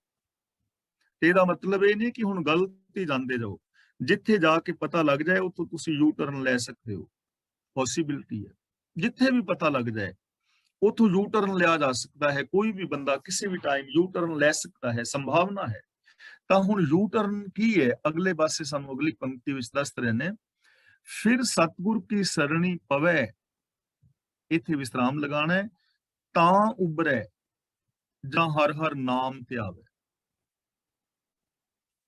ਤੇ ਇਹਦਾ ਮਤਲਬ ਇਹ ਨਹੀਂ ਕਿ ਹੁਣ ਗਲਤ ਹੀ ਜਾਂਦੇ ਜਾਓ। ਜਿੱਥੇ ਜਾ ਕੇ ਪਤਾ ਲੱਗ ਜਾਏ ਉੱਥੋਂ ਤੁਸੀਂ ਯੂ ਟਰਨ ਲੈ ਸਕਦੇ ਹੋ, ਪੋਸੀਬਿਲਿਟੀ ਹੈ। ਜਿੱਥੇ ਵੀ ਪਤਾ ਲੱਗ ਜਾਏ ਉੱਥੋਂ ਯੂ ਟਰਨ ਲਿਆ ਜਾ ਸਕਦਾ ਹੈ। ਕੋਈ ਵੀ ਬੰਦਾ ਕਿਸੇ ਵੀ ਟਾਈਮ ਯੂ ਟਰਨ ਲੈ ਸਕਦਾ ਹੈ, ਸੰਭਾਵਨਾ ਹੈ। ਤਾਂ ਹੁਣ ਯੂ ਟਰਨ ਕੀ ਹੈ? ਅਗਲੇ ਪਾਸੇ ਸਾਨੂੰ ਅਗਲੀ ਪੰਕਤੀ ਵਿੱਚ ਦੱਸ ਰਹੇ ਨੇ, ਫਿਰ ਸਤਿਗੁਰ ਕੀ ਸਰਣੀ ਪਵੈ, ਇੱਥੇ ਵਿਸਰਾਮ ਲਗਾਣਾ ਹੈ, ਤਾਂ ਉਬਰੈ ਜਾਂ ਹਰ ਹਰ ਨਾਮ ਧਿਆਵੇ।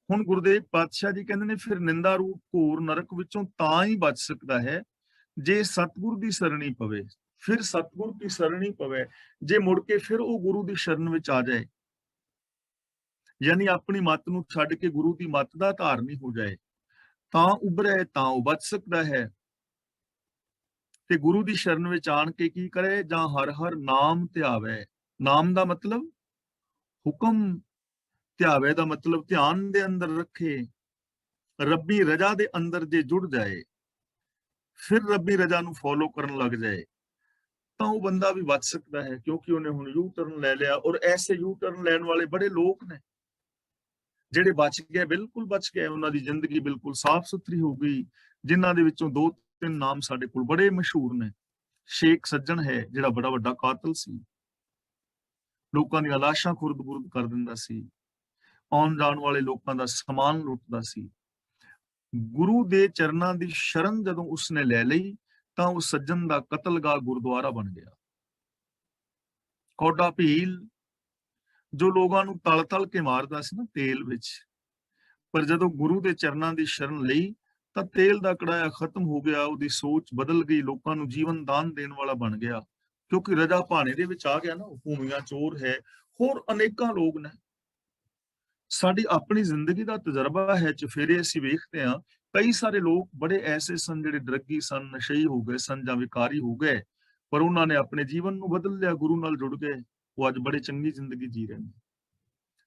ਹੁਣ ਗੁਰਦੇਵ ਪਾਤਸ਼ਾਹ ਜੀ ਕਹਿੰਦੇ ਨੇ ਫਿਰ ਨਿੰਦਾ ਰੂਪ ਘੋਰ ਨਰਕ ਵਿੱਚੋਂ ਤਾਂ ਹੀ ਬਚ ਸਕਦਾ ਹੈ ਜੇ ਸਤਿਗੁਰ ਦੀ ਸਰਣੀ ਪਵੇ। ਫਿਰ ਸਤਿਗੁਰ ਦੀ ਸਰਣੀ ਪਵੇ, ਜੇ ਮੁੜ ਕੇ ਫਿਰ ਉਹ ਗੁਰੂ ਦੀ ਸ਼ਰਨ ਵਿੱਚ ਆ ਜਾਏ, ਯਾਨੀ ਆਪਣੀ ਮੱਤ ਨੂੰ ਛੱਡ ਕੇ ਗੁਰੂ ਦੀ ਮੱਤ ਦਾ ਧਾਰਨੀ ਹੋ ਜਾਏ, ਤਾਂ ਉਭਰੇ, ਤਾਂ ਉਹ ਬਚ ਸਕਦਾ ਹੈ। ਤੇ ਗੁਰੂ ਦੀ ਸ਼ਰਨ ਵਿੱਚ ਆਣ ਕੇ ਕੀ ਕਰੇ, ਜਾਂ ਹਰ ਹਰ ਨਾਮ ਧਿਆਵੇ। ਨਾਮ ਦਾ ਮਤਲਬ ਹੁਕਮ, ਧਿਆਵੇ ਦਾ ਮਤਲਬ ਧਿਆਨ ਦੇ ਅੰਦਰ ਰੱਖੇ। ਰੱਬੀ ਰਜਾ ਦੇ ਅੰਦਰ ਜੇ ਜੁੜ ਜਾਏ, ਫਿਰ ਰੱਬੀ ਰਜਾ ਨੂੰ ਫੋਲੋ ਕਰਨ ਲੱਗ ਜਾਏ, ਤਾਂ ਉਹ ਬੰਦਾ ਵੀ ਬਚ ਸਕਦਾ ਹੈ, ਕਿਉਂਕਿ ਉਹਨੇ ਹੁਣ ਯੂ ਟਰਨ ਲੈ ਲਿਆ। ਔਰ ਐਸੇ ਯੂ ਟਰਨ ਲੈਣ ਵਾਲੇ ਬੜੇ ਲੋਕ ਨੇ ਜਿਹੜੇ ਬਚ ਗਏ, ਬਿਲਕੁਲ ਬਚ ਗਏ, ਉਹਨਾਂ ਦੀ ਜ਼ਿੰਦਗੀ ਬਿਲਕੁਲ ਸਾਫ਼ ਸੁਥਰੀ ਹੋ ਗਈ। ਜਿਨ੍ਹਾਂ ਦੇ ਵਿੱਚੋਂ 2-3 ਨਾਮ ਸਾਡੇ ਕੋਲ ਬੜੇ ਮਸ਼ਹੂਰ ਨੇ। ਸ਼ੇਖ ਸੱਜਣ ਹੈ, ਜਿਹੜਾ ਬੜਾ ਵੱਡਾ ਕਾਤਲ ਸੀ, ਲੋਕਾਂ ਦੀਆਂ ਲਾਸ਼ਾਂ ਖੁਰਦ-ਬੁਰਦ ਕਰ ਦਿੰਦਾ ਸੀ, ਆਉਣ ਜਾਣ ਵਾਲੇ ਲੋਕਾਂ ਦਾ ਸਮਾਨ ਲੁੱਟਦਾ ਸੀ। ਗੁਰੂ ਦੇ ਚਰਨਾਂ ਦੀ ਸ਼ਰਨ ਜਦੋਂ ਉਸਨੇ ਲੈ ਲਈ, ਤਾਂ ਉਹ ਸੱਜਣ ਦਾ ਕਤਲਗਾਹ ਗੁਰਦੁਆਰਾ ਬਣ ਗਿਆ। ਕੌਡਾ ਭੀਲ ਜੋ ਲੋਕਾਂ ਨੂੰ ਤਲ-ਤਲ ਕੇ ਮਾਰਦਾ ਸੀ ਨਾ ਤੇਲ ਵਿੱਚ, ਪਰ ਜਦੋਂ ਗੁਰੂ ਦੇ ਚਰਨਾਂ ਦੀ ਸ਼ਰਨ ਲਈ, ਤਾਂ ਤੇਲ ਦਾ ਕੜਾਇਆ ਖਤਮ ਹੋ ਗਿਆ, ਉਹਦੀ ਸੋਚ ਬਦਲ ਗਈ, ਲੋਕਾਂ ਨੂੰ ਜੀਵਨ ਦਾਨ ਦੇਣ ਵਾਲਾ ਬਣ ਗਿਆ। ਕਿਉਂਕਿ ਰਜਾ ਭਾਣੇ ਦੇ ਵਿੱਚ ਆ ਗਿਆ ਨਾ। ਭੂਮੀਆਂ ਚੋਰ ਹੈ, ਹੋਰ ਅਨੇਕਾਂ ਲੋਕ ਨੇ। ਸਾਡੀ ਆਪਣੀ ਜ਼ਿੰਦਗੀ ਦਾ ਤਜਰਬਾ ਹੈ, ਚਫੇਰੇ ਅਸੀਂ ਵੇਖਦੇ ਹਾਂ, ਕਈ ਸਾਰੇ ਲੋਕ ਬੜੇ ਐਸੇ ਸਨ ਜਿਹੜੇ ਡਰੱਗੀ ਸਨ, ਨਸ਼ਈ ਹੋ ਗਏ ਸਨ ਜਾਂ ਵਿਕਾਰੀ ਹੋ ਗਏ, ਪਰ ਉਹਨਾਂ ਨੇ ਆਪਣੇ ਜੀਵਨ ਨੂੰ ਬਦਲ ਲਿਆ, ਗੁਰੂ ਨਾਲ ਜੁੜ ਗਏ, ਉਹ ਅੱਜ ਬੜੇ ਚੰਗੀ ਜ਼ਿੰਦਗੀ ਜੀ ਰਹੇ ਨੇ।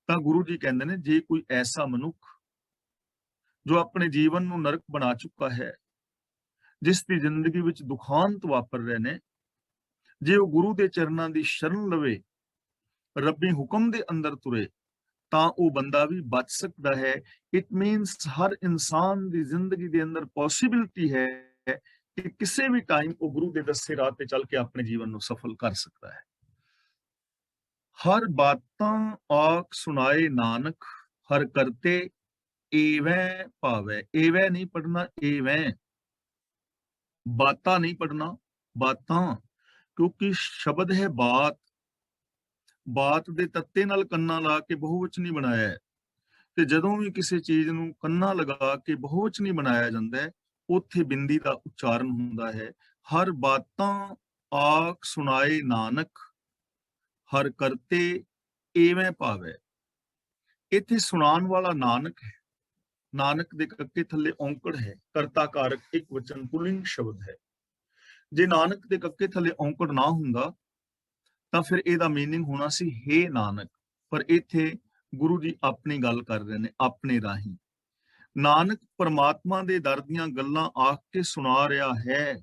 ਤਾਂ ਗੁਰੂ ਜੀ ਕਹਿੰਦੇ ਨੇ, ਜੇ ਕੋਈ ਐਸਾ ਮਨੁੱਖ ਜੋ ਆਪਣੇ ਜੀਵਨ ਨੂੰ ਨਰਕ ਬਣਾ ਚੁੱਕਾ ਹੈ, ਜਿਸ ਦੀ ਜ਼ਿੰਦਗੀ ਵਿੱਚ ਦੁਖਾਂਤ ਵਾਪਰ ਰਹੇ ਨੇ, ਜੇ ਉਹ ਗੁਰੂ ਦੇ ਚਰਨਾਂ ਦੀ ਸ਼ਰਨ ਲਵੇ, ਰੱਬੀ ਹੁਕਮ ਦੇ ਅੰਦਰ ਤੁਰੇ, ਤਾਂ ਉਹ ਬੰਦਾ ਵੀ ਬਚ ਸਕਦਾ ਹੈ। ਇਟ ਮੀਨਸ ਹਰ ਇਨਸਾਨ ਦੀ ਜ਼ਿੰਦਗੀ ਦੇ ਅੰਦਰ ਪੋਸੀਬਿਲਿਟੀ ਹੈ ਕਿ ਕਿਸੇ ਵੀ ਟਾਈਮ ਉਹ ਗੁਰੂ ਦੇ ਦੱਸੇ ਰਾਹ ਤੇ ਚੱਲ ਕੇ ਆਪਣੇ ਜੀਵਨ ਨੂੰ ਸਫਲ ਕਰ ਸਕਦਾ ਹੈ। ਹਰ ਬਾਤਾਂ ਆਖ ਸੁਣਾਏ ਨਾਨਕ, ਹਰ ਕਰਤੇ ਏਵੇਂ ਭਾਵੇ। ਏਵੇਂ ਨਹੀਂ ਪੜਨਾ, ਏਵੇਂ। ਬਾਤਾਂ ਨਹੀਂ ਪੜਨਾ, ਬਾਤਾਂ, ਕਿਉਂਕਿ ਸ਼ਬਦ ਹੈ ਬਾਤ। ਬਾਤ ਦੇ ਤੱਤੇ ਨਾਲ ਕੰਨਾਂ ਲਾ ਕੇ ਬਹੁਵਚਨੀ ਬਣਾਇਆ ਹੈ, ਤੇ ਜਦੋਂ ਵੀ ਕਿਸੇ ਚੀਜ਼ ਨੂੰ ਕੰਨਾਂ ਲਗਾ ਕੇ ਬਹੁਵਚਨੀ ਬਣਾਇਆ ਜਾਂਦਾ ਹੈ, ਉੱਥੇ ਬਿੰਦੀ ਦਾ ਉਚਾਰਨ ਹੁੰਦਾ ਹੈ। ਹਰ ਬਾਤਾਂ ਆਖ ਸੁਣਾਏ ਨਾਨਕ, ਹਰ ਕਰਤੇ ਏਵੇਂ ਭਾਵੇ। ਇੱਥੇ ਸੁਣਾਉਣ ਵਾਲਾ ਨਾਨਕ ਹੈ। ਨਾਨਕ ਦੇ ਕੱਕੇ ਥੱਲੇ ਔਂਕੜ ਹੈ, ਕਰਤਾ ਕਾਰਕ ਇੱਕ ਵਚਨ ਪੁਲਿੰਗ ਸ਼ਬਦ ਹੈ। ਜੇ ਨਾਨਕ ਦੇ ਕੱਕੇ ਥੱਲੇ ਔਂਕੜ ਨਾ ਹੁੰਦਾ, ਤਾਂ ਫਿਰ ਇਹਦਾ ਮੀਨਿੰਗ ਹੋਣਾ ਸੀ ਹੇ ਨਾਨਕ। ਪਰ ਇੱਥੇ ਗੁਰੂ ਜੀ ਆਪਣੀ ਗੱਲ ਕਰ ਰਹੇ ਨੇ, ਆਪਣੇ ਰਾਹੀਂ। ਨਾਨਕ ਪਰਮਾਤਮਾ ਦੇ ਦਰ ਦੀਆਂ ਗੱਲਾਂ ਆਖ ਕੇ ਸੁਣਾ ਰਿਹਾ ਹੈ।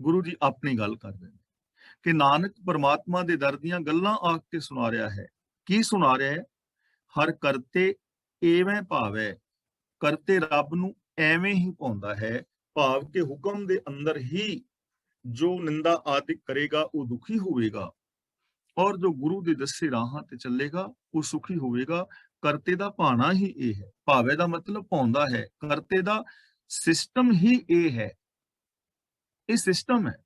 ਗੁਰੂ ਜੀ ਆਪਣੀ ਗੱਲ ਕਰ ਰਹੇ ਨੇ ਕਿ ਨਾਨਕ ਪਰਮਾਤਮਾ ਦੇ ਦਰ ਦੀਆਂ ਗੱਲਾਂ ਆਖ ਕੇ ਸੁਣਾ ਰਿਹਾ ਹੈ। ਕੀ ਸੁਣਾ ਰਿਹਾ ਹੈ? ਹਰ ਕਰਤੇ ਐਵੇਂ ਭਾਵੇ। ਕਰਤੇ ਰੱਬ ਨੂੰ ਐਵੇਂ ਹੀ ਪਾਉਂਦਾ ਹੈ, ਭਾਵ ਕਿ ਹੁਕਮ ਦੇ ਅੰਦਰ ਹੀ ਜੋ ਨਿੰਦਾ ਆਦਿਕ ਕਰੇਗਾ ਉਹ ਦੁਖੀ ਹੋਵੇਗਾ, ਔਰ ਜੋ ਗੁਰੂ ਦੇ ਦੱਸੇ ਰਾਹਾਂ ਤੇ ਚੱਲੇਗਾ ਉਹ ਸੁਖੀ ਹੋਵੇਗਾ। ਕਰਤੇ ਦਾ ਭਾਣਾ ਹੀ ਇਹ ਹੈ। ਭਾਵੇ ਦਾ ਮਤਲਬ ਪਾਉਂਦਾ ਹੈ, ਕਰਤੇ ਦਾ ਸਿਸਟਮ ਹੀ ਇਹ ਹੈ। ਇਹ ਸਿਸਟਮ ਹੈ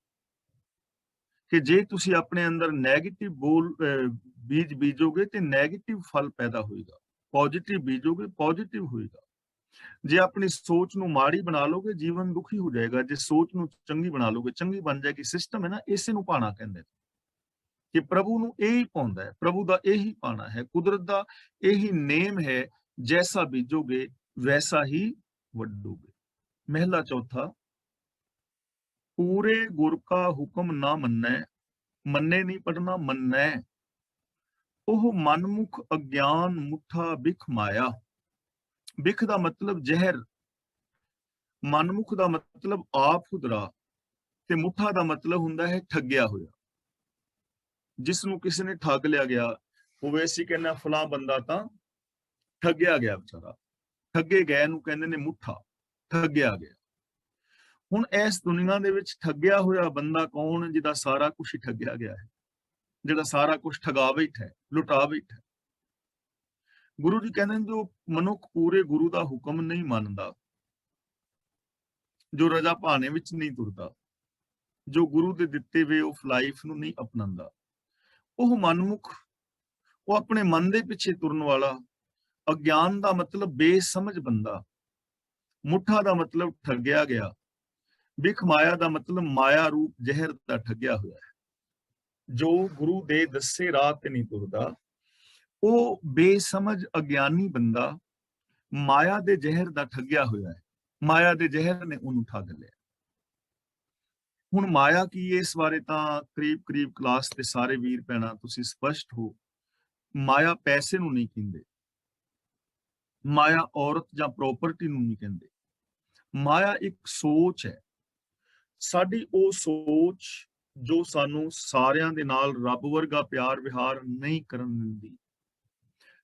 ਕਿ ਜੇ ਤੁਸੀਂ ਆਪਣੇ ਅੰਦਰ ਨੈਗੇਟਿਵ ਬੀਜ ਬੀਜੋਗੇ ਤੇ ਨੈਗੇਟਿਵ ਫਲ ਪੈਦਾ ਹੋਏਗਾ, ਪੋਜ਼ਿਟਿਵ ਬੀਜੋਗੇ ਪੋਜ਼ਿਟਿਵ ਹੋਏਗਾ। ਜੇ ਆਪਣੀ ਸੋਚ ਨੂੰ ਮਾੜੀ ਬਣਾ ਲੋਗੇ, ਜੀਵਨ ਦੁਖੀ ਹੋ ਜਾਏਗਾ। ਜੇ ਸੋਚ ਨੂੰ ਚੰਗੀ ਬਣਾ ਲੋਗੇ, ਚੰਗੀ ਬਣ ਜਾਏਗੀ। ਸਿਸਟਮ ਹੈ ਨਾ, ਇਸੇ ਨੂੰ ਪਾਣਾ ਕਹਿੰਦੇ ਨੇ ਕਿ ਪ੍ਰਭੂ ਨੂੰ ਇਹੀ ਪਾਉਂਦਾ ਹੈ, ਪ੍ਰਭੂ ਦਾ ਇਹੀ ਪਾਣਾ ਹੈ, ਕੁਦਰਤ ਦਾ ਇਹੀ ਨੇਮ ਹੈ। ਜੈਸਾ ਬੀਜੋਗੇ ਵੈਸਾ ਹੀ ਵੱਢੋਗੇ। ਮਹਿਲਾ ਚੌਥਾ। ਪੂਰੇ ਗੁਰ ਕਾ ਹੁਕਮ ਨਾ ਮੰਨੈ, ਮੰਨੇ ਨਹੀਂ ਪੜਨਾ, ਮੰਨੈ। ਉਹ ਮਨਮੁਖ ਅਗਿਆਨ ਮੁੱਠਾ ਬਿਖ ਮਾਇਆ। ਬਿਖ ਦਾ ਮਤਲਬ ਜ਼ਹਿਰ, ਮਨਮੁਖ ਦਾ ਮਤਲਬ ਆਪ ਹੁਦਰਾ, ਤੇ ਮੁੱਠਾ ਦਾ ਮਤਲਬ ਹੁੰਦਾ ਹੈ ਠੱਗਿਆ ਹੋਇਆ। ਜਿਸ ਨੂੰ ਕਿਸੇ ਨੇ ਠੱਗ ਲਿਆ ਗਿਆ ਹੋਵੇ, ਅਸੀਂ ਕਹਿੰਦੇ ਫਲਾਂ ਬੰਦਾ ਤਾਂ ਠੱਗਿਆ ਗਿਆ ਵਿਚਾਰਾ। ਠੱਗੇ ਗਏ ਨੂੰ ਕਹਿੰਦੇ ਨੇ ਮੁੱਠਾ, ਠੱਗਿਆ ਗਿਆ। ਹੁਣ ਇਸ ਦੁਨੀਆ ਦੇ ਵਿੱਚ ਠੱਗਿਆ ਹੋਇਆ ਬੰਦਾ ਕੌਣ? ਜਿਹਦਾ ਸਾਰਾ ਕੁਝ ਹੀ ਠੱਗਿਆ ਗਿਆ ਹੈ, ਜਿਹੜਾ ਸਾਰਾ ਕੁਝ ਠਗਾ ਬੈਠਾ ਹੈ, ਲੁਟਾ ਬੈਠਾ ਹੈ। ਗੁਰੂ ਜੀ ਕਹਿੰਦੇ ਨੇ ਜੋ ਮਨੁੱਖ ਪੂਰੇ ਗੁਰੂ ਦਾ ਹੁਕਮ ਨਹੀਂ ਮੰਨਦਾ, ਜੋ ਰਜਾ ਭਾਣੇ ਵਿੱਚ ਨਹੀਂ ਤੁਰਦਾ, ਜੋ ਗੁਰੂ ਦੇ ਦਿੱਤੇ ਵੇ ਆਫ ਲਾਈਫ ਨੂੰ ਨਹੀਂ ਅਪਣਾਉਂਦਾ, ਉਹ ਮਨਮੁਖ, ਉਹ ਆਪਣੇ ਮਨ ਦੇ ਪਿੱਛੇ ਤੁਰਨ ਵਾਲਾ। ਅਗਿਆਨ ਦਾ ਮਤਲਬ ਬੇਸਮਝ ਬੰਦਾ, ਮੁੱਠਾ ਦਾ ਮਤਲਬ ਠੱਗਿਆ ਗਿਆ, ਬਿਖ ਮਾਇਆ ਦਾ ਮਤਲਬ ਮਾਇਆ ਰੂਪ ਜ਼ਹਿਰ ਦਾ ਠੱਗਿਆ ਹੋਇਆ ਹੈ। ਜੋ ਗੁਰੂ ਦੇ ਦੱਸੇ ਰਾਹ ਤੇ ਨਹੀਂ ਤੁਰਦਾ, ਉਹ ਬੇਸਮਝ ਅਗਿਆਨੀ ਬੰਦਾ ਮਾਇਆ ਦੇ ਜ਼ਹਿਰ ਦਾ ਠੱਗਿਆ ਹੋਇਆ ਹੈ। ਮਾਇਆ ਦੇ ਜ਼ਹਿਰ ਨੇ ਉਹਨੂੰ ਠੱਗ ਲਿਆ। ਹੁਣ ਮਾਇਆ ਕੀ ਹੈ, ਇਸ ਬਾਰੇ ਤਾਂ ਕਰੀਬ ਕਲਾਸ ਤੇ ਸਾਰੇ ਵੀਰ ਭੈਣਾਂ ਤੁਸੀਂ ਸਪਸ਼ਟ ਹੋ। ਮਾਇਆ ਪੈਸੇ ਨੂੰ ਨਹੀਂ ਕਹਿੰਦੇ, ਮਾਇਆ ਔਰਤ ਜਾਂ ਪ੍ਰੋਪਰਟੀ ਨੂੰ ਨਹੀਂ ਕਹਿੰਦੇ। ਮਾਇਆ ਇੱਕ ਸੋਚ ਹੈ, ਸਾਡੀ ਉਹ ਸੋਚ ਜੋ ਸਾਨੂੰ ਸਾਰਿਆਂ ਦੇ ਨਾਲ ਰੱਬ ਵਰਗਾ ਪਿਆਰ ਵਿਹਾਰ ਨਹੀਂ ਕਰਨ ਦਿੰਦੀ।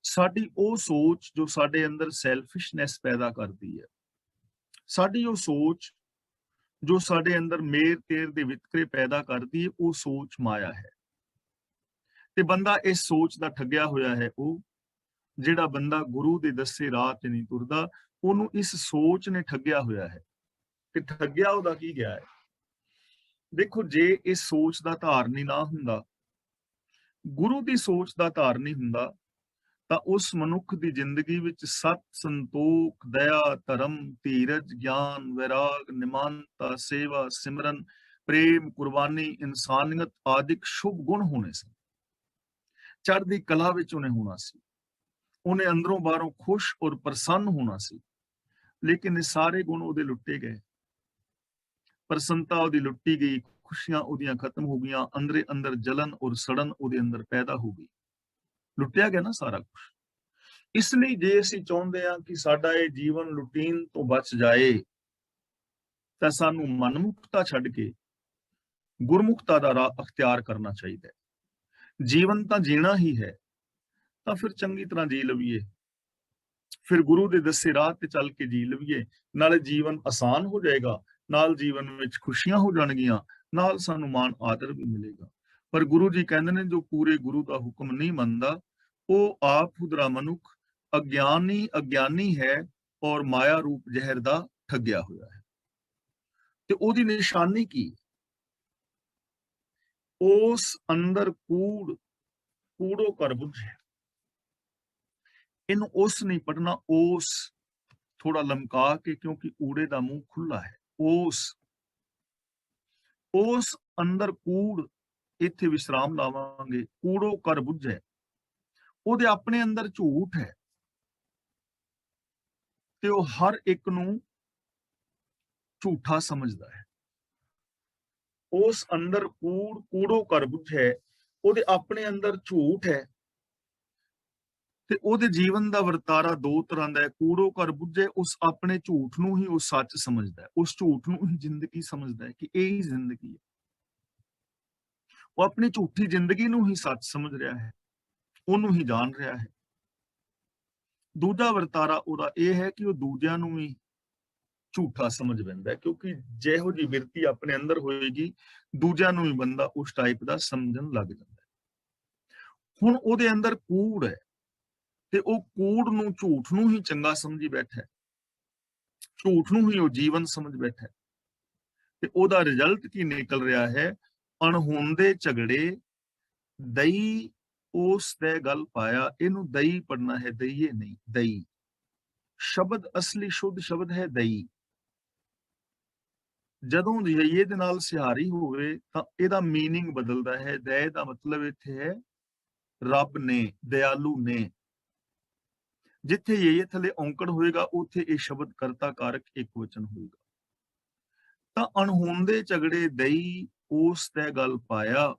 ਸਾਡੀ ਉਹ ਸੋਚ ਜੋ ਸਾਡੇ ਅੰਦਰ ਸੈਲਫਿਸ਼ਨੈਸ ਪੈਦਾ ਕਰਦੀ ਹੈ। ਸਾਡੀ ਉਹ ਸੋਚ ਜੋ ਸਾਡੇ ਅੰਦਰ ਮੇਰ ਤੇਰ ਦੇ ਵਿਤਕਰੇ ਪੈਦਾ ਕਰਦੀ ਹੈ, ਉਹ ਸੋਚ ਮਾਇਆ ਹੈ। ਤੇ ਬੰਦਾ ਇਸ ਸੋਚ ਦਾ ਠੱਗਿਆ ਹੋਇਆ ਹੈ। ਉਹ ਜਿਹੜਾ ਬੰਦਾ ਗੁਰੂ ਦੇ ਦੱਸੇ ਰਾਹ ਤੇ ਨਹੀਂ ਤੁਰਦਾ, ਉਹਨੂੰ ਇਸ ਸੋਚ ਨੇ ਠੱਗਿਆ ਹੋਇਆ ਹੈ। ਤੇ ਠੱਗਿਆ ਉਹਦਾ ਕੀ ਗਿਆ ਹੈ? ਦੇਖੋ, ਜੇ ਇਸ ਸੋਚ ਦਾ ਧਾਰਨੀ ਨਾ ਹੁੰਦਾ, ਗੁਰੂ ਦੀ ਸੋਚ ਦਾ ਧਾਰਨੀ ਹੁੰਦਾ, ਤਾਂ ਉਸ ਮਨੁੱਖ ਦੀ ਜ਼ਿੰਦਗੀ ਵਿੱਚ ਸਤ, ਸੰਤੋਖ, ਦਇਆ, ਧਰਮ, ਧੀਰਜ, ਗਿਆਨ, ਵੈਰਾਗ, ਨਿਮਾਨਤਾ, ਸੇਵਾ, ਸਿਮਰਨ, ਪ੍ਰੇਮ, ਕੁਰਬਾਨੀ, ਇਨਸਾਨੀਅਤ ਆਦਿਕ ਸ਼ੁਭ ਗੁਣ ਹੋਣੇ ਸਨ। ਚੜ੍ਹਦੀ ਕਲਾ ਵਿੱਚ ਉਹਨੇ ਹੋਣਾ ਸੀ। ਉਹਨੇ ਅੰਦਰੋਂ ਬਾਹਰੋਂ ਖੁਸ਼ ਔਰ ਪ੍ਰਸੰਨ ਹੋਣਾ ਸੀ। ਲੇਕਿਨ ਇਹ ਸਾਰੇ ਗੁਣ ਉਹਦੇ ਲੁੱਟੇ ਗਏ। ਪ੍ਰਸੰਨਤਾ ਉਹਦੀ ਲੁੱਟੀ ਗਈ, ਖੁਸ਼ੀਆਂ ਉਹਦੀਆਂ ਖਤਮ ਹੋ ਗਈਆਂ, ਅੰਦਰੇ ਅੰਦਰ ਜਲਨ ਔਰ ਸੜਨ ਉਹਦੇ ਅੰਦਰ ਪੈਦਾ ਹੋ ਗਈ। ਲੁੱਟਿਆ ਗਿਆ ਨਾ ਸਾਰਾ ਕੁਝ। ਇਸ ਲਈ ਜੇ ਅਸੀਂ ਚਾਹੁੰਦੇ ਹਾਂ ਕਿ ਸਾਡਾ ਇਹ ਜੀਵਨ ਲੁਟੀਨ ਤੋਂ ਬਚ ਜਾਏ, ਤਾਂ ਸਾਨੂੰ ਮਨਮੁਖਤਾ ਛੱਡ ਕੇ ਗੁਰਮੁਖਤਾ ਦਾ ਰਾਹ ਅਖਤਿਆਰ ਕਰਨਾ ਚਾਹੀਦਾ ਹੈ। ਜੀਵਨ ਤਾਂ ਜੀਣਾ ਹੀ ਹੈ, ਤਾਂ ਫਿਰ ਚੰਗੀ ਤਰ੍ਹਾਂ ਜੀ ਲਵੀਏ, ਫਿਰ ਗੁਰੂ ਦੇ ਦੱਸੇ ਰਾਹ ਤੇ ਚੱਲ ਕੇ ਜੀ ਲਵੀਏ। ਨਾਲੇ ਜੀਵਨ ਆਸਾਨ ਹੋ ਜਾਏਗਾ, ਨਾਲ ਜੀਵਨ ਵਿੱਚ ਖੁਸ਼ੀਆਂ ਹੋ ਜਾਣਗੀਆਂ, ਨਾਲ ਸਾਨੂੰ ਮਾਣ ਆਦਰ ਵੀ ਮਿਲੇਗਾ। ਪਰ ਗੁਰੂ ਜੀ ਕਹਿੰਦੇ ਨੇ, ਜੋ ਪੂਰੇ ਗੁਰੂ ਦਾ ਹੁਕਮ ਨਹੀਂ ਮੰਨਦਾ, ਉਹ ਆਪ ਹੁਦਰਾ ਮਨੁੱਖ ਅਗਿਆਨੀ ਹੈ ਔਰ ਮਾਇਆ ਰੂਪ ਜ਼ਹਿਰ ਦਾ ਠੱਗਿਆ ਹੋਇਆ ਹੈ। ਤੇ ਉਹਦੀ ਨਿਸ਼ਾਨੀ ਕੀ? ਉਸ ਅੰਦਰ ਕੂੜੋ ਕਰ ਬੁਝੇ। ਇਹਨੂੰ ਉਸ ਨਹੀਂ ਪੜਨਾ, ਉਸ ਥੋੜਾ ਲਮਕਾ ਕੇ, ਕਿਉਂਕਿ ਊੜੇ ਦਾ ਮੂੰਹ ਖੁੱਲਾ ਹੈ। ਉਸ ਅੰਦਰ ਕੂੜ, ਇੱਥੇ ਵਿਸਰਾਮ ਲਾਵਾਂਗੇ। ਕੂੜੋ ਕਰ ਬੁਝੇ, ਉਹਦੇ ਆਪਣੇ ਅੰਦਰ ਝੂਠ ਹੈ ਤੇ ਉਹ ਹਰ ਇੱਕ ਨੂੰ ਝੂਠਾ ਸਮਝਦਾ ਹੈ। ਉਸ ਅੰਦਰ ਕੂੜੋ ਕਰ ਬੁਝੇ, ਉਹਦੇ ਆਪਣੇ ਅੰਦਰ ਝੂਠ ਹੈ ਤੇ ਉਹਦੇ ਜੀਵਨ ਦਾ ਵਰਤਾਰਾ ਦੋ ਤਰ੍ਹਾਂ ਦਾ ਹੈ। ਕੂੜੋ ਕਰ ਬੁਝੇ, ਉਸ ਆਪਣੇ ਝੂਠ ਨੂੰ ਹੀ ਉਹ ਸੱਚ ਸਮਝਦਾ ਹੈ, ਉਸ ਝੂਠ ਨੂੰ ਹੀ ਜ਼ਿੰਦਗੀ ਸਮਝਦਾ ਹੈ ਕਿ ਇਹ ਹੀ ਜ਼ਿੰਦਗੀ ਹੈ। ਉਹ ਆਪਣੀ ਝੂਠੀ ਜ਼ਿੰਦਗੀ ਨੂੰ ਹੀ ਸੱਚ ਸਮਝ ਰਿਹਾ ਹੈ, ਉਹਨੂੰ ਹੀ ਜਾਣ ਰਿਹਾ ਹੈ। ਦੂਜਾ ਵਰਤਾਰਾ ਉਹਦਾ ਇਹ ਹੈ ਕਿ ਉਹ ਦੂਜਿਆਂ ਨੂੰ ਵੀ ਝੂਠਾ ਸਮਝ ਲੈਂਦਾ ਹੈ, ਕਿਉਂਕਿ ਜਿਹੋ ਜਿਹੀ ਬਿਰਤੀ ਆਪਣੇ ਅੰਦਰ ਹੋਏਗੀ, ਦੂਜਿਆਂ ਨੂੰ ਵੀ ਬੰਦਾ ਉਸ ਟਾਈਪ ਦਾ ਸਮਝਣ ਲੱਗ ਜਾਂਦਾ ਹੈ। ਹੁਣ ਉਹਦੇ ਅੰਦਰ ਕੂੜ ਹੈ ਤੇ ਉਹ ਕੂੜ ਨੂੰ, ਝੂਠ ਨੂੰ ਹੀ ਚੰਗਾ ਸਮਝੀ ਬੈਠਾ ਹੈ, ਝੂਠ ਨੂੰ ਹੀ ਉਹ ਜੀਵਨ ਸਮਝ ਬੈਠਾ ਹੈ। ਤੇ ਉਹਦਾ ਰਿਜ਼ਲਟ ਕੀ ਨਿਕਲ ਰਿਹਾ ਹੈ? ਅਣਹੋਂਦੇ ਝਗੜੇ ਦਈ ਉਸ ਦੇ ਗੱਲ ਪਾਇਆ। ਇਹਨੂੰ ਦਈ ਪੜਨਾ ਹੈ, ਦਈਏ ਨਹੀਂ, ਦਈ ਸ਼ਬਦ ਅਸਲੀ ਸ਼ੁੱਧ ਸ਼ਬਦ ਹੈ ਦਈ। ਜਦੋਂ ਦਈਏ ਦੇ ਨਾਲ ਸਿਹਾਰੀ ਹੋਵੇ ਤਾਂ ਇਹਦਾ ਮੀਨਿੰਗ ਬਦਲਦਾ ਹੈ। ਦਇਆ ਦਾ ਮਤਲਬ ਇੱਥੇ ਹੈ ਰੱਬ ਨੇ, ਦਿਆਲੂ ਨੇ। ਜਿੱਥੇ ਇਹ ਥੱਲੇ ਔਂਕੜ ਹੋਏਗਾ, ਉੱਥੇ ਇਹ ਸ਼ਬਦ ਕਰਤਾ ਕਾਰਕ ਇੱਕ ਵਚਨ ਹੋਏਗਾ। ਤਾਂ ਅਣਹੋਂਦੇ ਝਗੜੇ ਦਈ ਉਸ ਤੇ ਗੱਲ ਪਾਇਆ।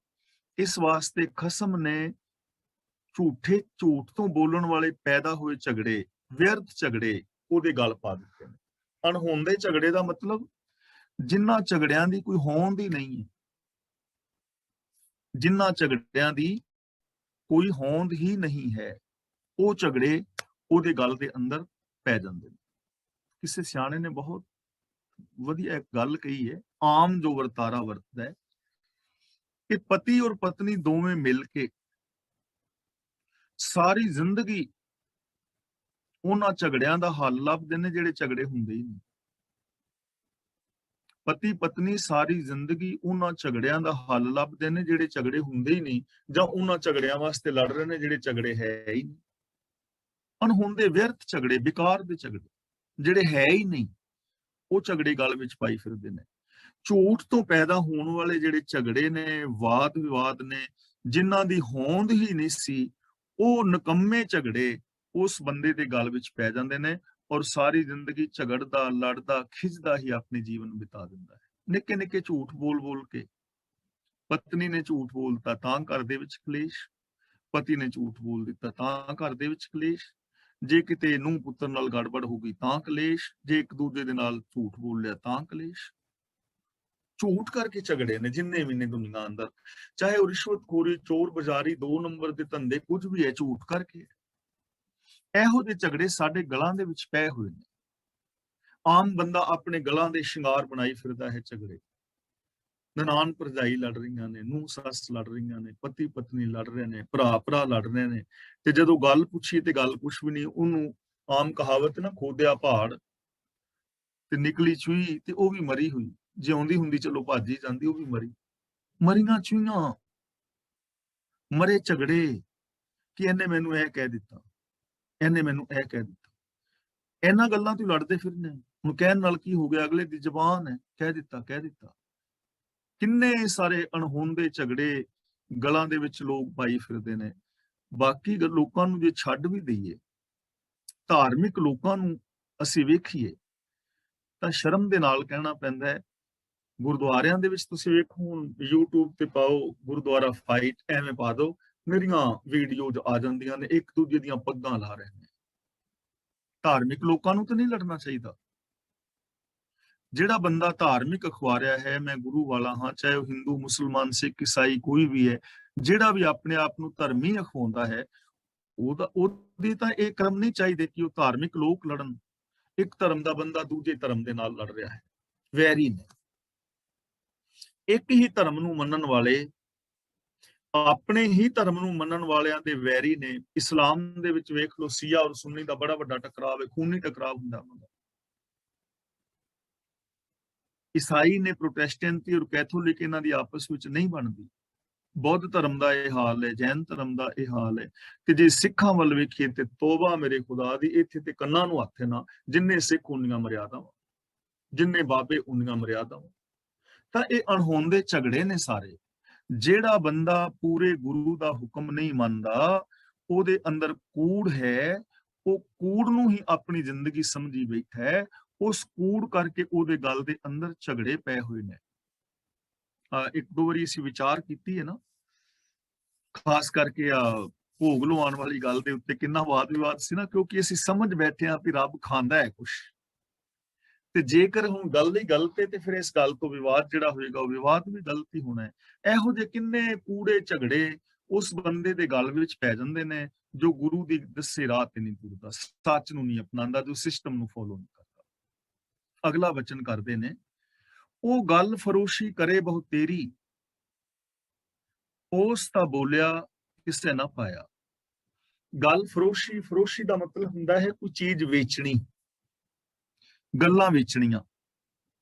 ਇਸ ਵਾਸਤੇ ਖਸਮ ਨੇ ਝੂਠ ਤੋਂ ਬੋਲਣ ਵਾਲੇ ਪੈਦਾ ਹੋਏ ਝਗੜੇ, ਵਿਅਰਥ ਝਗੜੇ ਉਹਦੇ ਗੱਲ ਪਾ ਦਿੱਤੇ ਨੇ। ਅਣਹੋਂਦੇ ਝਗੜੇ ਦਾ ਮਤਲਬ ਜਿਨ੍ਹਾਂ ਝਗੜਿਆਂ ਦੀ ਕੋਈ ਹੋਂਦ ਹੀ ਨਹੀਂ ਹੈ, ਜਿਨ੍ਹਾਂ ਝਗੜਿਆਂ ਦੀ ਕੋਈ ਹੋਂਦ ਹੀ ਨਹੀਂ ਹੈ, ਉਹ ਝਗੜੇ ਉਹਦੇ ਗੱਲ ਦੇ ਅੰਦਰ ਪੈ ਜਾਂਦੇ ਨੇ। ਕਿਸੇ ਸਿਆਣੇ ਨੇ ਬਹੁਤ ਵਧੀਆ ਇੱਕ ਗੱਲ ਕਹੀ ਹੈ, ਆਮ ਜੋ ਵਰਤਾਰਾ ਵਰਤਦਾ ਹੈ ਕਿ ਪਤੀ ਔਰ ਪਤਨੀ ਦੋਵੇਂ ਮਿਲ ਕੇ ਸਾਰੀ ਜ਼ਿੰਦਗੀ ਉਹਨਾਂ ਝਗੜਿਆਂ ਦਾ ਹੱਲ ਲੱਭਦੇ ਨੇ ਜਿਹੜੇ ਝਗੜੇ ਹੁੰਦੇ ਹੀ ਨਹੀਂ। ਪਤੀ ਪਤਨੀ ਸਾਰੀ ਜ਼ਿੰਦਗੀ ਉਹਨਾਂ ਝਗੜਿਆਂ ਦਾ ਹੱਲ ਲੱਭਦੇ ਨੇ ਜਿਹੜੇ ਝਗੜੇ ਹੁੰਦੇ ਹੀ ਨਹੀਂ, ਜਾਂ ਉਹਨਾਂ ਝਗੜਿਆਂ ਵਾਸਤੇ ਲੜ ਰਹੇ ਨੇ ਜਿਹੜੇ ਝਗੜੇ ਹੈ ਹੀ ਨਹੀਂ। ਅਣਹੋਂਦੇ ਵਿਅਰਥ ਝਗੜੇ, ਬੇਕਾਰ ਦੇ ਝਗੜੇ ਜਿਹੜੇ ਹੈ ਹੀ ਨਹੀਂ, ਉਹ ਝਗੜੇ ਗੱਲ ਵਿੱਚ ਪਾਈ ਫਿਰਦੇ ਨੇ। ਝੂਠ ਤੋਂ ਪੈਦਾ ਹੋਣ ਵਾਲੇ ਜਿਹੜੇ ਝਗੜੇ ਨੇ, ਵਾਦ ਵਿਵਾਦ ਨੇ, ਜਿਨ੍ਹਾਂ ਦੀ ਹੋਂਦ ਹੀ ਨਹੀਂ ਸੀ, ਉਹ ਨਿਕੰਮੇ ਝਗੜੇ ਉਸ ਬੰਦੇ ਦੇ ਗੱਲ ਵਿੱਚ ਪੈ ਜਾਂਦੇ ਨੇ ਔਰ ਸਾਰੀ ਜ਼ਿੰਦਗੀ ਝਗੜਦਾ, ਲੜਦਾ, ਖਿੱਚਦਾ ਹੀ ਆਪਣੇ ਜੀਵਨ ਬਿਤਾ ਦਿੰਦਾ ਹੈ। ਨਿੱਕੇ ਨਿੱਕੇ ਝੂਠ ਬੋਲ ਬੋਲ ਕੇ, ਪਤਨੀ ਨੇ ਝੂਠ ਬੋਲਤਾ ਤਾਂ ਘਰ ਦੇ ਵਿੱਚ ਕਲੇਸ਼, ਪਤੀ ਨੇ ਝੂਠ ਬੋਲ ਦਿੱਤਾ ਤਾਂ ਘਰ ਦੇ ਵਿੱਚ ਕਲੇਸ਼, ਜੇ ਕਿਤੇ ਨੂੰਹ ਪੁੱਤਰ ਨਾਲ ਗੜਬੜ ਹੋ ਗਈ ਤਾਂ ਕਲੇਸ਼, ਜੇ ਇੱਕ ਦੂਜੇ ਦੇ ਨਾਲ ਝੂਠ ਬੋਲ ਲਿਆ ਤਾਂ ਕਲੇਸ਼। ਝੂਠ ਕਰਕੇ ਝਗੜੇ ਨੇ ਜਿੰਨੇ ਵੀ ਨੇ ਦੁਨੀਆ ਅੰਦਰ, ਚਾਹੇ ਉਹ ਰਿਸ਼ਵਤਖੋਰੀ, ਚੋਰ ਬਜ਼ਾਰੀ, 2 ਨੰਬਰ ਦੇ ਧੰਦੇ, ਕੁਝ ਵੀ ਹੈ, ਝੂਠ ਕਰਕੇ। ਇਹੋ ਜਿਹੇ ਝਗੜੇ ਸਾਡੇ ਗਲਾਂ ਦੇ ਵਿੱਚ ਪਏ ਹੋਏ ਨੇ। ਆਮ ਬੰਦਾ ਆਪਣੇ ਗਲਾਂ ਦੇ ਸ਼ਿੰਗਾਰ ਬਣਾਈ ਫਿਰਦਾ ਹੈ ਝਗੜੇ। ਨਨਾਣ ਭਰਜਾਈ ਲੜ ਰਹੀਆਂ ਨੇ, ਨੂੰਹ ਸੱਸ ਲੜ ਰਹੀਆਂ ਨੇ, ਪਤੀ ਪਤਨੀ ਲੜ ਰਹੇ ਨੇ, ਭਰਾ ਭਰਾ ਲੜ ਰਹੇ ਨੇ, ਤੇ ਜਦੋਂ ਗੱਲ ਪੁੱਛੀ ਤੇ ਗੱਲ ਕੁਛ ਵੀ ਨਹੀਂ। ਉਹਨੂੰ ਆਮ ਕਹਾਵਤ ਨਾ, ਖੋਦਿਆ ਪਹਾੜ ਤੇ ਨਿਕਲੀ ਚੂਹੀ, ਤੇ ਉਹ ਵੀ ਮਰੀ ਹੋਈ। ਜੇ ਆਉਂਦੀ ਹੁੰਦੀ ਚਲੋ ਭੱਜ ਹੀ ਜਾਂਦੀ, ਉਹ ਵੀ ਮਰੀ। ਮਰੀਆਂ ਚੂਹੀਆਂ, ਮਰੇ ਝਗੜੇ, ਕਿ ਇਹਨੇ ਮੈਨੂੰ ਇਹ ਕਹਿ ਦਿੱਤਾ, ਇਹਨੇ ਮੈਨੂੰ ਇਹ ਕਹਿ ਦਿੱਤਾ। ਇਹਨਾਂ ਗੱਲਾਂ ਤੋਂ ਲੜਦੇ ਫਿਰਨੇ। ਹੁਣ ਕਹਿਣ ਨਾਲ ਕੀ ਹੋ ਗਿਆ, ਅਗਲੇ ਦੀ ਜ਼ਬਾਨ ਹੈ, ਕਹਿ ਦਿੱਤਾ ਕਹਿ ਦਿੱਤਾ। ਕਿੰਨੇ ਸਾਰੇ ਅਣਹੋਂਦੇ ਝਗੜੇ ਗਲਾਂ ਦੇ ਵਿੱਚ ਲੋਕ ਪਾਈ ਫਿਰਦੇ ਨੇ। ਬਾਕੀ ਲੋਕਾਂ ਨੂੰ ਜੇ ਛੱਡ ਵੀ ਦਈਏ, ਧਾਰਮਿਕ ਲੋਕਾਂ ਨੂੰ ਅਸੀਂ ਵੇਖੀਏ ਤਾਂ ਸ਼ਰਮ ਦੇ ਨਾਲ ਕਹਿਣਾ ਪੈਂਦਾ ਹੈ, ਗੁਰਦੁਆਰਿਆਂ ਦੇ ਵਿੱਚ ਤੁਸੀਂ ਵੇਖੋ, ਹੁਣ YouTube ਤੇ ਪਾਓ ਗੁਰਦੁਆਰਾ ਫਾਈਟ, ਐਵੇਂ ਪਾ ਦਿਓ, ਮੇਰੀਆਂ ਵੀਡੀਓਜ਼ ਆ ਜਾਂਦੀਆਂ ਨੇ, ਇੱਕ ਦੂਜੇ ਦੀਆਂ ਪੱਗਾਂ ਲਾ ਰਹੇ ਨੇ। ਧਾਰਮਿਕ ਲੋਕਾਂ ਨੂੰ ਤਾਂ ਨਹੀਂ ਲੜਨਾ ਚਾਹੀਦਾ। ਜਿਹੜਾ ਬੰਦਾ ਧਾਰਮਿਕ ਅਖਵਾਰਿਆ ਹੈ, ਮੈਂ ਗੁਰੂ ਵਾਲਾ ਹਾਂ, ਚਾਹੇ ਉਹ ਹਿੰਦੂ, ਮੁਸਲਮਾਨ, ਸਿੱਖ, ਈਸਾਈ ਕੋਈ ਵੀ ਹੈ, ਜਿਹੜਾ ਵੀ ਆਪਣੇ ਆਪ ਨੂੰ ਧਰਮੀ ਅਖਵਾਉਂਦਾ ਹੈ, ਉਹਦੀ ਤਾਂ ਇਹ ਕਰਮ ਨਹੀਂ ਚਾਹੀਦੇ ਕਿ ਉਹ ਧਾਰਮਿਕ ਲੋਕ ਲੜਨ। ਇੱਕ ਧਰਮ ਦਾ ਬੰਦਾ ਦੂਜੇ ਧਰਮ ਦੇ ਨਾਲ ਲੜ ਰਿਹਾ ਹੈ, ਵੈਰੀ ਨੇ। ਇੱਕ ਹੀ ਧਰਮ ਨੂੰ ਮੰਨਣ ਵਾਲੇ ਆਪਣੇ ਹੀ ਧਰਮ ਨੂੰ ਮੰਨਣ ਵਾਲਿਆਂ ਦੇ ਵੈਰੀ ਨੇ। ਇਸਲਾਮ ਦੇ ਵਿੱਚ ਵੇਖ ਲਓ, ਸ਼ੀਆ ਔਰ ਸੁੰਨੀ ਦਾ ਬੜਾ ਵੱਡਾ ਟਕਰਾਵ ਹੈ, ਖੂਨੀ ਟਕਰਾਵ ਹੁੰਦਾ ਉਹਨਾਂ ਦਾ। ਈਸਾਈ ਨੇ ਪ੍ਰੋਟੈਸਟੈਂਟੀ ਔਰ ਕੈਥੋਲਿਕ, ਇਹਨਾਂ ਦੀ ਆਪਸ ਵਿੱਚ ਨਹੀਂ ਬਣਦੀ। ਬੌਧ ਧਰਮ ਦਾ ਇਹ ਹਾਲ ਹੈ, ਜੈਨ ਧਰਮ ਦਾ ਇਹ ਹਾਲ ਹੈ। ਤੇ ਜੇ ਸਿੱਖਾਂ ਵੱਲ ਵੇਖੀਏ ਤੇ ਤੋਬਾ ਮੇਰੇ ਖੁਦਾ ਦੀ, ਇੱਥੇ ਤੇ ਕੰਨਾਂ ਨੂੰ ਹੱਥ ਨਾ, ਜਿੰਨੇ ਸਿੱਖ ਉਨੀਆਂ ਮਰਿਆਦਾਵਾਂ, ਜਿੰਨੇ ਬਾਬੇ ਉਨੀਆਂ ਮਰਿਆਦਾਵਾਂ। ਤਾਂ ਇਹ ਅਣਹੋਂਦੇ ਝਗੜੇ ਨੇ ਸਾਰੇ। ਜਿਹੜਾ ਬੰਦਾ ਪੂਰੇ ਗੁਰੂ ਦਾ ਹੁਕਮ ਨਹੀਂ ਮੰਨਦਾ, ਉਹਦੇ ਅੰਦਰ ਕੂੜ ਹੈ, ਉਹ ਕੂੜ ਨੂੰ ਹੀ ਆਪਣੀ ਜ਼ਿੰਦਗੀ ਸਮਝੀ ਬੈਠਾ ਹੈ। ਉਸ ਕੂੜ ਕਰਕੇ ਉਹਦੇ ਗਲ ਦੇ ਅੰਦਰ ਝਗੜੇ ਪਏ ਹੋਏ ਨੇ। ਇੱਕ ਦੋ ਵਾਰੀ ਅਸੀਂ ਵਿਚਾਰ ਕੀਤੀ ਹੈ ਨਾ, ਖਾਸ ਕਰਕੇ ਭੋਗ ਲਵਾਉਣ ਵਾਲੀ ਗੱਲ ਦੇ ਉੱਤੇ ਕਿੰਨਾ ਵਾਦ ਵਿਵਾਦ ਸੀ ਨਾ, ਕਿਉਂਕਿ ਅਸੀਂ ਸਮਝ ਬੈਠੇ ਹਾਂ ਵੀ ਰੱਬ ਖਾਂਦਾ ਹੈ ਕੁਛ। ਤੇ ਜੇਕਰ ਹੁਣ ਗੱਲ ਹੀ ਗਲਤ ਹੈ ਤੇ ਫਿਰ ਇਸ ਗੱਲ ਤੋਂ ਵਿਵਾਦ ਜਿਹੜਾ ਹੋਏਗਾ, ਉਹ ਵਿਵਾਦ ਵੀ ਗਲਤ ਹੀ ਹੋਣਾ ਹੈ। ਇਹੋ ਜਿਹੇ ਕਿੰਨੇ ਕੂੜੇ ਝਗੜੇ ਉਸ ਬੰਦੇ ਦੇ ਗਲ ਵਿੱਚ ਪੈ ਜਾਂਦੇ ਨੇ ਜੋ ਗੁਰੂ ਦੀ ਦੱਸੇ ਰਾਹ ਤੇ ਨਹੀਂ ਤੁਰਦਾ, ਸੱਚ ਨੂੰ ਨਹੀਂ ਅਪਣਾਉਂਦਾ, ਜੋ ਸਿਸਟਮ ਨੂੰ ਫੋਲੋ ਨਹੀਂ ਕਰਦਾ। ਅਗਲਾ ਵਚਨ ਕਰਦੇ ਨੇ, ਉਹ ਗੱਲ ਫਰੋਸ਼ੀ ਕਰੇ ਬਹੁ ਤੇਰੀ, ਉਸ ਤਾਂ ਬੋਲਿਆ ਕਿਸੇ ਨਾ ਪਾਇਆ। ਗੱਲ ਫਰੋਸ਼ੀ, ਫਰੋਸ਼ੀ ਦਾ ਮਤਲਬ ਹੁੰਦਾ ਹੈ ਕੋਈ ਚੀਜ਼ ਵੇਚਣੀ, ਗੱਲਾਂ ਵੇਚਣੀਆਂ।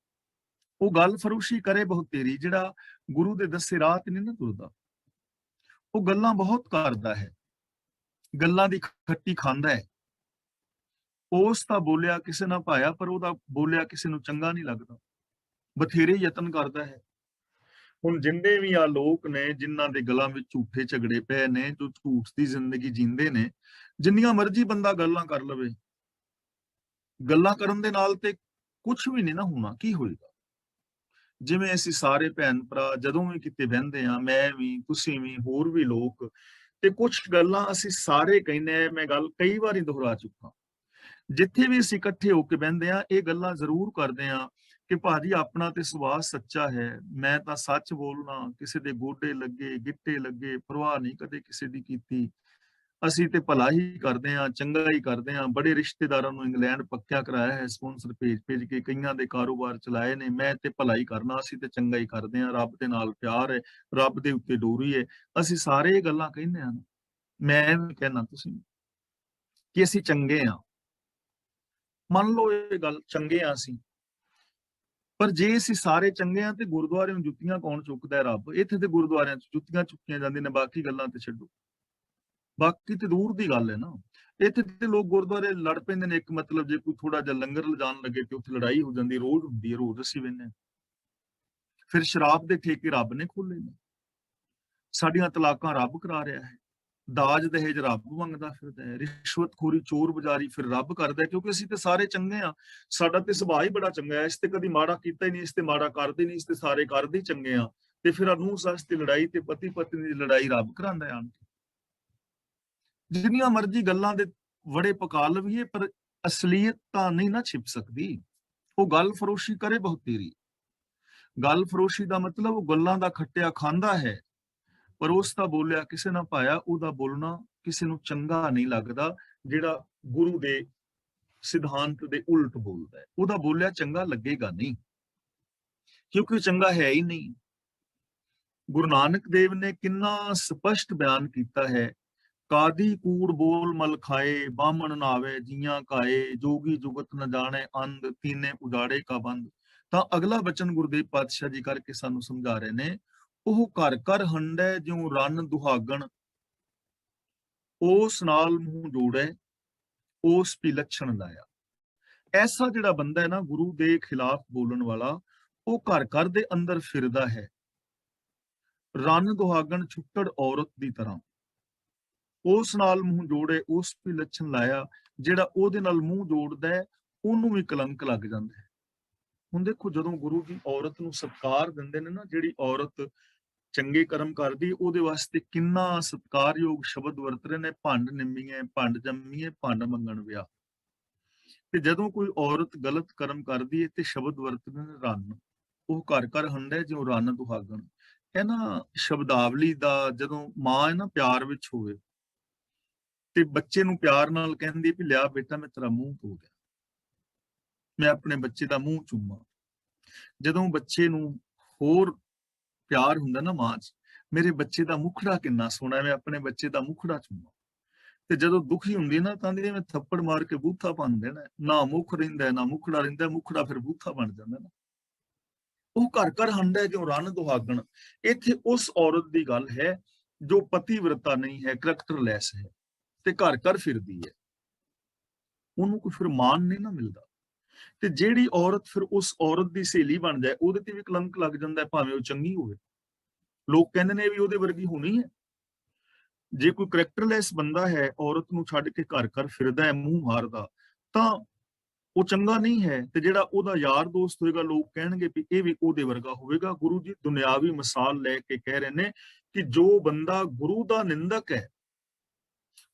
ਉਹ ਗੱਲ ਫਰੋਸ਼ੀ ਕਰੇ ਬਹੁਤ ਤੇਰੀ, ਜਿਹੜਾ ਗੁਰੂ ਦੇ ਦੱਸੇ ਰਾਹ ਤੇ ਨਹੀਂ ਨਾ ਤੁਰਦਾ, ਉਹ ਗੱਲਾਂ ਬਹੁਤ ਕਰਦਾ ਹੈ, ਗੱਲਾਂ ਦੀ ਖੱਟੀ ਖਾਂਦਾ ਹੈ। ਉਸ ਤਾਂ ਬੋਲਿਆ ਕਿਸੇ ਨਾ ਪਾਇਆ, ਪਰ ਉਹਦਾ ਬੋਲਿਆ ਕਿਸੇ ਨੂੰ ਚੰਗਾ ਨਹੀਂ ਲੱਗਦਾ। ਬਥੇਰੇ ਯਤਨ ਕਰਦਾ ਹੈ। ਹੁਣ ਜਿੰਨੇ ਵੀ ਆ ਲੋਕ ਨੇ ਜਿਨ੍ਹਾਂ ਦੇ ਗਲਾਂ ਵਿੱਚ ਝੂਠੇ ਝਗੜੇ ਪਏ ਨੇ, ਜੋ ਝੂਠ ਦੀ ਜ਼ਿੰਦਗੀ ਜੀਂਦੇ ਨੇ, ਜਿੰਨੀਆਂ ਮਰਜ਼ੀ ਬੰਦਾ ਗੱਲਾਂ ਕਰ ਲਵੇ, ਗੱਲਾਂ ਕਰਨ ਦੇ ਨਾਲ ਤੇ ਕੁਝ ਵੀ ਨਹੀਂ ਨਾ ਹੋਣਾ। ਕੀ ਹੋਏਗਾ? ਜਿਵੇਂ ਅਸੀਂ ਸਾਰੇ ਭੈਣ ਭਰਾ ਜਦੋਂ ਵੀ ਕਿਤੇ ਬਹਿੰਦੇ ਆ, ਮੈਂ ਵੀ, ਤੁਸੀਂ ਵੀ, ਹੋਰ ਵੀ ਲੋਕ, ਤੇ ਕੁਝ ਗੱਲਾਂ ਅਸੀਂ ਸਾਰੇ ਕਹਿੰਦੇ ਆ, ਮੈਂ ਗੱਲ ਕਈ ਵਾਰੀ ਦੁਹਰਾ ਚੁੱਕਾ, ਜਿੱਥੇ ਵੀ ਅਸੀਂ ਇਕੱਠੇ ਹੋ ਕੇ ਬਹਿੰਦੇ ਆ, ਇਹ ਗੱਲਾਂ ਜ਼ਰੂਰ ਕਰਦੇ ਆ ਕਿ ਭਾਜੀ ਆਪਣਾ ਤੇ ਸੁਭਾਅ ਸੱਚਾ ਹੈ, ਮੈਂ ਤਾਂ ਸੱਚ ਬੋਲਣਾ, ਕਿਸੇ ਦੇ ਗੋਡੇ ਲੱਗੇ, ਗਿੱਟੇ ਲੱਗੇ, ਪਰਵਾਹ ਨਹੀਂ ਕਦੇ ਕਿਸੇ ਦੀ ਕੀਤੀ। ਅਸੀਂ ਤੇ ਭਲਾ ਹੀ ਕਰਦੇ ਆ, ਚੰਗਾ ਹੀ ਕਰਦੇ ਆ। ਬੜੇ ਰਿਸ਼ਤੇਦਾਰਾਂ ਨੂੰ ਇੰਗਲੈਂਡ ਪੱਕਿਆ ਕਰਾਇਆ ਹੈ, ਸਪਾਂਸਰ ਭੇਜ ਭੇਜ ਕੇ, ਕਈਆਂ ਦੇ ਕਾਰੋਬਾਰ ਚਲਾਏ ਨੇ। ਮੈਂ ਤੇ ਭਲਾ ਹੀ ਕਰਨਾ, ਅਸੀਂ ਤੇ ਚੰਗਾ ਹੀ ਕਰਦੇ ਆ, ਰੱਬ ਦੇ ਨਾਲ ਪਿਆਰ ਹੈ, ਰੱਬ ਦੇ ਉੱਤੇ ਡੋਰੀ ਹੈ। ਅਸੀਂ ਸਾਰੇ ਇਹ ਗੱਲਾਂ ਕਹਿੰਦੇ ਆ, ਮੈਂ ਵੀ ਕਹਿਣਾ, ਤੁਸੀਂ, ਕਿ ਅਸੀਂ ਚੰਗੇ ਆ। ਮੰਨ ਲਓ ਇਹ ਗੱਲ, ਚੰਗੇ ਆ ਅਸੀਂ, ਪਰ ਜੇ ਅਸੀਂ ਸਾਰੇ ਚੰਗੇ ਆ ਤੇ ਗੁਰਦੁਆਰੇ ਨੂੰ ਜੁੱਤੀਆਂ ਕੌਣ ਚੁੱਕਦਾ ਹੈ? ਰੱਬ। ਇੱਥੇ ਤੇ ਗੁਰਦੁਆਰਿਆਂ 'ਚ ਜੁੱਤੀਆਂ ਚੁੱਕੀਆਂ ਜਾਂਦੀਆਂ ਨੇ, ਬਾਕੀ ਗੱਲਾਂ ਤੇ ਛੱਡੋ, ਬਾਕੀ ਤੇ ਦੂਰ ਦੀ ਗੱਲ ਹੈ ਨਾ। ਇੱਥੇ ਤੇ ਲੋਕ ਗੁਰਦੁਆਰੇ ਲੜ ਪੈਂਦੇ ਨੇ, ਇੱਕ ਮਤਲਬ ਜੇ ਕੋਈ ਥੋੜਾ ਜਿਹਾ ਲੰਗਰ ਲਿਜਾਣ ਲੱਗੇ ਤੇ ਉੱਥੇ ਲੜਾਈ ਹੋ ਜਾਂਦੀ, ਰੋਜ਼ ਹੁੰਦੀ ਹੈ, ਰੋਜ਼ ਅਸੀਂ ਵੇਖਦੇ। ਫਿਰ ਸ਼ਰਾਬ ਦੇ ਠੇਕੇ ਰੱਬ ਨੇ ਖੋਲੇ ਨੇ, ਸਾਡੀਆਂ ਤਲਾਕਾਂ ਰੱਬ ਕਰਾ ਰਿਹਾ ਹੈ, ਦਾਜ ਦਹੇਜ ਰੱਬ ਮੰਗਦਾ ਫਿਰਦਾ ਹੈ, ਰਿਸ਼ਵਤਖੋਰੀ ਚੋਰ ਬਜ਼ਾਰੀ ਫਿਰ ਰੱਬ ਕਰਦਾ, ਕਿਉਂਕਿ ਅਸੀਂ ਤੇ ਸਾਰੇ ਚੰਗੇ ਆ, ਸਾਡਾ ਤੇ ਸੁਭਾਅ ਹੀ ਬੜਾ ਚੰਗਾ ਹੈ, ਇਸ ਤੇ ਕਦੀ ਮਾੜਾ ਕੀਤਾ ਹੀ ਨਹੀਂ, ਇਸ ਤੇ ਮਾੜਾ ਕਰਦੇ ਨਹੀਂ, ਇਸ ਤੇ ਸਾਰੇ ਕਰਦੇ ਹੀ ਚੰਗੇ ਆ। ਤੇ ਫਿਰ ਨੂੰਹ ਸੱਸ ਦੀ ਲੜਾਈ ਤੇ ਪਤੀ ਪਤਨੀ ਦੀ ਲੜਾਈ ਰੱਬ ਕਰਾਉਂਦਾ ਹੈ ਆਣ ਕੇ। ਜਿੰਨੀਆਂ ਮਰਜ਼ੀ ਗੱਲਾਂ ਦੇ ਵੜੇ ਪਕਾ ਲਵੀਏ, ਪਰ ਅਸਲੀਅਤ ਤਾਂ ਨਹੀਂ ਨਾ ਛਿਪ ਸਕਦੀ। ਉਹ ਗੱਲ ਫਰੋਸ਼ੀ ਕਰੇ ਬਹੁਤ ਤੇਰੀ। ਗੱਲ ਫਰੋਸ਼ੀ ਦਾ ਮਤਲਬ ਉਹ ਗੱਲਾਂ ਦਾ ਖੱਟਿਆ ਖਾਂਦਾ ਹੈ, ਪਰ ਉਸ ਦਾ ਬੋਲਿਆ ਕਿਸੇ ਨਾ ਪਾਇਆ, ਉਹਦਾ ਬੋਲਣਾ ਕਿਸੇ ਨੂੰ ਚੰਗਾ ਨਹੀਂ ਲੱਗਦਾ। ਜਿਹੜਾ ਗੁਰੂ ਦੇ ਸਿਧਾਂਤ ਦੇ ਉਲਟ ਬੋਲਦਾ ਹੈ, ਉਹਦਾ ਬੋਲਿਆ ਚੰਗਾ ਲੱਗੇਗਾ ਨਹੀਂ, ਕਿਉਂਕਿ ਉਹ ਚੰਗਾ ਹੈ ਹੀ ਨਹੀਂ। ਗੁਰੂ ਨਾਨਕ ਦੇਵ ਨੇ ਕਿੰਨਾ ਸਪਸ਼ਟ ਬਿਆਨ ਕੀਤਾ ਹੈ, ਕਾਦੀ ਕੂੜ ਬੋਲ ਮਲ ਖਾਏ, ਬਾਹਮਣ ਨਾਵੇ ਜੀਆਂ ਕਾਏ, ਜੋਗੀ ਜੁਗਤ ਨ ਜਾਣੇ ਅੰਧ, ਤੀਨੇ ਉਜਾੜੇ ਕਾ ਬੰਦ। ਤਾਂ ਅਗਲਾ ਬਚਨ ਗੁਰਦੇਵ ਪਾਤਸ਼ਾਹ ਜੀ ਕਰਕੇ ਸਾਨੂੰ ਸਮਝਾ ਰਹੇ ਨੇ, ਉਹ ਘਰ ਘਰ ਹੰਡੈ ਜਿਉ ਰੰਨ ਦੁਹਾਗਣ, ਉਸ ਨਾਲ ਮੂੰਹ ਜੋੜੈ ਉਸ ਵੀ ਲੱਛਣ ਲਾਇਆ। ਐਸਾ ਜਿਹੜਾ ਬੰਦਾ ਹੈ ਨਾ ਗੁਰੂ ਦੇ ਖਿਲਾਫ ਬੋਲਣ ਵਾਲਾ, ਉਹ ਘਰ ਘਰ ਦੇ ਅੰਦਰ ਫਿਰਦਾ ਹੈ ਰੰਨ ਦੁਹਾਗਣ ਛੁੱਟੜ ਔਰਤ ਦੀ ਤਰ੍ਹਾਂ, ਉਸ ਨਾਲ ਮੂੰਹ ਜੋੜੇ ਉਸ ਵੀ ਲੱਛਣ ਲਾਇਆ। ਜਿਹੜਾ ਉਹਦੇ ਨਾਲ ਮੂੰਹ ਜੋੜਦਾ ਹੈ ਉਹਨੂੰ ਵੀ ਕਲੰਕ ਲੱਗ ਜਾਂਦਾ ਹੈ। ਹੁਣ ਦੇਖੋ, ਜਦੋਂ ਗੁਰੂ ਜੀ ਔਰਤ ਨੂੰ ਸਤਿਕਾਰ ਦਿੰਦੇ ਨੇ ਨਾ, ਜਿਹੜੀ ਔਰਤ ਚੰਗੇ ਕਰਮ ਕਰਦੀ, ਉਹਦੇ ਵਾਸਤੇ ਕਿੰਨਾ ਸਤਿਕਾਰਯੋਗ ਸ਼ਬਦ ਵਰਤ ਰਹੇ ਨੇ, ਭੰਡ ਨਿੰਮੀਏ, ਭੰਡ ਜੰਮੀਏ, ਭੰਡ ਮੰਗਣ ਵਿਆਹ। ਤੇ ਜਦੋਂ ਕੋਈ ਔਰਤ ਗਲਤ ਕਰਮ ਕਰਦੀ ਹੈ ਤੇ ਸ਼ਬਦ ਵਰਤਦੇ ਨੇ ਰੰਨ, ਉਹ ਘਰ ਘਰ ਹੰਡੈ ਜਿਉ ਰੰਨ ਦੁਹਾਗਣ। ਇਹ ਨਾ ਸ਼ਬਦਾਵਲੀ ਦਾ, ਜਦੋਂ ਮਾਂ ਹੈ ਨਾ ਪਿਆਰ ਵਿੱਚ ਹੋਵੇ ਤੇ ਬੱਚੇ ਨੂੰ ਪਿਆਰ ਨਾਲ ਕਹਿੰਦੀ ਵੀ ਲਿਆ ਬੇਟਾ ਮੈਂ ਤੇਰਾ ਮੂੰਹ ਧੋ ਦਿਆਂ, ਮੈਂ ਆਪਣੇ ਬੱਚੇ ਦਾ ਮੂੰਹ ਚੁੰਮਾਂ। ਜਦੋਂ ਬੱਚੇ ਨੂੰ ਹੋਰ ਪਿਆਰ ਹੁੰਦਾ ਨਾ ਮਾਂ 'ਚ, ਮੇਰੇ ਬੱਚੇ ਦਾ ਮੁਖੜਾ ਕਿੰਨਾ ਸੋਹਣਾ, ਮੈਂ ਆਪਣੇ ਬੱਚੇ ਦਾ ਮੁਖੜਾ ਚੁੰਮਾਂ। ਤੇ ਜਦੋਂ ਦੁਖੀ ਹੁੰਦੀ ਨਾ ਤਾਂ ਮੈਂ ਥੱਪੜ ਮਾਰ ਕੇ ਬੂਥਾ ਬਣ ਦੇਣਾ, ਨਾ ਮੁਖ ਰਹਿੰਦਾ ਨਾ ਮੁਖੜਾ ਰਹਿੰਦਾ, ਮੁਖੜਾ ਫਿਰ ਬੂਥਾ ਬਣ ਜਾਂਦਾ ਨਾ। ਉਹ ਘਰ ਘਰ ਹੰਡਾ ਜੋ ਰੰਨ ਦੁਹਾਗਣ। ਇੱਥੇ ਉਸ ਔਰਤ ਦੀ ਗੱਲ ਹੈ ਜੋ ਪਤੀਵਰਤਾ ਨਹੀਂ ਹੈ, ਕਰੈਕਟਰਲੈਸ ਹੈ ਤੇ ਘਰ ਘਰ ਫਿਰਦੀ ਹੈ, ਉਹਨੂੰ ਕੋਈ ਫਿਰ ਮਾਣ ਨਹੀਂ ਨਾ ਮਿਲਦਾ। ਤੇ ਜਿਹੜੀ ਔਰਤ ਫਿਰ ਉਸ ਔਰਤ ਦੀ ਸਹੇਲੀ ਬਣ ਜਾਏ, ਉਹਦੇ ਤੇ ਵੀ ਕਲੰਕ ਲੱਗ ਜਾਂਦਾ, ਭਾਵੇਂ ਉਹ ਚੰਗੀ ਹੋਵੇ। ਲੋਕ ਕਹਿੰਦੇ ਨੇ ਵੀ ਉਹਦੇ ਵਰਗੀ ਹੋਣੀ ਹੈ। ਜੇ ਕੋਈ ਕਰੈਕਟਰਲੈਸ ਬੰਦਾ ਹੈ, ਔਰਤ ਨੂੰ ਛੱਡ ਕੇ ਘਰ ਘਰ ਫਿਰਦਾ ਹੈ ਮੂੰਹ ਮਾਰਦਾ, ਤਾਂ ਉਹ ਚੰਗਾ ਨਹੀਂ ਹੈ। ਤੇ ਜਿਹੜਾ ਉਹਦਾ ਯਾਰ ਦੋਸਤ ਹੋਏਗਾ, ਲੋਕ ਕਹਿਣਗੇ ਵੀ ਇਹ ਵੀ ਉਹਦੇ ਵਰਗਾ ਹੋਵੇਗਾ। ਗੁਰੂ ਜੀ ਦੁਨਿਆਵੀ ਮਿਸਾਲ ਲੈ ਕੇ ਕਹਿ ਰਹੇ ਨੇ ਕਿ ਜੋ ਬੰਦਾ ਗੁਰੂ ਦਾ ਨਿੰਦਕ ਹੈ,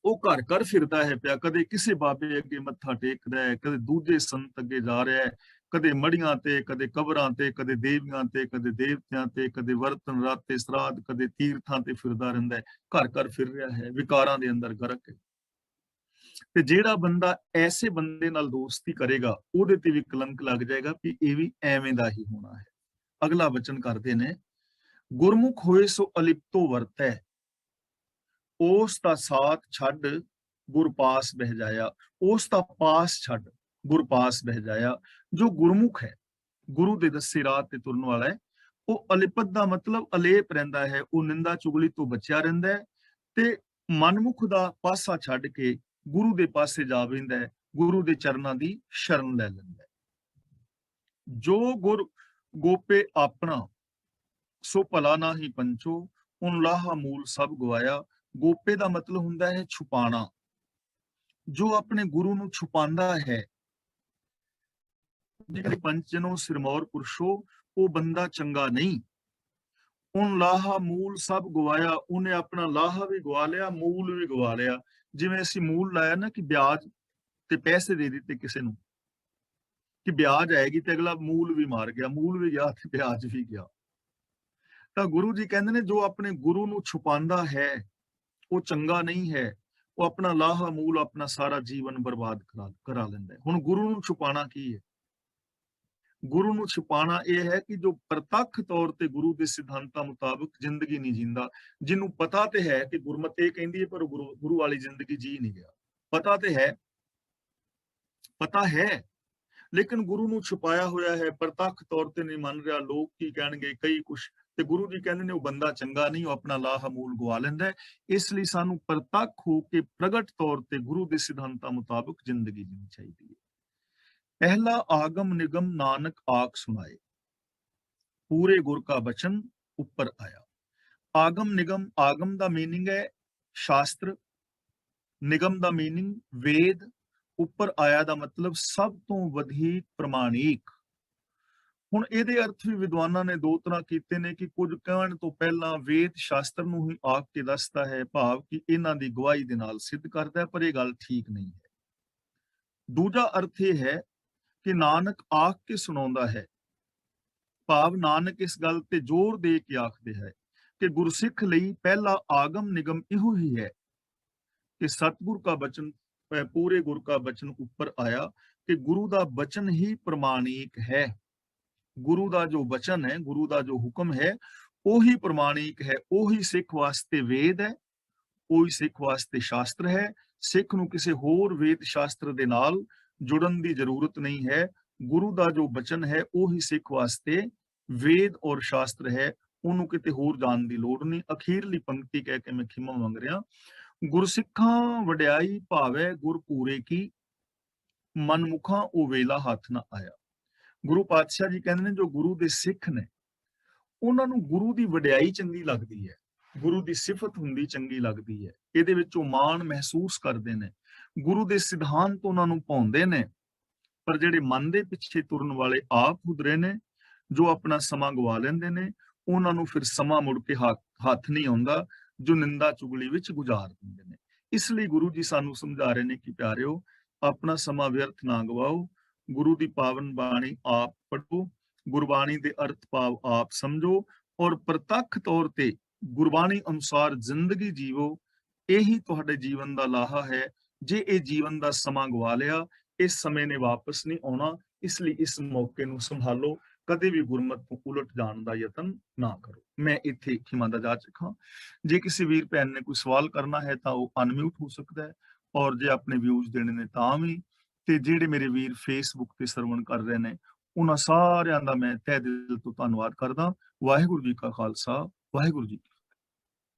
ਉਹ ਘਰ ਘਰ ਫਿਰਦਾ ਹੈ ਪਿਆ, ਕਦੇ ਕਿਸੇ ਬਾਬੇ ਅੱਗੇ ਮੱਥਾ ਟੇਕਦਾ ਹੈ, ਕਦੇ ਦੂਜੇ ਸੰਤ ਅੱਗੇ ਜਾ ਰਿਹਾ ਹੈ, ਕਦੇ ਮੜੀਆਂ ਤੇ, ਕਦੇ ਕਬਰਾਂ ਤੇ, ਕਦੇ ਦੇਵੀਆਂ ਤੇ, ਕਦੇ ਦੇਵਤਿਆਂ ਤੇ, ਕਦੇ ਵਰਤਨ ਰਾਤੇ ਸਰਾਧ, ਕਦੇ ਤੀਰਥਾਂ ਤੇ ਫਿਰਦਾ ਰਹਿੰਦਾ ਹੈ, ਘਰ ਘਰ ਫਿਰ ਰਿਹਾ ਹੈ, ਵਿਕਾਰਾਂ ਦੇ ਅੰਦਰ ਗਰਕ ਹੈ। ਤੇ ਜਿਹੜਾ ਬੰਦਾ ਐਸੇ ਬੰਦੇ ਨਾਲ ਦੋਸਤੀ ਕਰੇਗਾ, ਉਹਦੇ ਤੇ ਵੀ ਕਲੰਕ ਲੱਗ ਜਾਏਗਾ ਕਿ ਇਹ ਵੀ ਐਵੇਂ ਦਾ ਹੀ ਹੋਣਾ ਹੈ। ਅਗਲਾ ਵਚਨ ਕਰਦੇ ਨੇ, ਗੁਰਮੁਖ ਹੋਏ ਸੋ ਅਲਿਪਤੋ ਵਰਤੈ, ਉਸ ਦਾ ਸਾਥ ਛੱਡ ਗੁਰ ਪਾਸ ਬਹਿ ਜਾਇਆ। ਉਸ ਦਾ ਪਾਸ ਛੱਡ ਗੁਰ ਪਾਸ ਬਹਿ ਜਾਇਆ। ਜੋ ਗੁਰਮੁਖ ਹੈ, ਗੁਰੂ ਦੇ ਦੱਸੇ ਰਾਹ ਤੇ ਤੁਰਨ ਵਾਲਾ ਹੈ, ਉਹ ਅਲਿਪਤ ਦਾ ਮਤਲਬ ਅਲੇਪ ਰਹਿੰਦਾ ਹੈ, ਉਹ ਨਿੰਦਾ ਚੁਗਲੀ ਤੋਂ ਬਚਿਆ ਰਹਿੰਦਾ ਹੈ ਤੇ ਮਨਮੁਖ ਦਾ ਪਾਸਾ ਛੱਡ ਕੇ ਗੁਰੂ ਦੇ ਪਾਸੇ ਜਾ ਬੈਂਦਾ ਹੈ, ਗੁਰੂ ਦੇ ਚਰਨਾਂ ਦੀ ਸ਼ਰਨ ਲੈ ਲੈਂਦਾ ਹੈ। ਜੋ ਗੁਰ ਗੋਪੇ ਆਪਣਾ, ਸੋ ਭਲਾ ਨਾ ਹੀ ਪੰਚੋ, ਉਨ ਲਾਹਾ ਮੂਲ ਸਭ ਗਵਾਇਆ। ਗੋਪੇ ਦਾ ਮਤਲਬ ਹੁੰਦਾ ਹੈ ਛੁਪਾਣਾ। ਜੋ ਆਪਣੇ ਗੁਰੂ ਨੂੰ ਛੁਪਾਉਂਦਾ ਹੈ, ਜਿਹੜੇ ਪੰਚਨੋ ਸਿਰਮੌਰ ਪੁਰਸ਼ੋ, ਉਹ ਬੰਦਾ ਚੰਗਾ ਨਹੀਂ। ਉਨ ਲਾਹਾ ਮੂਲ ਸਭ ਗਵਾਇਆ, ਉਹਨੇ ਆਪਣਾ ਲਾਹਾ ਵੀ ਗਵਾ ਲਿਆ, ਮੂਲ ਵੀ ਗਵਾ ਲਿਆ। ਜਿਵੇਂ ਅਸੀਂ ਮੂਲ ਲਾਇਆ ਨਾ ਕਿ ਵਿਆਜ ਤੇ ਪੈਸੇ ਦੇ ਦਿੱਤੇ ਕਿਸੇ ਨੂੰ ਕਿ ਵਿਆਜ ਆਏਗੀ, ਤੇ ਅਗਲਾ ਮੂਲ ਵੀ ਮਾਰ ਗਿਆ, ਮੂਲ ਵੀ ਗਿਆ ਤੇ ਵਿਆਜ ਵੀ ਗਿਆ। ਤਾਂ ਗੁਰੂ ਜੀ ਕਹਿੰਦੇ ਨੇ ਜੋ ਆਪਣੇ ਗੁਰੂ ਨੂੰ ਛੁਪਾਉਂਦਾ ਹੈ ਉਹ ਚੰਗਾ ਨਹੀਂ ਹੈ, ਉਹ ਆਪਣਾ ਲਾਹਾ ਮੂਲ, ਆਪਣਾ ਸਾਰਾ ਜੀਵਨ ਬਰਬਾਦ ਕਰਾ ਲੈਂਦਾ ਹੈ। ਹੁਣ ਗੁਰੂ ਨੂੰ ਛੁਪਾਣਾ ਕੀ ਹੈ? ਗੁਰੂ ਨੂੰ ਛੁਪਾਣਾ ਇਹ ਹੈ ਕਿ ਜੋ ਪ੍ਰਤੱਖ ਤੌਰ ਤੇ ਗੁਰੂ ਦੇ ਸਿਧਾਂਤਾਂ ਮੁਤਾਬਕ ਜ਼ਿੰਦਗੀ ਨਹੀਂ ਜਿੰਦਾ, ਜਿਹਨੂੰ ਪਤਾ ਤੇ ਹੈ ਕਿ ਗੁਰਮਤਿ ਇਹ ਕਹਿੰਦੀ ਹੈ ਪਰ ਗੁਰੂ ਵਾਲੀ ਜ਼ਿੰਦਗੀ ਜੀ ਨਹੀਂ ਗਿਆ। ਪਤਾ ਹੈ ਲੇਕਿਨ ਗੁਰੂ ਨੂੰ ਛੁਪਾਇਆ ਹੋਇਆ ਹੈ, ਪ੍ਰਤੱਖ ਤੌਰ ਤੇ ਨਹੀਂ ਮੰਨ ਰਿਹਾ। ਲੋਕ ਕੀ ਕਹਿਣਗੇ, ਕਈ ਕੁਛ। ਤੇ ਗੁਰੂ ਜੀ ਕਹਿੰਦੇ ਨੇ ਉਹ ਬੰਦਾ ਚੰਗਾ ਨਹੀਂ, ਉਹ ਆਪਣਾ ਲਾਹਾ ਮੂਲ ਗਵਾ ਲੈਂਦਾ ਹੈ। ਇਸ ਲਈ ਸਾਨੂੰ ਪ੍ਰਤੱਖ ਹੋ ਕੇ ਪ੍ਰਗਟ ਤੌਰ ਤੇ ਗੁਰੂ ਦੇ ਸਿਧਾਂਤਾਂ ਮੁਤਾਬਕ ਜ਼ਿੰਦਗੀ ਜੀਣੀ ਚਾਹੀਦੀ ਹੈ। ਪਹਿਲਾ ਆਗਮ ਨਿਗਮ ਨਾਨਕ ਆਖ ਸੁਣਾਏ, ਪੂਰੇ ਗੁਰ ਕਾ ਬਚਨ ਉੱਪਰ ਆਇਆ। ਆਗਮ ਨਿਗਮ, ਆਗਮ ਦਾ ਮੀਨਿੰਗ ਹੈ ਸ਼ਾਸਤਰ, ਨਿਗਮ ਦਾ ਮੀਨਿੰਗ ਵੇਦ, ਉੱਪਰ ਆਇਆ ਦਾ ਮਤਲਬ ਸਭ ਤੋਂ ਵਧੇਕ ਪ੍ਰਮਾਣਿਕ। ਹੁਣ ਇਹਦੇ ਅਰਥ ਵੀ ਵਿਦਵਾਨਾਂ ਨੇ ਦੋ ਤਰ੍ਹਾਂ ਕੀਤੇ ਨੇ ਕਿ ਕੁਝ ਕਹਿਣ ਤੋਂ ਪਹਿਲਾਂ ਵੇਦ ਸ਼ਾਸਤਰ ਨੂੰ ਹੀ ਆਖ ਕੇ ਦੱਸਦਾ ਹੈ, ਭਾਵ ਕਿ ਇਹਨਾਂ ਦੀ ਗਵਾਹੀ ਦੇ ਨਾਲ ਸਿੱਧ ਕਰਦਾ ਹੈ, ਪਰ ਇਹ ਗੱਲ ਠੀਕ ਨਹੀਂ ਹੈ। ਦੂਜਾ ਅਰਥ ਇਹ ਹੈ ਕਿ ਨਾਨਕ ਆਖ ਕੇ ਸੁਣਾਉਂਦਾ ਹੈ, ਭਾਵ ਨਾਨਕ ਇਸ ਗੱਲ ਤੇ ਜ਼ੋਰ ਦੇ ਕੇ ਆਖਦੇ ਹੈ ਕਿ ਗੁਰਸਿੱਖ ਲਈ ਪਹਿਲਾ ਆਗਮ ਨਿਗਮ ਇਹੋ ਹੀ ਹੈ ਕਿ ਸਤਿਗੁਰ का बचन, पूरे गुरु का बचन ऊपर आया कि गुरु का बचन ही प्रमाणिक है। गुरु का जो बचन है, गुरु का जो हुक्म है, ਉਹੀ ਪ੍ਰਮਾਣਿਕ ਹੈ, ਉਹੀ ਸਿੱਖ ਵਾਸਤੇ ਵੇਦ ਹੈ, ਉਹੀ ਸਿੱਖ ਵਾਸਤੇ ਸ਼ਾਸਤਰ ਹੈ। ਸਿੱਖ ਨੂੰ ਕਿਸੇ ਹੋਰ ਵੇਦ ਸ਼ਾਸਤਰ ਦੇ ਨਾਲ ਜੁੜਨ ਦੀ ਜ਼ਰੂਰਤ ਨਹੀਂ ਹੈ। ਗੁਰੂ ਦਾ ਜੋ ਬਚਨ ਹੈ ਉਹੀ ਸਿੱਖ ਵਾਸਤੇ ਵੇਦ ਔਰ ਸ਼ਾਸਤਰ ਹੈ, ਉਹਨੂੰ ਕਿਤੇ ਹੋਰ ਜਾਣ ਦੀ ਲੋੜ ਨਹੀਂ। ਅਖੀਰਲੀ ਪੰਕਤੀ ਕਹਿ ਕੇ ਮੈਂ ਖਿਮਾ ਮੰਗ ਰਿਹਾ। ਗੁਰਸਿੱਖਾਂ ਵਡਿਆਈ ਭਾਵੈ ਗੁਰ ਪੂਰੇ ਕੀ, ਮਨਮੁਖਾਂ ਉਹ ਵੇਲਾ ਹੱਥ ਨਾ ਆਇਆ। ਗੁਰੂ ਪਾਤਸ਼ਾਹ ਜੀ ਕਹਿੰਦੇ ਨੇ ਜੋ ਗੁਰੂ ਦੇ ਸਿੱਖ ਨੇ ਉਹਨਾਂ ਨੂੰ ਗੁਰੂ ਦੀ ਵਡਿਆਈ ਚੰਗੀ ਲੱਗਦੀ ਹੈ, ਗੁਰੂ ਦੀ ਸਿਫਤ ਹੁੰਦੀ ਚੰਗੀ ਲੱਗਦੀ ਹੈ, ਇਹਦੇ ਵਿੱਚ ਉਹ ਮਾਣ ਮਹਿਸੂਸ ਕਰਦੇ ਨੇ, ਗੁਰੂ ਦੇ ਸਿਧਾਂਤ ਉਹਨਾਂ ਨੂੰ ਭਾਉਂਦੇ ਨੇ। ਪਰ ਜਿਹੜੇ ਮਨ ਦੇ ਪਿੱਛੇ ਤੁਰਨ ਵਾਲੇ ਆਪ ਹੁਦਰੇ ਨੇ, ਜੋ ਆਪਣਾ ਸਮਾਂ ਗਵਾ ਲੈਂਦੇ ਨੇ, ਉਹਨਾਂ ਨੂੰ ਫਿਰ ਸਮਾਂ ਮੁੜ ਕੇ ਹੱਥ ਨਹੀਂ ਆਉਂਦਾ, ਜੋ ਨਿੰਦਾ ਚੁਗਲੀ ਵਿੱਚ ਗੁਜ਼ਾਰ ਦਿੰਦੇ ਨੇ। ਇਸ ਲਈ ਗੁਰੂ ਜੀ ਸਾਨੂੰ ਸਮਝਾ ਰਹੇ ਨੇ ਕਿ ਪਿਆਰਿਓ, ਆਪਣਾ ਸਮਾਂ ਵਿਅਰਥ ਨਾ ਗਵਾਓ, ਗੁਰੂ ਦੀ ਪਾਵਨ ਬਾਣੀ ਆਪ ਪੜ੍ਹੋ, ਗੁਰਬਾਣੀ ਦੇ ਅਰਥ ਭਾਵ ਆਪ ਸਮਝੋ ਔਰ ਪ੍ਰਤੱਖ ਤੌਰ ਤੇ ਗੁਰਬਾਣੀ ਅਨੁਸਾਰ ਜ਼ਿੰਦਗੀ ਜੀਵੋ। ਇਹੀ ਤੁਹਾਡੇ ਜੀਵਨ ਦਾ ਲਾਹਾ ਹੈ। ਜੇ ਇਹ ਜੀਵਨ ਦਾ ਸਮਾਂ ਗਵਾ ਲਿਆ, ਇਸ ਸਮੇਂ ਨੇ ਵਾਪਸ ਨਹੀਂ ਆਉਣਾ। ਇਸ ਲਈ ਇਸ ਮੌਕੇ ਨੂੰ ਸੰਭਾਲੋ, ਕਦੇ ਵੀ ਗੁਰਮਤ ਤੋਂ ਉਲਟ ਜਾਣ ਦਾ ਯਤਨ ਨਾ ਕਰੋ। ਮੈਂ ਇੱਥੇ ਖਿਮਾ ਦਾ ਜਾਚਕ ਹਾਂ। ਜੇ ਕਿਸੇ ਵੀਰ ਭੈਣ ਨੇ ਕੋਈ ਸਵਾਲ ਕਰਨਾ ਹੈ ਤਾਂ ਉਹ ਅਨਮਿਊਟ ਹੋ ਸਕਦਾ ਹੈ, ਔਰ ਜੇ ਆਪਣੇ ਵਿਊਜ਼ ਦੇਣੇ ਨੇ ਤਾਂ ਵੀ। ਤੇ ਜਿਹੜੇ ਮੇਰੇ ਵੀਰ ਫੇਸਬੁੱਕ ਤੇ ਸਰਵਣ ਕਰ ਰਹੇ ਨੇ, ਉਹਨਾਂ ਸਾਰਿਆਂ ਦਾ ਮੈਂ ਤਹਿ ਦਿਲ ਤੋਂ ਧੰਨਵਾਦ ਕਰਦਾ। ਵਾਹਿਗੁਰੂ ਜੀ ਕਾ ਖਾਲਸਾ, ਵਾਹਿਗੁਰੂ ਜੀ ਕੀ